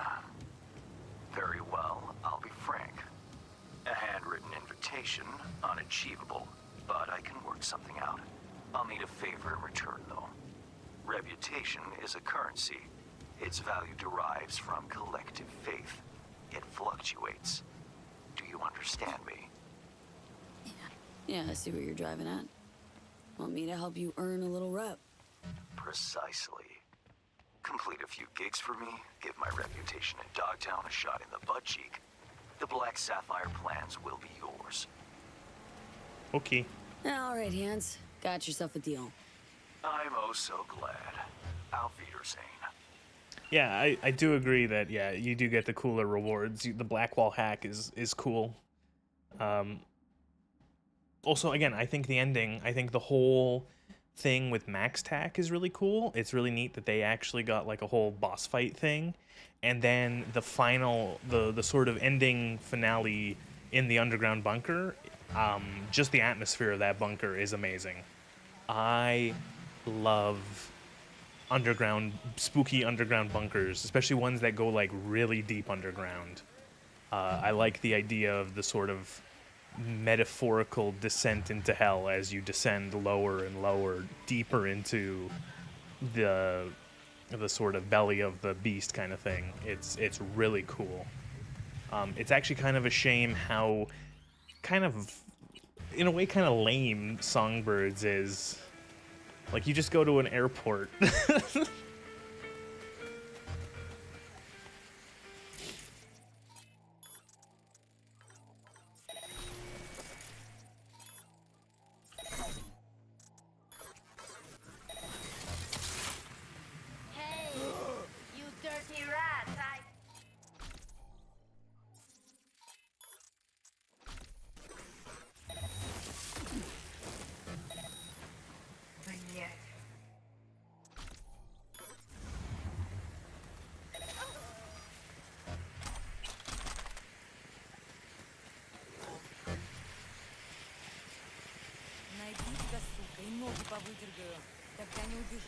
Very well, I'll be frank. A handwritten invitation, unachievable, but I can work something out. I'll need a favor in return, though. Reputation is a currency. Its value derives from collective faith. It fluctuates. Do you understand me? Yeah, I see what you're driving at. Want me to help you earn a little rep? Precisely. Complete a few gigs for me, give my reputation in Dogtown a shot in the butt cheek. The Black Sapphire plans will be yours. Okay. All right, Hans. Got yourself a deal. I'm oh so glad. Auf Wiedersehen. Yeah, I do agree that, yeah, you do get the cooler rewards. The Blackwall hack is cool. Also, again, I think the ending, I think the whole thing with Max Tack is really cool. It's really neat that they actually got like a whole boss fight thing. And then the final, the sort of ending finale in the underground bunker, just the atmosphere of that bunker is amazing. I love spooky underground bunkers, especially ones that go like really deep underground. I like the idea of the sort of metaphorical descent into hell as you descend lower and lower, deeper into the sort of belly of the beast kind of thing. It's really cool. It's actually kind of a shame how kind of, in a way, kind of lame Songbirds is. Like, you just go to an airport. Hey, you dirty rat! Найди тебя, сука, и ноги повыдергаю. Тогда не убежишь.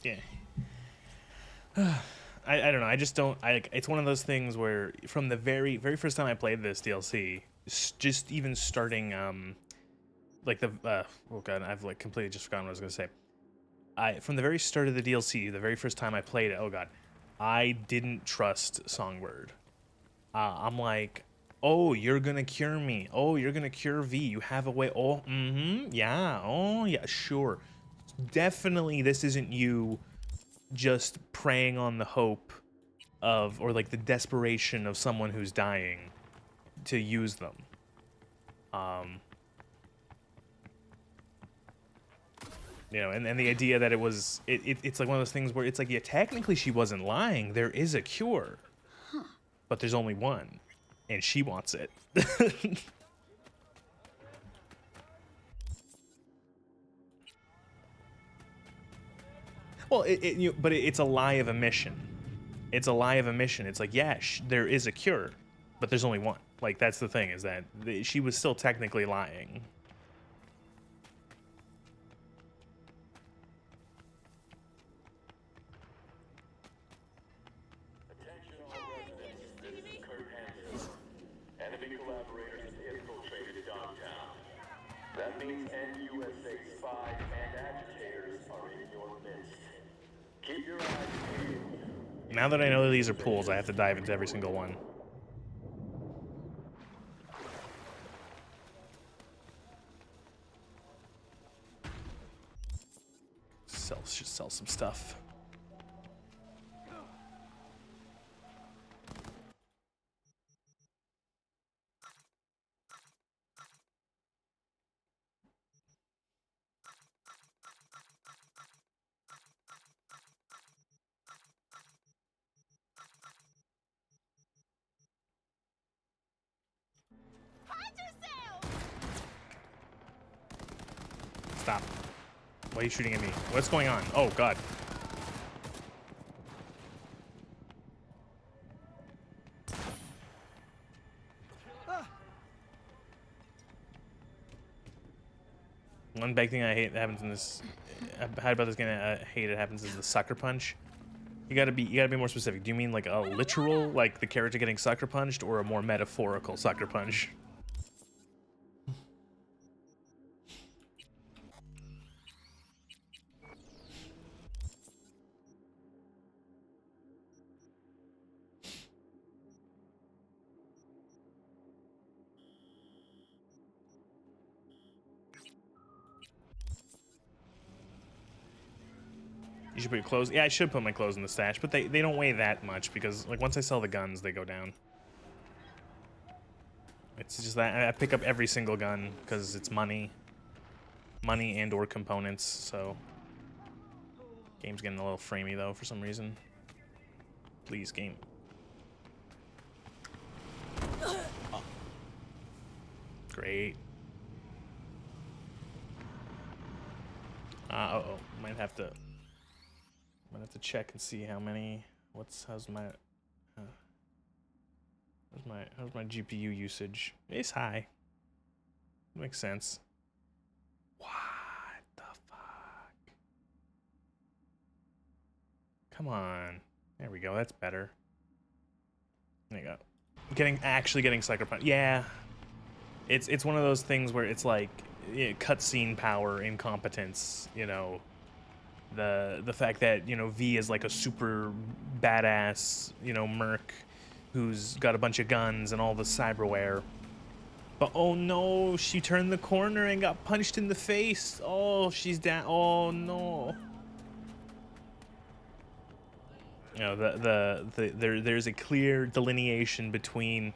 Yeah. I don't know. I just don't. It's one of those things where from the very first time I played this DLC, just even starting like the oh god, I've like completely just forgotten what I was gonna say. From the very start of the DLC, the very first time I played it, oh god, I didn't trust Songbird. I'm like, oh, you're gonna cure me. Oh, you're gonna cure V. You have a way. Oh, yeah. Oh, yeah. Sure. Definitely, this isn't you just preying on the hope of, or like the desperation of someone who's dying to use them. You know, and the idea that it was, it's like one of those things where it's like, yeah, technically she wasn't lying. There is a cure, but there's only one, and she wants it. Well, but it's a lie of omission. It's a lie of omission. It's like, yeah, there is a cure, but there's only one. Like, that's the thing, is that she was still technically lying. Attention all residents, this is Kurt Hansen. Enemy collaborators have infiltrated Dogtown. That means NUSA spies and agitators are in your midst. Keep your eyes peeled Now that I know these are pools, I have to dive into every single one. Should sell some stuff. Stop. Why are you shooting at me? What's going on? Oh, God. One big thing I hate that happens in this, how about this game I hate it happens is the sucker punch. You gotta be more specific. Do you mean like a literal, like the character getting sucker punched, or a more metaphorical sucker punch? You should put your clothes. Yeah, I should put my clothes in the stash, but they don't weigh that much because like once I sell the guns, they go down. It's just that I pick up every single gun because it's money and or components. So game's getting a little framey though for some reason. Please, game. Oh. Great. Uh-oh, might have to check and see how many. How's my GPU usage? It's high. Makes sense. What the fuck? Come on. There we go. That's better. There you go. Actually getting Cyberpunk. Yeah. It's one of those things where it's like cutscene power incompetence, you know. The fact that, you know, V is like a super badass, you know, merc who's got a bunch of guns and all the cyberware. But oh no, she turned the corner and got punched in the face. Oh, she's down. Oh no. You know, there's a clear delineation between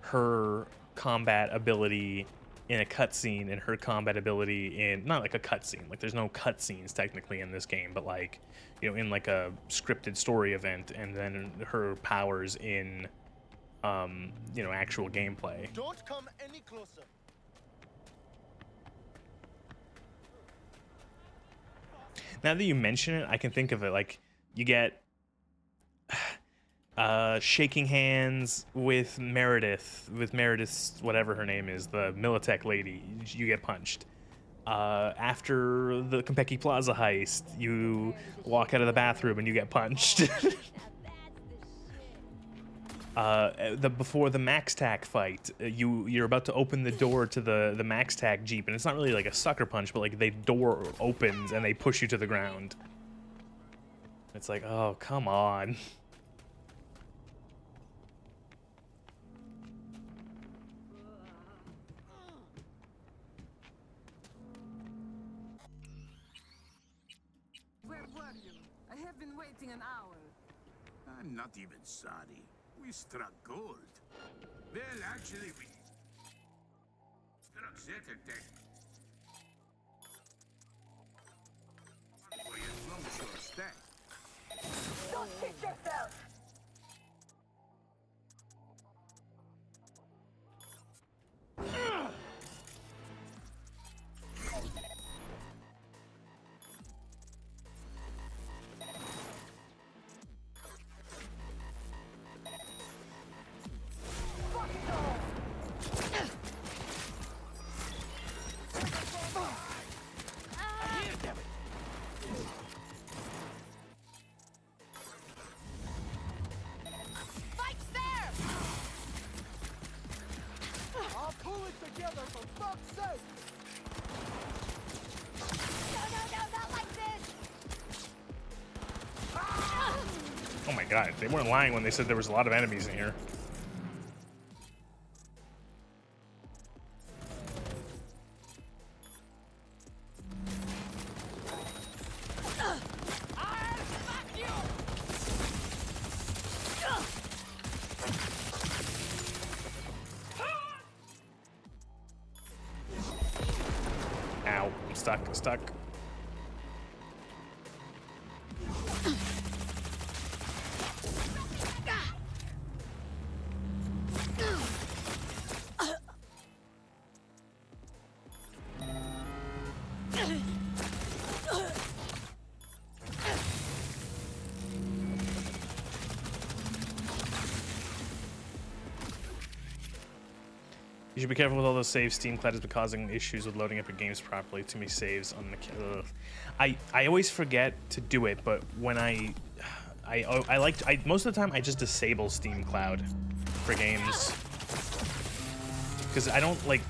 her combat ability in a cutscene and her combat ability in, not like a cutscene, like there's no cutscenes technically in this game, but like, you know, in like a scripted story event, and then her powers in, you know, actual gameplay. Don't come any closer. Now that you mention it, I can think of it like you get shaking hands with Meredith's whatever her name is, the Militech lady, you get punched. After the Konpeki Plaza heist, you walk out of the bathroom and you get punched. Before the Max Tac fight, you're about to open the door to the Max Tac Jeep, and it's not really like a sucker punch, but like the door opens and they push you to the ground. It's like, oh, come on. Where were you? I have been waiting an hour. I'm not even sorry. We struck gold. Well, actually, we struck Zettertech. For your long short stack. Don't shit yourself! Oh my god, they weren't lying when they said there was a lot of enemies in here. Ow, I'm stuck, I'm stuck. You should be careful with all those saves. Steam Cloud has been causing issues with loading up your games properly. Too many saves on the. I always forget to do it, but when I most of the time I just disable Steam Cloud for games because I don't like.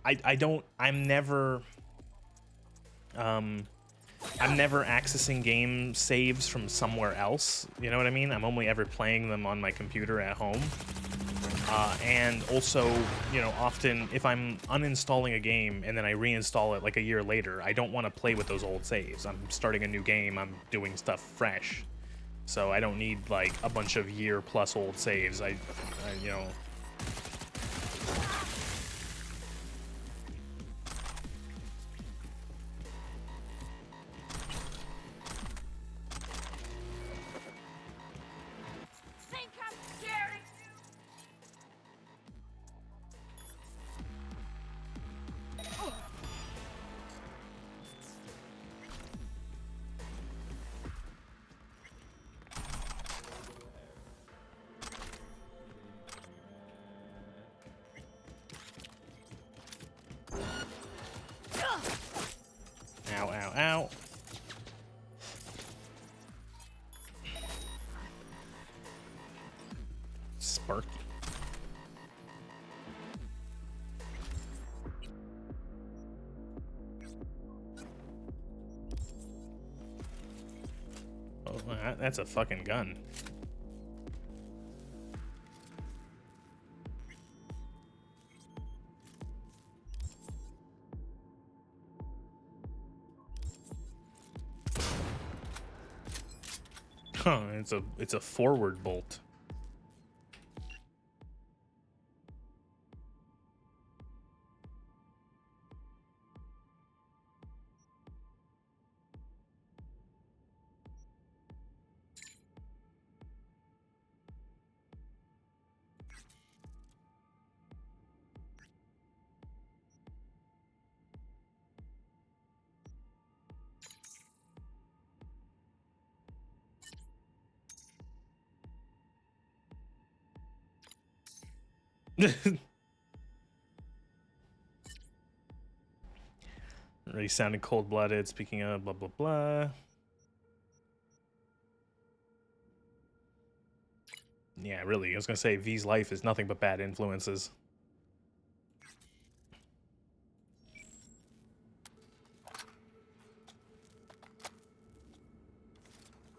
I'm never accessing game saves from somewhere else. You know what I mean? I'm only ever playing them on my computer at home. And also, you know, often if I'm uninstalling a game and then I reinstall it like a year later, I don't want to play with those old saves. I'm starting a new game, I'm doing stuff fresh. So I don't need like a bunch of year-plus old saves. I you know... Ow, ow, ow. Sparky. Oh, that's a fucking gun. Huh, it's a forward bolt. Really sounded cold-blooded, speaking of blah blah blah. Yeah, really, I was gonna say V's life is nothing but bad influences.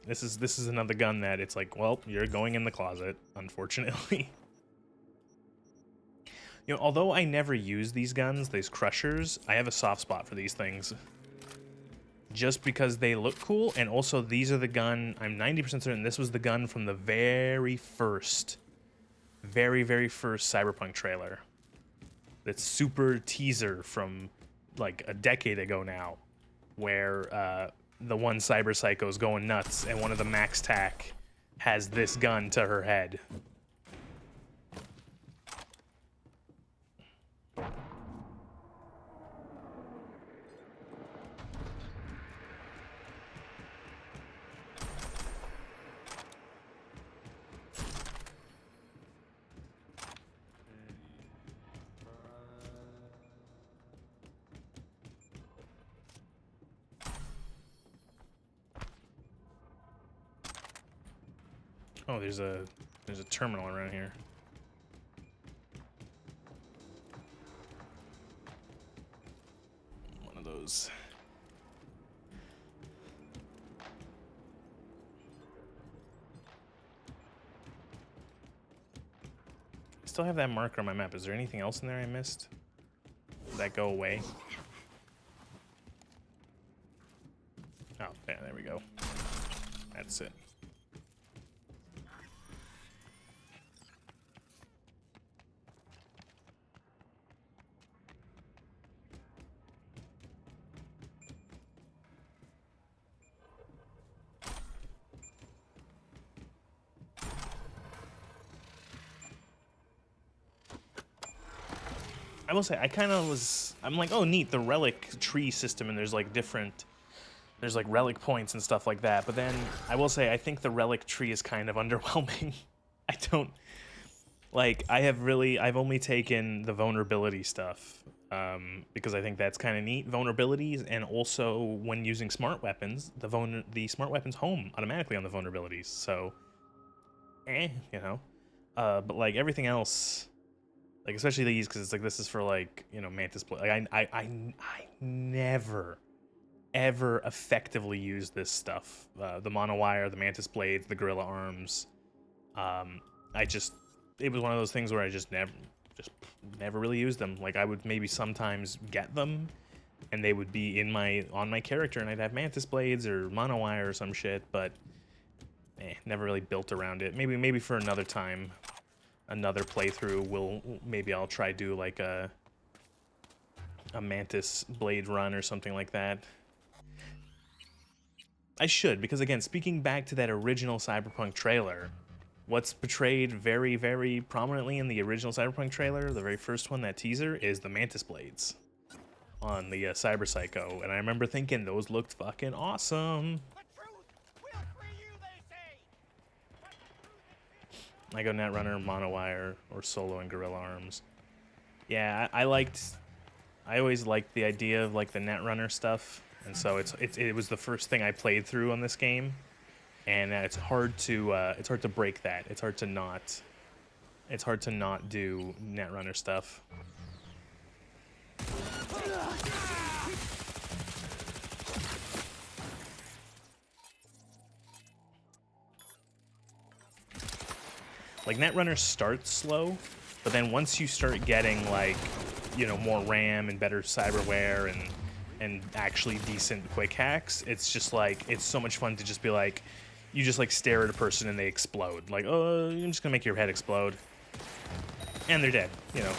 This is another gun that it's like, well, you're going in the closet, unfortunately. You know, although I never use these guns, these crushers, I have a soft spot for these things. Just because they look cool, and also these are the gun, I'm 90% certain this was the gun from the very first Cyberpunk trailer. That super teaser from like a decade ago now, where the one cyber psycho's going nuts, and one of the Max Tac has this gun to her head. Oh, there's a terminal around here. One of those. still have that marker on my map. Is there anything else in there I missed? Did that go away? Oh, yeah, there we go. That's it. I will say, I'm like, oh neat, the relic tree system, and there's like relic points and stuff like that. But then I will say, I think the relic tree is kind of underwhelming. I don't, like, I've only taken the vulnerability stuff, because I think that's kind of neat. Vulnerabilities, and also when using smart weapons, the smart weapons home automatically on the vulnerabilities, so, you know. But like everything else, like, especially these, because it's like, this is for, like, you know, Mantis Blade. Like, I never, ever effectively use this stuff. The Monowire, the Mantis Blades, the Gorilla Arms. It was one of those things where I just never really used them. Like, I would maybe sometimes get them, and they would be on my character, and I'd have Mantis Blades or Monowire or some shit, but never really built around it. Maybe for another time. Another playthrough, maybe I'll try do like a Mantis Blade run or something like that. I should, because again, speaking back to that original Cyberpunk trailer, what's portrayed very, very prominently in the original Cyberpunk trailer, the very first one, that teaser, is the Mantis Blades on the Cyber Psycho, and I remember thinking those looked fucking awesome. I go Netrunner, Monowire, or Solo and Gorilla Arms. Yeah, I always liked the idea of like the Netrunner stuff, and so it was the first thing I played through on this game, and it's hard to break that. It's hard to not do Netrunner stuff. Like, Netrunner starts slow, but then once you start getting, like, you know, more RAM and better cyberware and actually decent quick hacks, it's just like, it's so much fun to just be like, you just like stare at a person and they explode. Like, oh, I'm just gonna make your head explode. And they're dead, you know.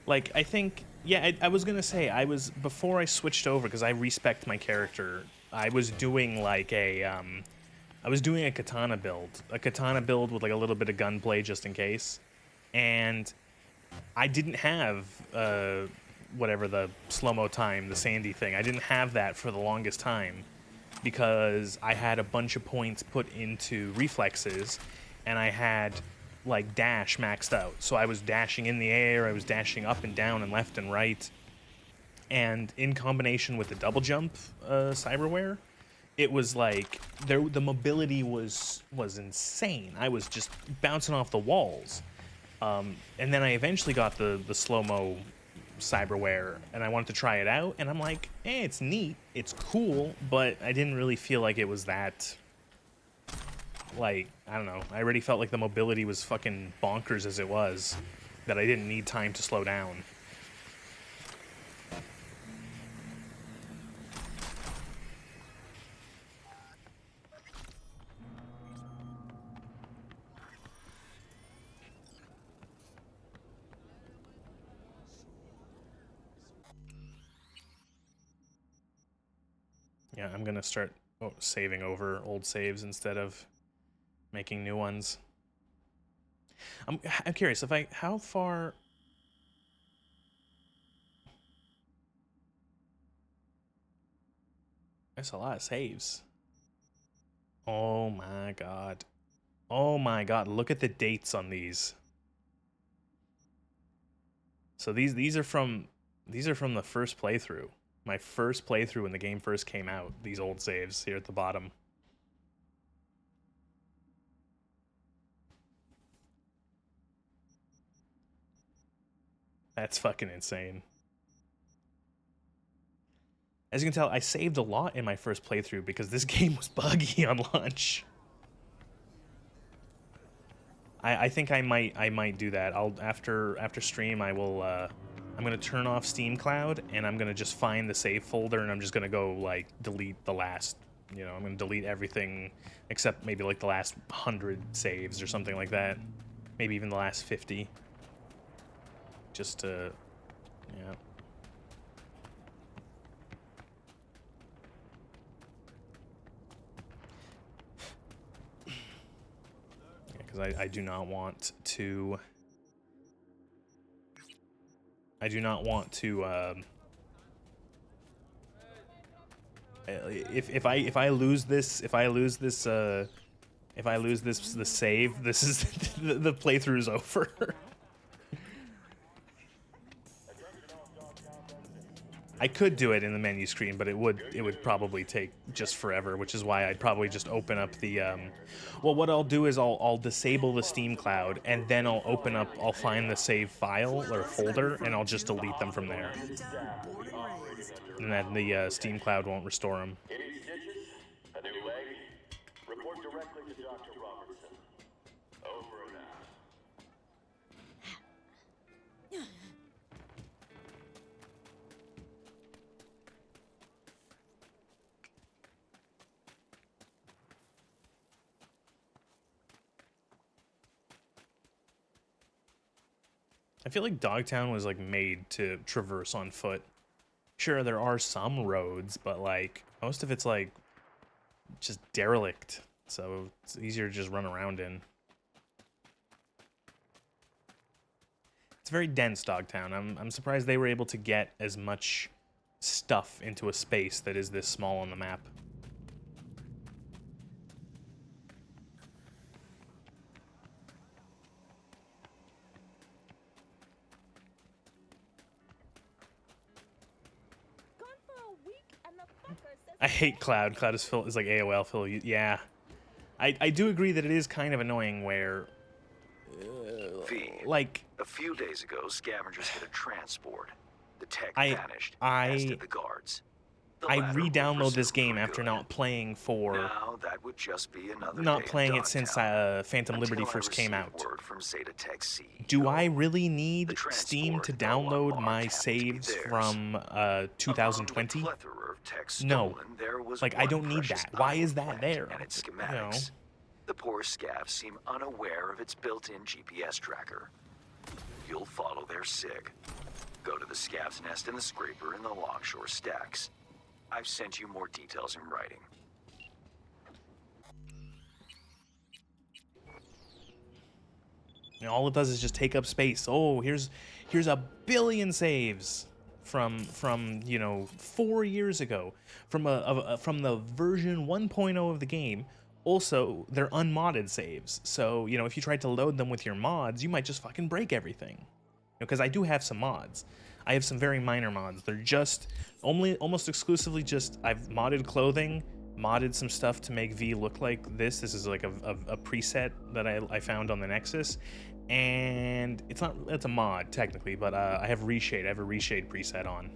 Like, I think, yeah, I was gonna say, before I switched over, because I respect my character, I was doing like I was doing a katana build with like a little bit of gunplay just in case, and I didn't have, whatever the slow-mo time, the Sandy thing, I didn't have that for the longest time, because I had a bunch of points put into reflexes, and I had like dash maxed out. So I was dashing in the air, I was dashing up and down and left and right. And in combination with the double jump cyberware, it was like the mobility was insane. I was just bouncing off the walls. And then I eventually got the slow-mo cyberware, and I wanted to try it out, and I'm like, it's neat, it's cool, but I didn't really feel like it was that, like, I don't know, I already felt like the mobility was fucking bonkers as it was, that I didn't need time to slow down. Yeah, I'm gonna start saving over old saves instead of making new ones. I'm curious, how far... That's a lot of saves. Oh my god. Oh my god, look at the dates on these. So these are from the first playthrough. My first playthrough when the game first came out. These old saves here at the bottom. That's fucking insane. As you can tell, I saved a lot in my first playthrough because this game was buggy on launch. I think I might do that. I'll after stream I will I'm gonna turn off Steam Cloud and I'm gonna just find the save folder and I'm just gonna go like delete the last, you know, I'm gonna delete everything except maybe like the last 100 saves or something like that. Maybe even the last 50. Just to, yeah. Because I do not want to. I do not want to. If I lose this, the save, this is the playthrough is over. I could do it in the menu screen, but it would probably take just forever, which is why I'd probably just open up the well, what I'll do is I'll disable the Steam Cloud and then I'll find the save file or folder and I'll just delete them from there. And then the Steam Cloud won't restore them. Any stitches? A new leg? Report directly to Dr. Robertson. Over and out. I feel like Dogtown was like made to traverse on foot. Sure, there are some roads, but like most of it's like just derelict, so it's easier to just run around in. It's very dense, Dogtown. I'm surprised they were able to get as much stuff into a space that is this small on the map. I hate Cloud. Cloud is like AOL fill. Yeah, I do agree that it is kind of annoying where, like, a few days ago, scavengers hit a transport. The tech vanished, as did the guards. I re-download this game after not playing for. Now that would just be another not day playing in it since Dogtown, Phantom Liberty until I first came received out. word from Zeta Tech C. Do I really need Steam to download my saves from 2020? No, like I don't need that. Why is that there? And its You know? schematics. The poor scavs seem unaware of its built-in GPS tracker. You'll follow their sig. Go to the scav's nest in the scraper in the Longshore Stacks. I've sent you more details in writing. You know, all it does is just take up space. Oh, here's a billion saves from you know 4 years ago from the version 1.0 of the game. Also, they're unmodded saves, so you know if you tried to load them with your mods, you might just fucking break everything. Because I do have some mods. I have some very minor mods. They're just almost exclusively just I've modded clothing, modded some stuff to make V look like this. This is like a preset that I found on the Nexus, and it's a mod technically, but I have reshade. I have a reshade preset on.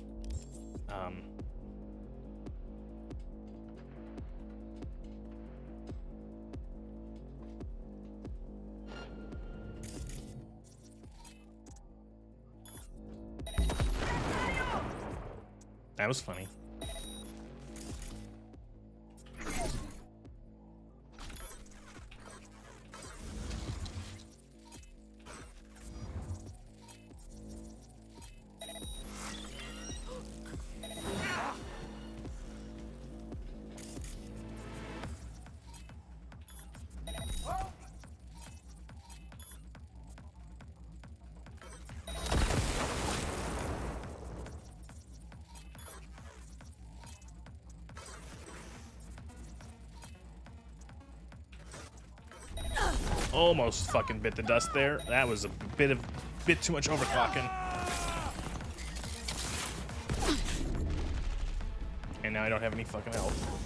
That was funny. Almost fucking bit the dust there. That was a bit too much overclocking. And now I don't have any fucking health.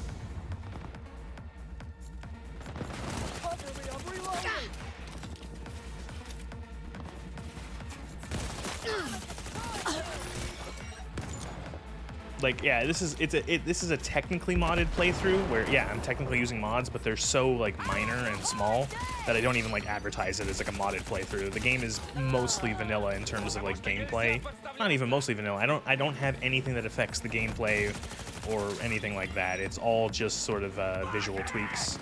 Like, yeah, this is a technically modded playthrough where, yeah, I'm technically using mods, but they're so like minor and small that I don't even like advertise it as like a modded playthrough. The game is mostly vanilla in terms of like gameplay. Not even mostly vanilla. I don't have anything that affects the gameplay or anything like that. It's all just sort of visual tweaks.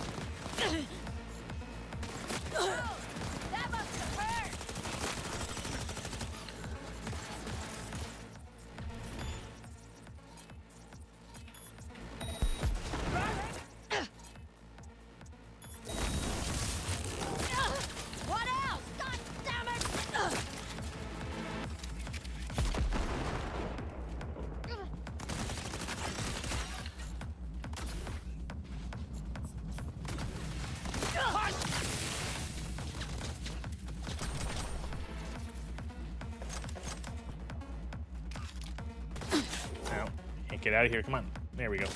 Get out of here, come on. There we go.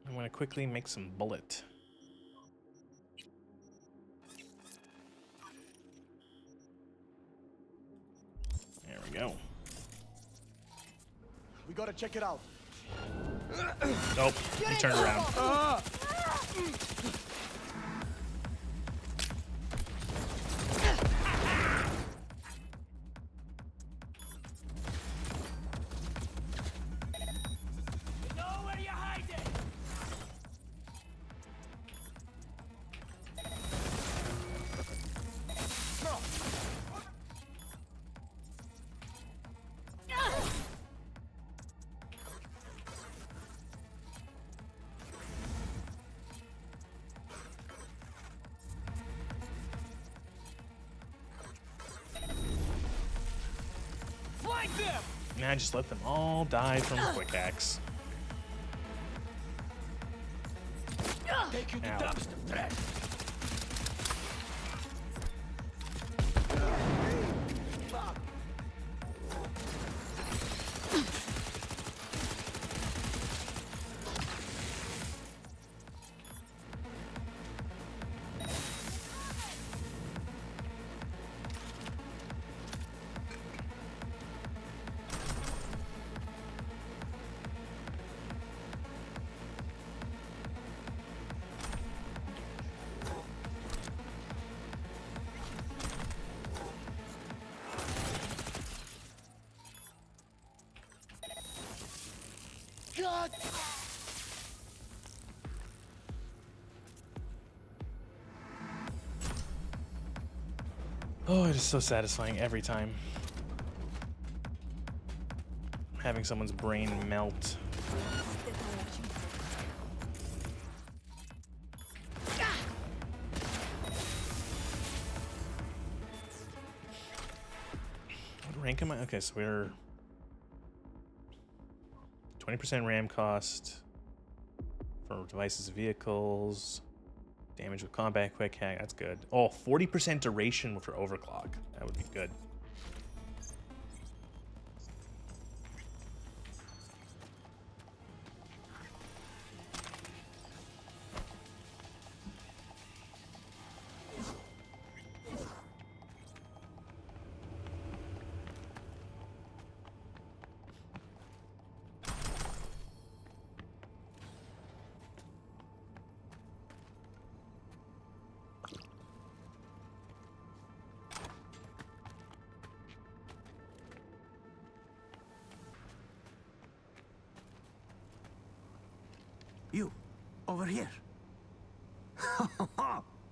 I'm gonna quickly make some bullet. There we go. We gotta check it out. Nope, he turned around. And I just let them all die from quick axe. Take you to dumpster trash. God! Oh, it is so satisfying every time. Having someone's brain melt. What rank am I? Okay, so we're 20% RAM cost for devices and vehicles. Damage with combat, quick hack, that's good. Oh, 40% duration for overclock. That would be good. You, over here.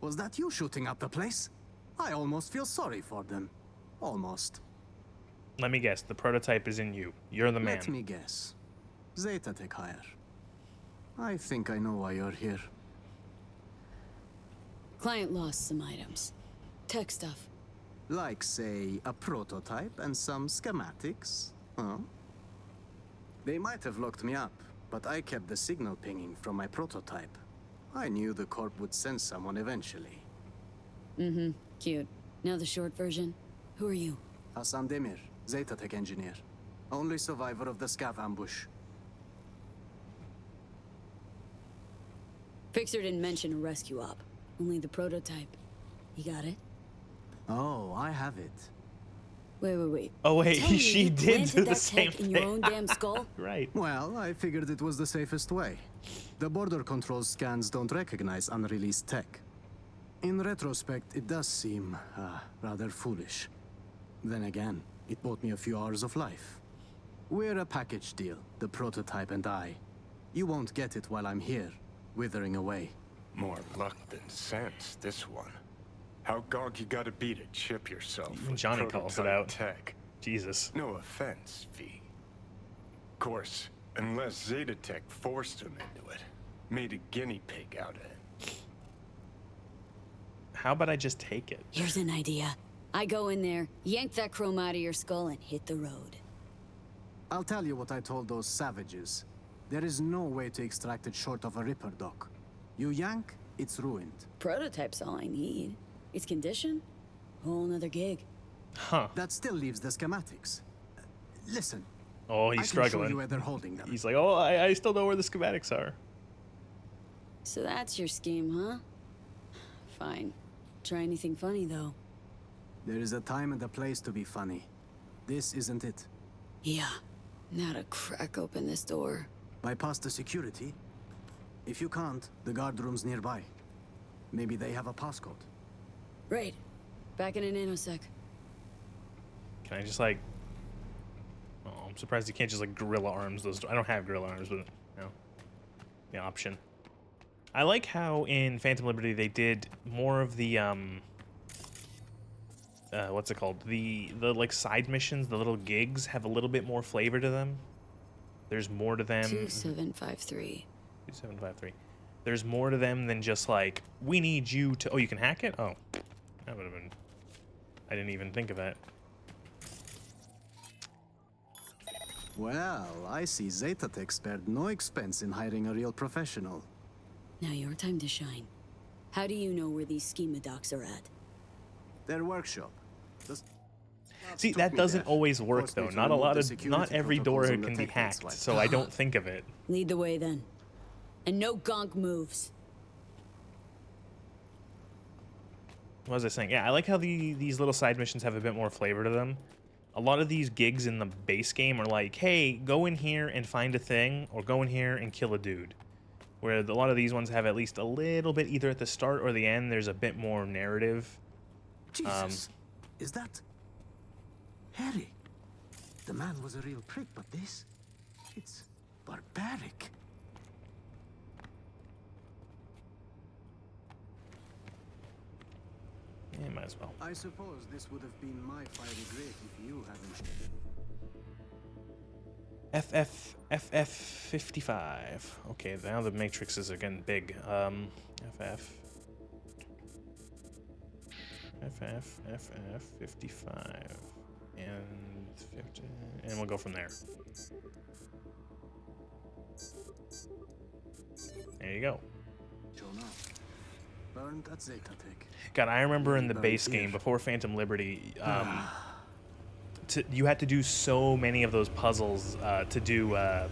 Was that you shooting up the place? I almost feel sorry for them. Almost. Let me guess, the prototype is in you. You're the man. Let me guess. Zeta Tech hire. I think I know why you're here. Client lost some items. Tech stuff. Like, say, a prototype and some schematics, huh? They might have locked me up, but I kept the signal pinging from my prototype. I knew the Corp would send someone eventually. Mm-hmm. Cute. Now the short version. Who are you? Hassan Demir, Zeta Tech engineer. Only survivor of the scav ambush. Fixer didn't mention a rescue op. Only the prototype. You got it? Oh, I have it. Wait. Oh wait, Tell me she you did planted do the that same tech in your thing. own damn skull? Right. Well, I figured it was the safest way. The border control scans don't recognize unreleased tech. In retrospect, it does seem rather foolish. Then again, it bought me a few hours of life. We're a package deal, the prototype and I. You won't get it while I'm here, withering away. More luck than sense, this one. How gog you gotta be to chip yourself Even with Johnny calls it prototype out. tech. Jesus. No offense, V. Of course, unless Zeta Tech forced him into it. Made a guinea pig out of him. How about I just take it? Here's an idea. I go in there, yank that chrome out of your skull, and hit the road. I'll tell you what I told those savages. There is no way to extract it short of a Ripper, Doc. You yank, it's ruined. Prototype's all I need. Its condition? Whole nother gig. Huh. That still leaves the schematics. Listen. Oh, I he's can show struggling. you where they're holding them. He's like, oh, I still know where the schematics are. So that's your scheme, huh? Fine. Try anything funny, though. There is a time and a place to be funny. This isn't it. Yeah. Now to crack open this door. Bypass the security. If you can't, the guard room's nearby. Maybe they have a passcode. Right. Back in a nanosec. Can I just like... Oh, I'm surprised you can't just like gorilla arms those. I don't have gorilla arms, but no. The option. I like how in Phantom Liberty they did more of the what's it called? The like side missions, the little gigs have a little bit more flavor to them. There's more to them. 2753. 2753. There's more to them than just like, we need you to... Oh, you can hack it? Oh. That would have been... I didn't even think of that. Well, I see Zeta Tech spared no expense in hiring a real professional. Now your time to shine. How do you know where these schema docs are at? Their workshop. See, that doesn't always work though. Not a lot of... Not every door can be hacked, so I don't think of it. Lead the way then. And no gonk moves. What was I saying? Yeah, I like how these little side missions have a bit more flavor to them. A lot of these gigs in the base game are like, hey, go in here and find a thing, or go in here and kill a dude. Where a lot of these ones have at least a little bit, either at the start or the end, there's a bit more narrative. Jesus, is that Harry? The man was a real prick, but it's barbaric. Yeah, might as well. I suppose this would have been my fiery grave if you hadn't. FF55. Okay, now the matrices are getting big. FF 55 and 50, and we'll go from there. There you go. Burned at Zeta Tech. God, I remember in the base game before Phantom Liberty, you had to do so many of those puzzles to do. I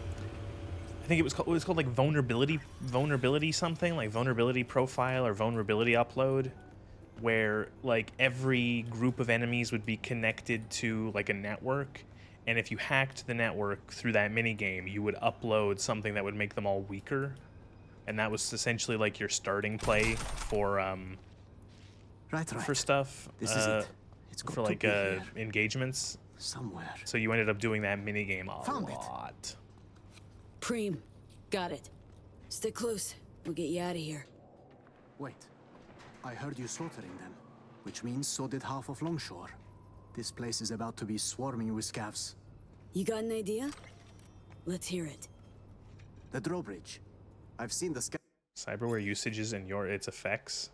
think it was called like vulnerability something, like vulnerability profile or vulnerability upload, where like every group of enemies would be connected to like a network, and if you hacked the network through that mini game, you would upload something that would make them all weaker, and that was essentially like your starting play for for stuff. This is it. It's got for to like be here. engagements. Somewhere. So you ended up doing that mini game a Found it. lot. Preem. Got it. Stay close. We'll get you out of here. Wait. I heard you slaughtering them, which means so did half of Longshore. This place is about to be swarming with scavs. You got an idea? Let's hear it. The drawbridge. I've seen the scav. Cyberware usages and its effects.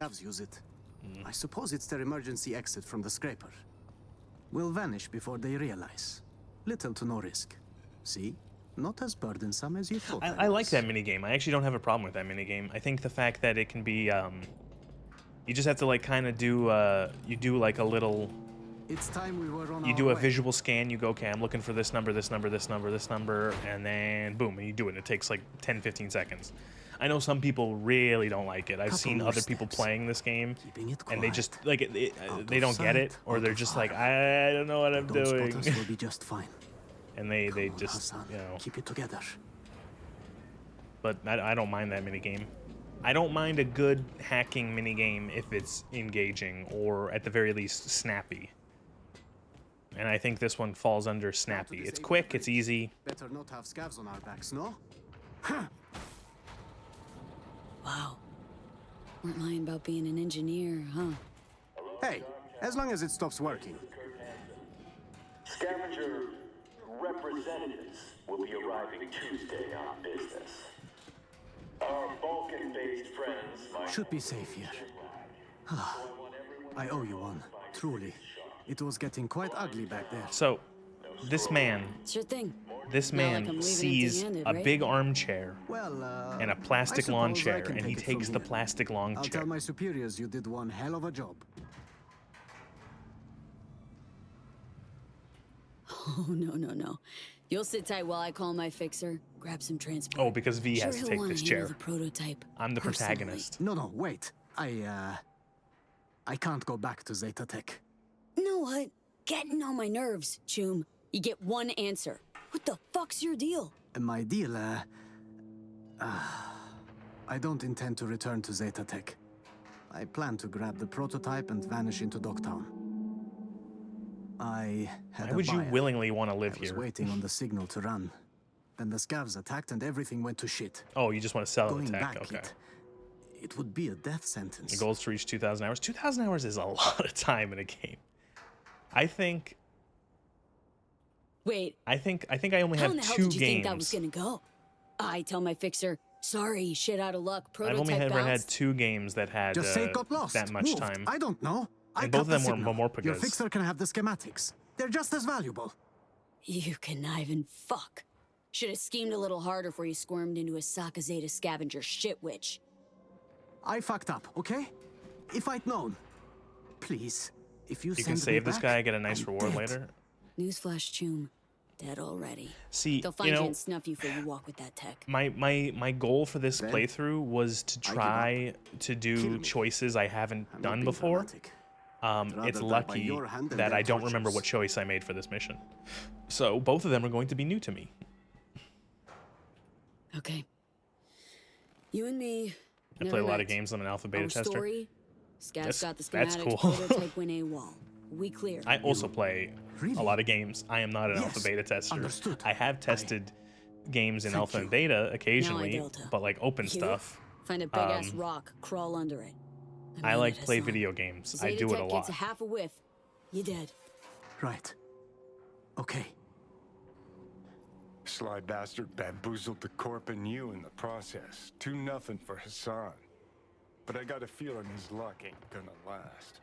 Scavs use it. I suppose it's their emergency exit from the scraper. Will vanish before they realize. Little to no risk. See? Not as burdensome as you thought. I like that minigame. I actually don't have a problem with that minigame. I think the fact that it can be, you just have to like kind of do, you do like a little, it's time we were on you our do a way. visual scan, you go, okay, I'm looking for this number, this number, this number, this number, and then boom, and you do it. It takes like 10, 15 seconds. I know some people really don't like it. I've seen other people playing this game, and they just like they don't get it, or they're just like, I don't know what I'm doing. Will be just fine. And they just, you know, keep it together. But I don't mind that minigame. I don't mind a good hacking minigame if it's engaging, or at the very least, snappy. And I think this one falls under snappy. It's quick, it's easy. Better not have scavs on our backs, no? Wow. Weren't lying about being an engineer, huh? Hey, as long as it stops working. Scavenger representatives will be arriving Tuesday on business. Our Balkan-based friends should be safe here. I owe you one, truly. It was getting quite ugly back there. So, this man, Sure thing. this man sees a big armchair and a plastic lawn chair, and he takes the plastic lawn I'll chair. tell my superiors you did one hell of a job. Oh, no. You'll sit tight while I call my fixer, grab some transport. Oh, because V has to he'll take wanna this handle chair. the prototype I'm the personally. protagonist. No, wait. I can't go back to Zeta Tech. You know what? Getting on my nerves, Choom. You get one answer. What the fuck's your deal? My deal, I don't intend to return to Zeta Tech. I plan to grab the prototype and vanish into Dogtown. I had Why would you willingly want to live I was here? waiting on the signal to run. Then the scavs attacked and everything went to shit. Oh, you just want to sell Going the tech? back, Okay. It would be a death sentence. The goal is to reach 2,000 hours. 2,000 hours is a lot of time in a game. I think. Wait. I think I only How have in the hell 2 did you think that was games. gonna go? I tell my fixer, sorry, shit out of luck. I've Prototype only ever had bounced. 2 games that had Just say it got lost. that much Moved. time. I don't know. I And both of cut the them were signal. Momorpagas. Your fixer can have the schematics. They're just as valuable. You conniving fuck. Should have schemed a little harder before you squirmed into a Saka Zeta scavenger shit witch. I fucked up, okay? If I'd known. Please, if you You send can me save this back, guy, get a nice I'm reward dead. later. Newsflash, Choom. Dead already. See, They'll you find you, know, and snuff you for you walk with that tech. My goal for this playthrough was to try to do choices I haven't done before. It's die by lucky your hand than that their I don't remember tortures. what choice I made for this mission. So both of them are going to be new to me. Okay. You and me. I play a lot of games on an alpha beta Our tester. story. Scav's That's- got the that's schematics. cool. Prototype win AWOL. We clear. I also play a lot of games. I am not an alpha Yes, beta tester. understood. I have tested games in Thank alpha you. and beta Now I occasionally, delta. but like open You stuff. Find a big ass rock, crawl under it. I mean like it, to play Hassan. video games. I Zeta do it a Tech lot. gets a half a whiff. You dead. Right. Okay. Sly bastard bamboozled the corp and you in the process. 2-0 for Hassan. But I got a feeling his luck ain't gonna last.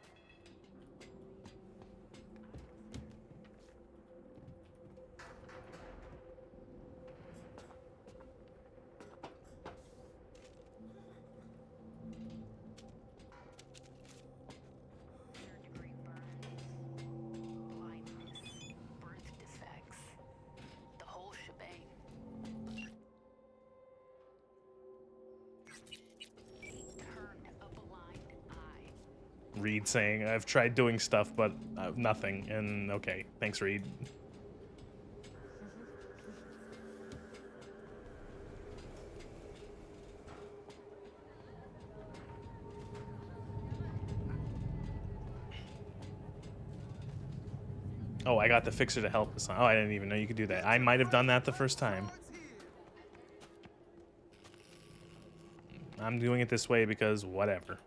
Reed saying, I've tried doing stuff, but nothing. And okay, thanks, Reed. Oh, I got the fixer to help us. Oh, I didn't even know you could do that. I might have done that the first time. I'm doing it this way because whatever.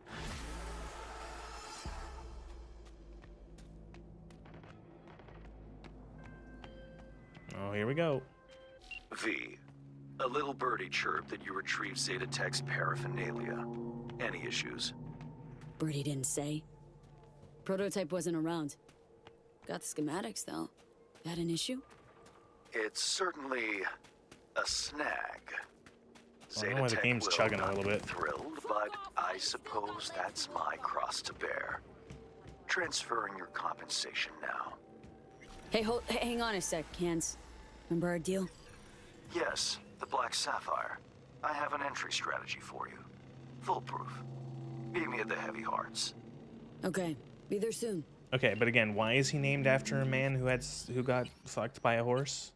Oh, here we go. V, a little birdie chirped that you retrieved Zeta Tech's paraphernalia. Any issues? Birdie didn't say. Prototype wasn't around. Got the schematics, though. That an issue? It's certainly a snag. I don't know why the game's chugging a little bit. Thrilled, but I suppose that's my cross to bear. Transferring your compensation now. Hey, hang on a sec, Hans. Remember our deal? Yes, the Black Sapphire. I have an entry strategy for you. Foolproof. Meet me at the Heavy Hearts. Okay, be there soon. Okay, but again, why is he named after a man who got fucked by a horse?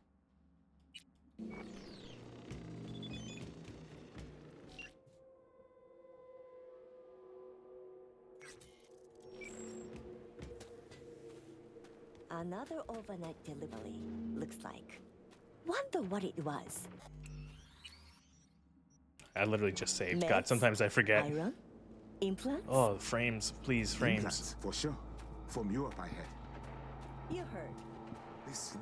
Another overnight delivery, looks like. Wonder what it was. I literally just saved. Meds, God, sometimes I forget. Iron? Implants? Oh, frames. Please, frames. Implants, for sure. From Europe, I had. You heard. Listen,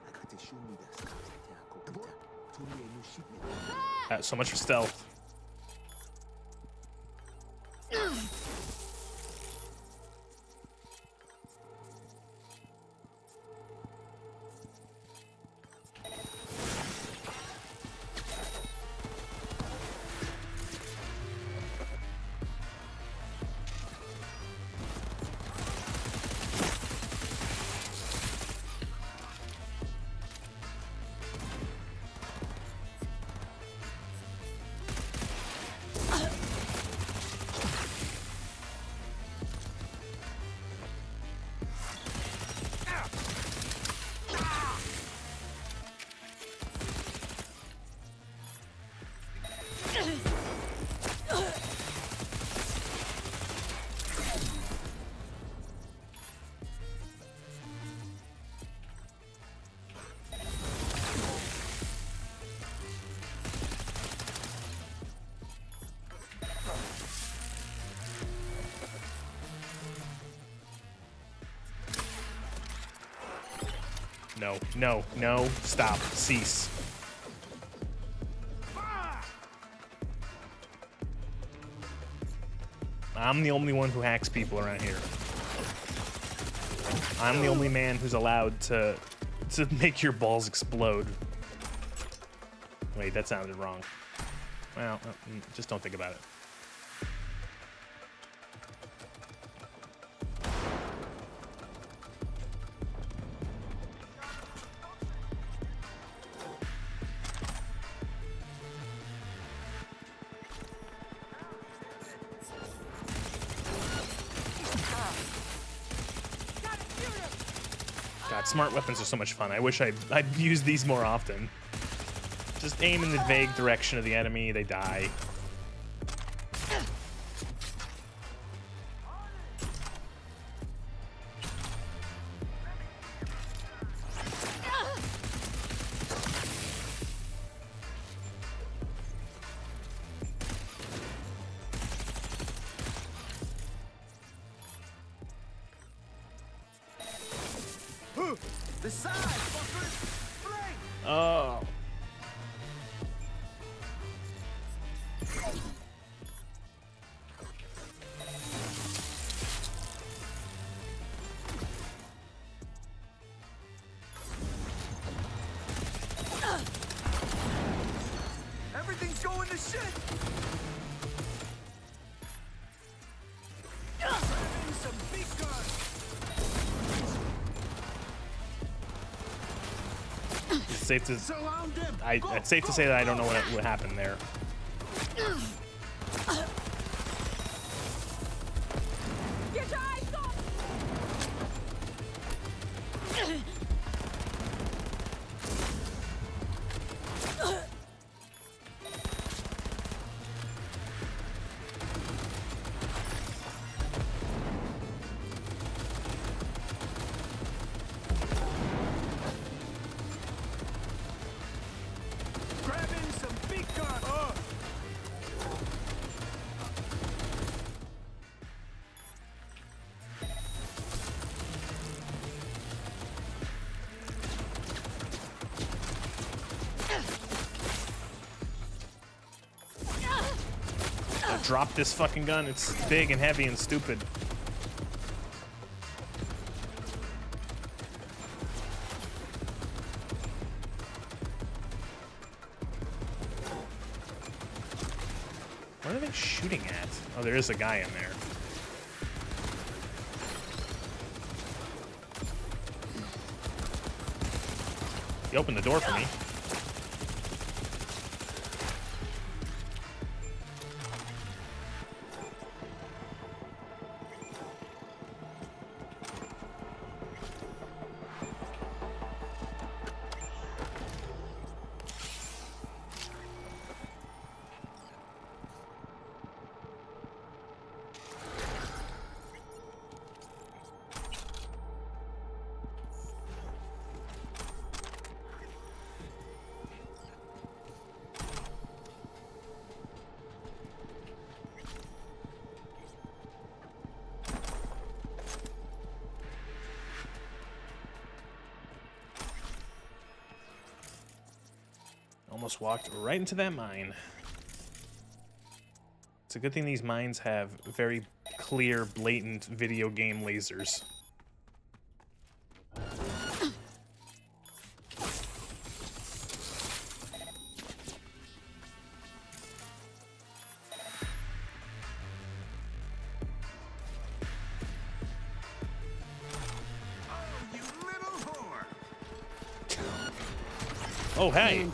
I got to show me the scars I told me a new shipment. So much for stealth. No, no, no. Stop. Cease. I'm the only one who hacks people around here. I'm the only man who's allowed to make your balls explode. Wait, that sounded wrong. Well, just don't think about it. God, smart weapons are so much fun. I wish I'd used these more often. Just aim in the vague direction of the enemy, they die. The side, fuckers! Flank! Oh. Everything's going to shit! Some big guns! It's safe to it's safe to say that I don't know what happened there. Get your eyes off! Drop this fucking gun. It's big and heavy and stupid. What are they shooting at? Oh, there is a guy in there. He opened the door for me. Almost walked right into that mine. It's a good thing these mines have very clear, blatant video game lasers. Oh, hey.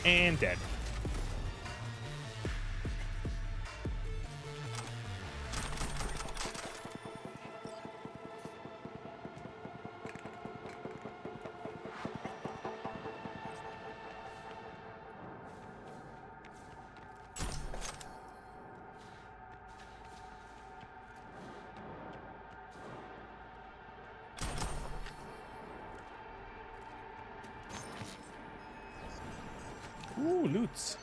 And dead. Ooh, loots.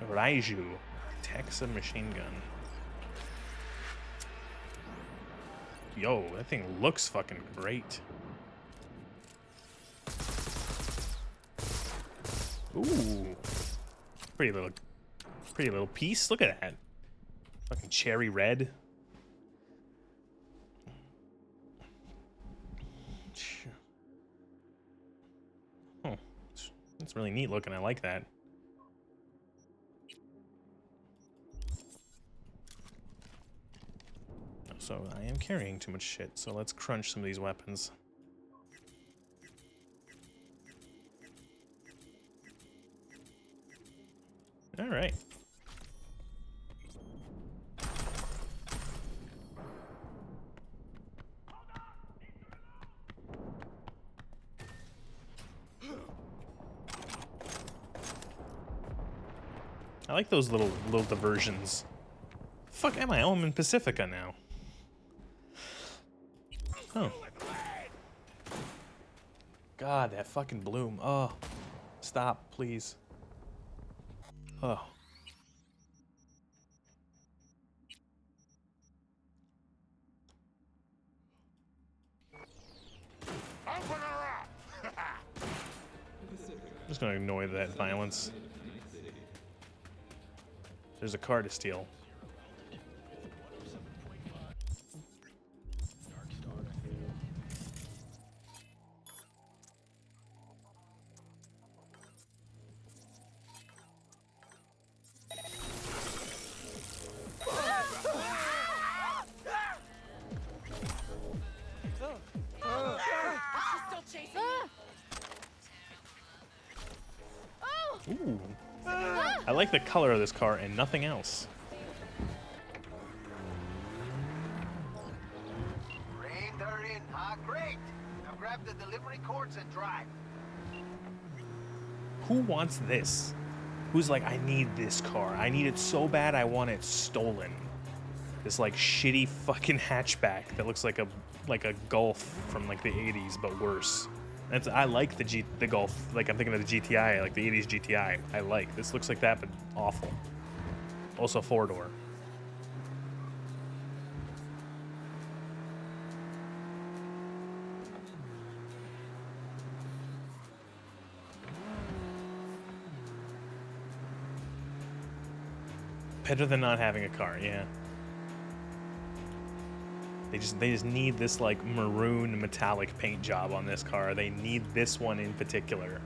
Raiju. Texas machine gun. Yo, that thing looks fucking great. Ooh. Pretty little piece. Look at that. Fucking cherry red. Oh, it's really neat looking. I like that. So I am carrying too much shit, so let's crunch some of these weapons. All right. I like those little diversions. Fuck am I? Oh, I'm in Pacifica now. Oh. God, that fucking bloom. Oh. Stop, please. Oh. I'm just gonna ignore that violence. There's a car to steal. Ooh. I like the color of this car and nothing else. They're in, huh? Great. Now grab the delivery cords and drive. Who wants this? Who's like, I need this car. I need it so bad I want it stolen. This like shitty fucking hatchback that looks like a Golf from like the 80s but worse. I like the Golf. Like I'm thinking of the GTI, like the 80s GTI. I like this. Looks like that but awful. Also 4-door. Better than not having a car, yeah. They just need this like maroon metallic paint job on this car. They need this one in particular.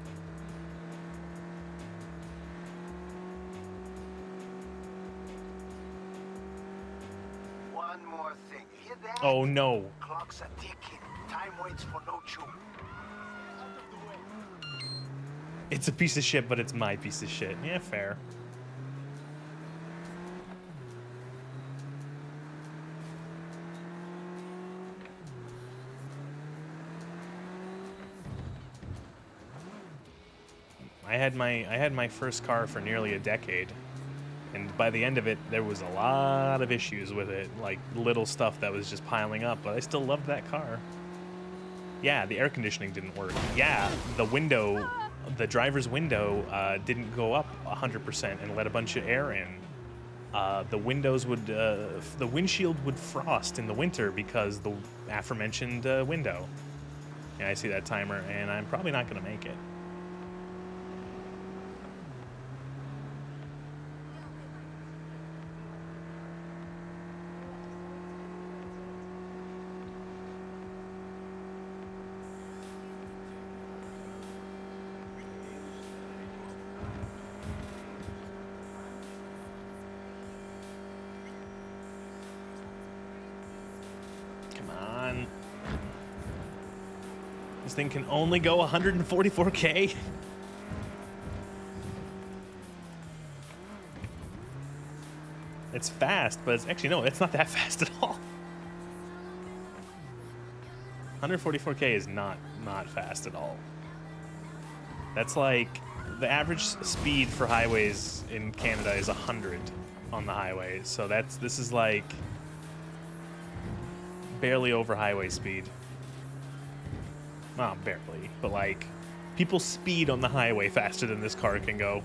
One more thing. You hear that? Oh no. Clocks are ticking. Time waits for no chew. It's a piece of shit, but it's my piece of shit. Yeah, fair. I had my first car for nearly a decade, and by the end of it, there was a lot of issues with it, like little stuff that was just piling up. But I still loved that car. Yeah, the air conditioning didn't work. Yeah, the window, the driver's window, didn't go up 100% and let a bunch of air in. The windows would, the windshield would frost in the winter because the aforementioned window. Yeah, I see that timer, and I'm probably not gonna make it. This thing can only go 144K. It's fast, but it's actually, no, it's not that fast at all. 144K is not fast at all. That's like, the average speed for highways in Canada is 100 on the highway. So this is like barely over highway speed. Well, barely, but like, people speed on the highway faster than this car can go.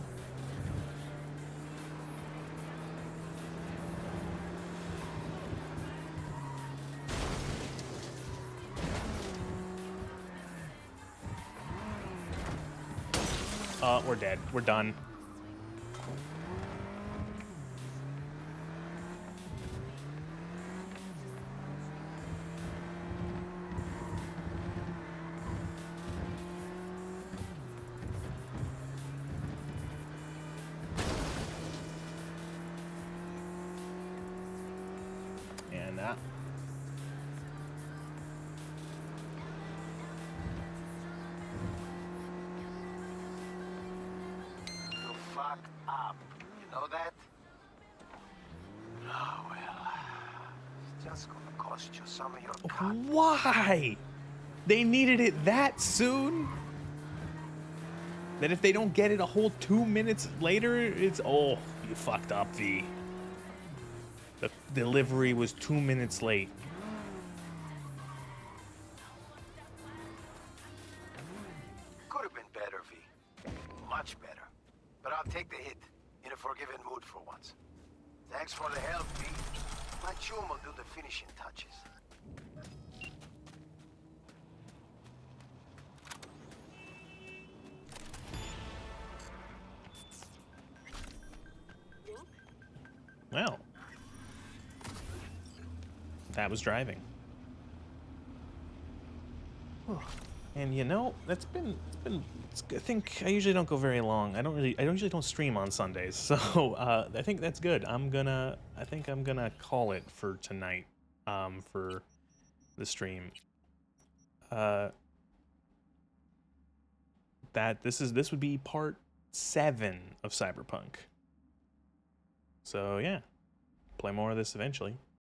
We're dead. We're done. And that. You fucked up. You know that? Oh, well. It's just gonna cost you some of your cut. Why? They needed it that soon? That if they don't get it a whole 2 minutes later, it's, oh, you fucked up, V. The delivery was 2 minutes late. Could have been better, V. Much better. But I'll take the hit. In a forgiving mood for once. Thanks for the help, V. My chum will do the finishing touches. Well, that was driving. And you know, I think I usually don't go very long. I usually don't stream on Sundays, so I think that's good. I think I'm gonna call it for tonight, for the stream. This would be part 7 of Cyberpunk. So yeah, play more of this eventually.